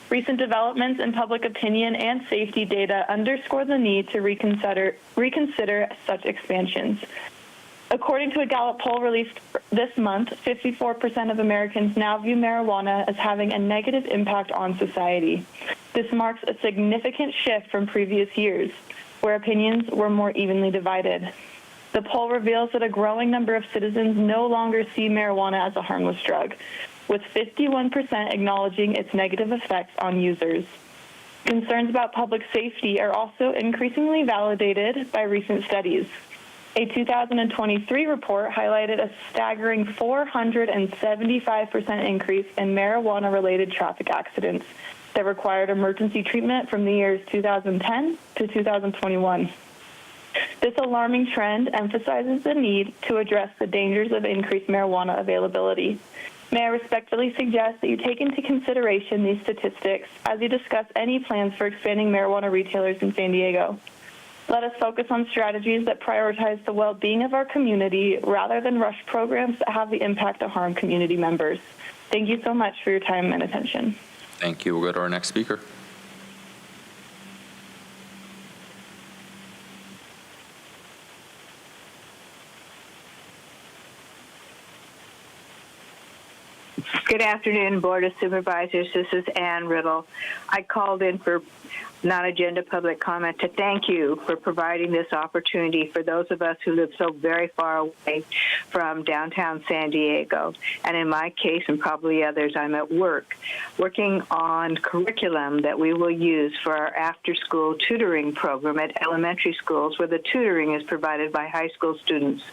Speaker 23: Recent developments in public opinion and safety data underscore the need to reconsider such expansions. According to a Gallup poll released this month, 54% of Americans now view marijuana as having a negative impact on society. This marks a significant shift from previous years, where opinions were more evenly divided. The poll reveals that a growing number of citizens no longer see marijuana as a harmless drug, with 51% acknowledging its negative effects on users. Concerns about public safety are also increasingly validated by recent studies. A 2023 report highlighted a staggering 475% increase in marijuana-related traffic accidents that required emergency treatment from the years 2010 to 2021. This alarming trend emphasizes the need to address the dangers of increased marijuana availability. May I respectfully suggest that you take into consideration these statistics as you discuss any plans for expanding marijuana retailers in San Diego. Let us focus on strategies that prioritize the well-being of our community rather than rush programs that have the impact to harm community members. Thank you so much for your time and attention.
Speaker 7: Thank you. We'll go to our next speaker.
Speaker 8: Good afternoon, Board of Supervisors. This is Ann Riddle. I called in for non-agenda public comment to thank you for providing this opportunity for those of us who live so very far away from downtown San Diego. And in my case, and probably others, I'm at work, working on curriculum that we will use for our after-school tutoring program at elementary schools where the tutoring is provided by high school students.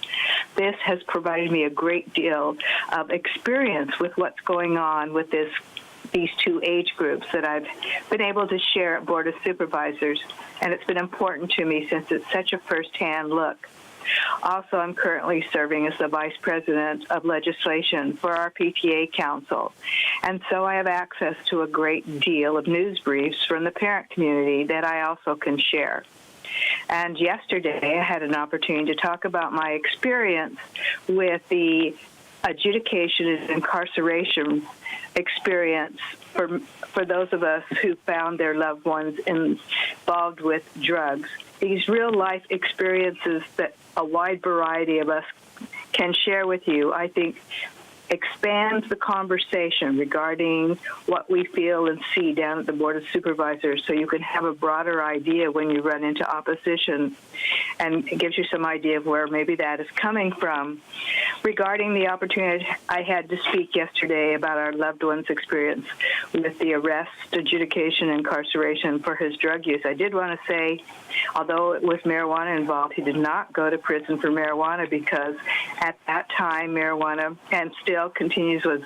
Speaker 8: This has provided me a great deal of experience with what's going on with these two age groups that I've been able to share at Board of Supervisors, and it's been important to me since it's such a firsthand look. Also, I'm currently serving as the Vice President of Legislation for our PTA Council, and so I have access to a great deal of news briefs from the parent community that I also can share. And yesterday, I had an opportunity to talk about my experience with the adjudication and incarceration experience for those of us who found their loved ones involved with drugs. These real-life experiences that a wide variety of us can share with you, I think, expands the conversation regarding what we feel and see down at the Board of Supervisors so you can have a broader idea when you run into opposition, and it gives you some idea of where maybe that is coming from. Regarding the opportunity I had to speak yesterday about our loved one's experience with the arrest, adjudication, incarceration for his drug use, I did want to say, although it was marijuana involved, he did not go to prison for marijuana because at that time marijuana, and still continues, was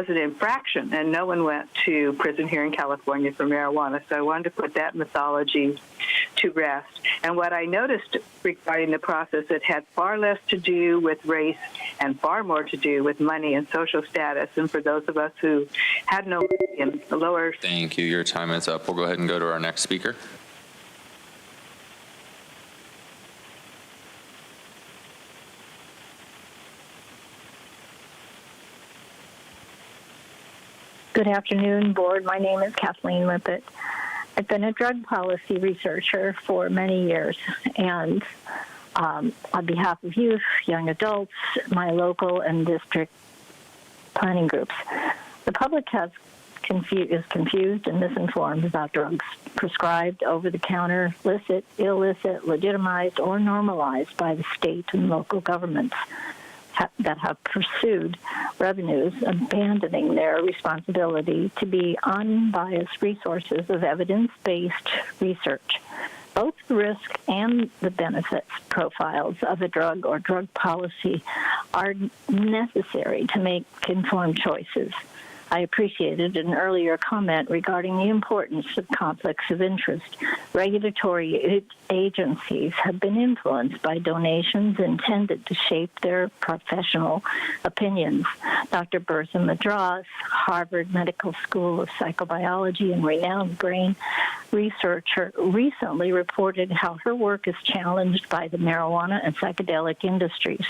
Speaker 8: an infraction, and no one went to prison here in California for marijuana. So I wanted to put that mythology to rest. And what I noticed regarding the process, it had far less to do with race and far more to do with money and social status. And for those of us who had no in the lower...
Speaker 7: Thank you. Your time is up. We'll go ahead and go to our next speaker.
Speaker 4: Good afternoon, Board. My name is Kathleen Lippett. I've been a drug policy researcher for many years, and on behalf of youth, young adults, my local and district planning groups, the public is confused and misinformed about drugs prescribed, over-the-counter, licit, illicit, legitimized, or normalized by the state and local governments that have pursued revenues, abandoning their responsibility to be unbiased resources of evidence-based research. Both the risk and the benefits profiles of a drug or drug policy are necessary to make informed choices. I appreciated an earlier comment regarding the importance of conflicts of interest. Regulatory agencies have been influenced by donations intended to shape their professional opinions. Dr. Bertha Madras, Harvard Medical School of Psychobiology and renowned brain researcher, recently reported how her work is challenged by the marijuana and psychedelic industries,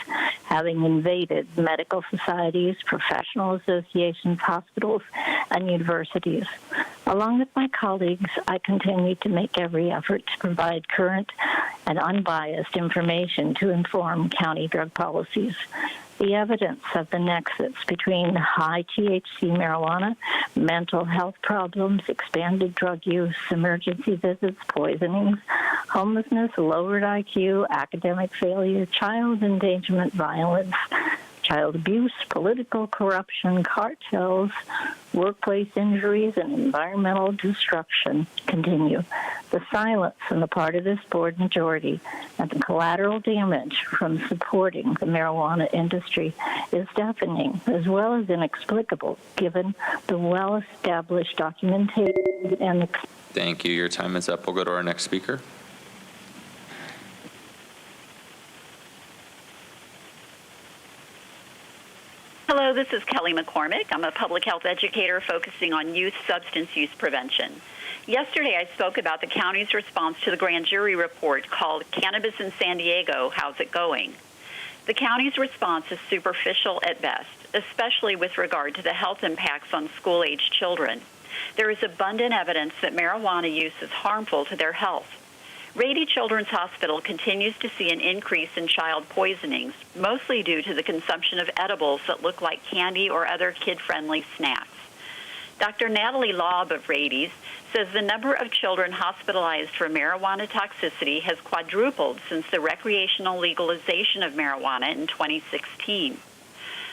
Speaker 4: having invaded medical societies, professional associations, hospitals, and universities. Along with my colleagues, I continue to make every effort to provide current and unbiased information to inform county drug policies. The evidence of the nexus between high THC marijuana, mental health problems, expanded drug use, emergency visits, poisonings, homelessness, lowered IQ, academic failure, child endangerment, violence, child abuse, political corruption, cartels, workplace injuries, and environmental destruction continue. The silence on the part of this board majority and the collateral damage from supporting the marijuana industry is deafening as well as inexplicable given the well-established documentation and...
Speaker 7: Thank you. Your time is up. We'll go to our next speaker.
Speaker 10: Hello, this is Kelly McCormick. I'm a public health educator focusing on youth substance use prevention. Yesterday, I spoke about the county's response to the grand jury report called Cannabis in San Diego, How's It Going? The county's response is superficial at best, especially with regard to the health impacts on school-aged children. There is abundant evidence that marijuana use is harmful to their health. Rady Children's Hospital continues to see an increase in child poisonings, mostly due to the consumption of edibles that look like candy or other kid-friendly snacks. Dr. Natalie Laub of Rady's says the number of children hospitalized for marijuana toxicity has quadrupled since the recreational legalization of marijuana in 2016.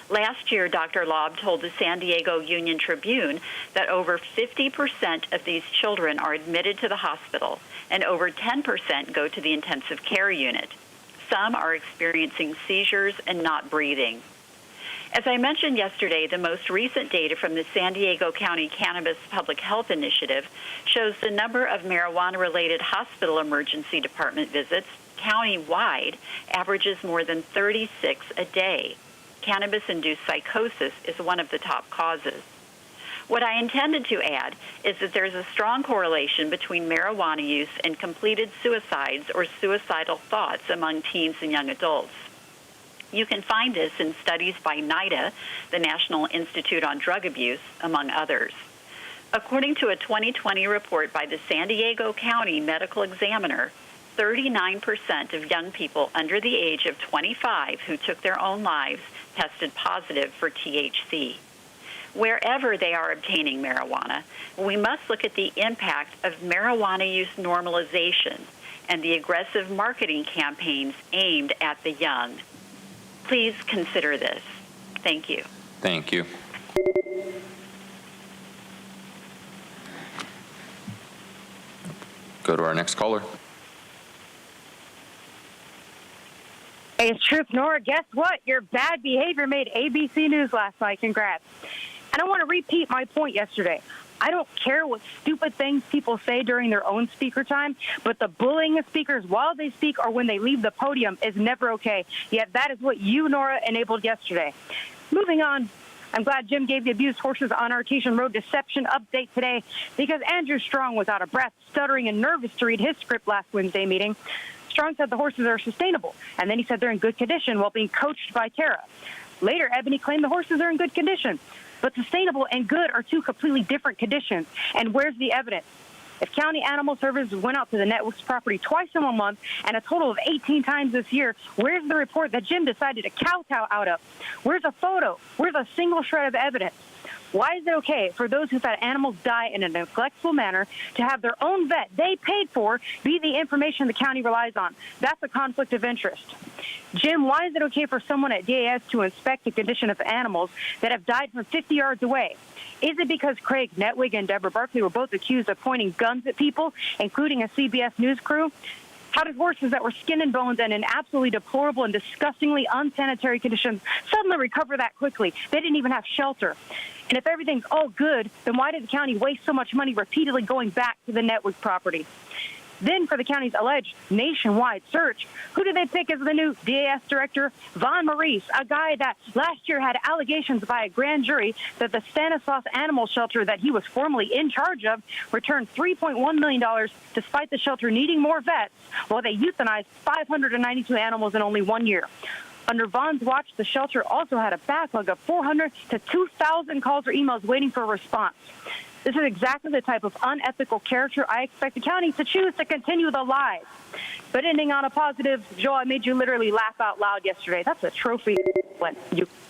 Speaker 10: Last year, Dr. Laub told the San Diego Union Tribune that over 50% of these children are admitted to the hospital, and over 10% go to the intensive care unit. Some are experiencing seizures and not breathing. As I mentioned yesterday, the most recent data from the San Diego County Cannabis Public Health Initiative shows the number of marijuana-related hospital emergency department visits county-wide averages more than 36 a day. Cannabis-induced psychosis is one of the top causes. What I intended to add is that there's a strong correlation between marijuana use and completed suicides or suicidal thoughts among teens and young adults. You can find this in studies by NIDA, the National Institute on Drug Abuse, among others. According to a 2020 report by the San Diego County Medical Examiner, 39% of young people under the age of 25 who took their own lives tested positive for THC. Wherever they are obtaining marijuana, we must look at the impact of marijuana use normalization and the aggressive marketing campaigns aimed at the young. Please consider this. Thank you.
Speaker 7: Thank you. Go to our next caller.
Speaker 17: Hey, it's Troop Nora. Guess what? Your bad behavior made ABC News last night. Congrats. And I want to repeat my point yesterday. I don't care what stupid things people say during their own speaker time, but the bullying of speakers while they speak or when they leave the podium is never okay. Yet that is what you, Nora, enabled yesterday. Moving on, I'm glad Jim gave the abused horses on Artesian Road deception update today because Andrew Strong was out of breath, stuttering, and nervous to read his script last Wednesday meeting. Strong said the horses are sustainable, and then he said they're in good condition while being coached by Tara. Later, Ebony claimed the horses are in good condition. But sustainable and good are two completely different conditions. And where's the evidence? If County Animal Services went out to the network's property twice in a month and a total of 18 times this year, where's the report that Jim decided to kowtow out of? Where's a photo? Where's a single shred of evidence? Why is it okay for those who've had animals die in a neglectful manner to have their own vet they paid for be the information the county relies on? That's a conflict of interest. Jim, why is it okay for someone at DAS to inspect the condition of animals that have died from 50 yards away? Is it because Craig Netwig and Deborah Barkley were both accused of pointing guns at people, including a CBS News crew? How did horses that were skin and bones and in absolutely deplorable and disgustingly unsanitary conditions suddenly recover that quickly? They didn't even have shelter. And if everything's all good, then why did the county waste so much money repeatedly going back to the network property? Then for the county's alleged nationwide search, who did they pick as the new DAS director? Von Maurice, a guy that last year had allegations by a grand jury that the Stanislaus Animal Shelter that he was formerly in charge of returned $3.1 million despite the shelter needing more vets while they euthanized 592 animals in only 1 year. Under Vaughn's watch, the shelter also had a backlog of 400 to 2,000 calls or emails waiting for a response. This is exactly the type of unethical character I expect the county to choose to continue the lies. But ending on a positive, Joe, I made you literally laugh out loud yesterday. That's a trophy.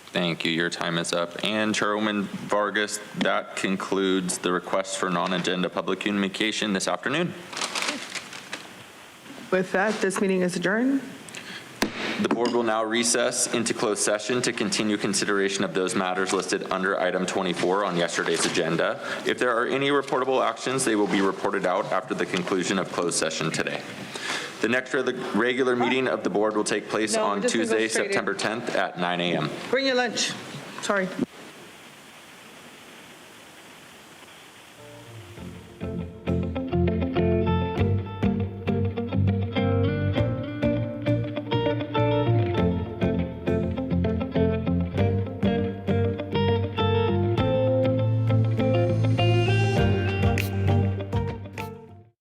Speaker 7: Thank you. Your time is up. And Chairwoman Vargas, that concludes the request for non-agenda public communication this afternoon.
Speaker 2: With that, this meeting is adjourned.
Speaker 7: The board will now recess into closed session to continue consideration of those matters listed under item 24 on yesterday's agenda. If there are any reportable actions, they will be reported out after the conclusion of closed session today. The next regular meeting of the board will take place on Tuesday, September 10th at 9 a.m.
Speaker 2: Bring your lunch. Sorry.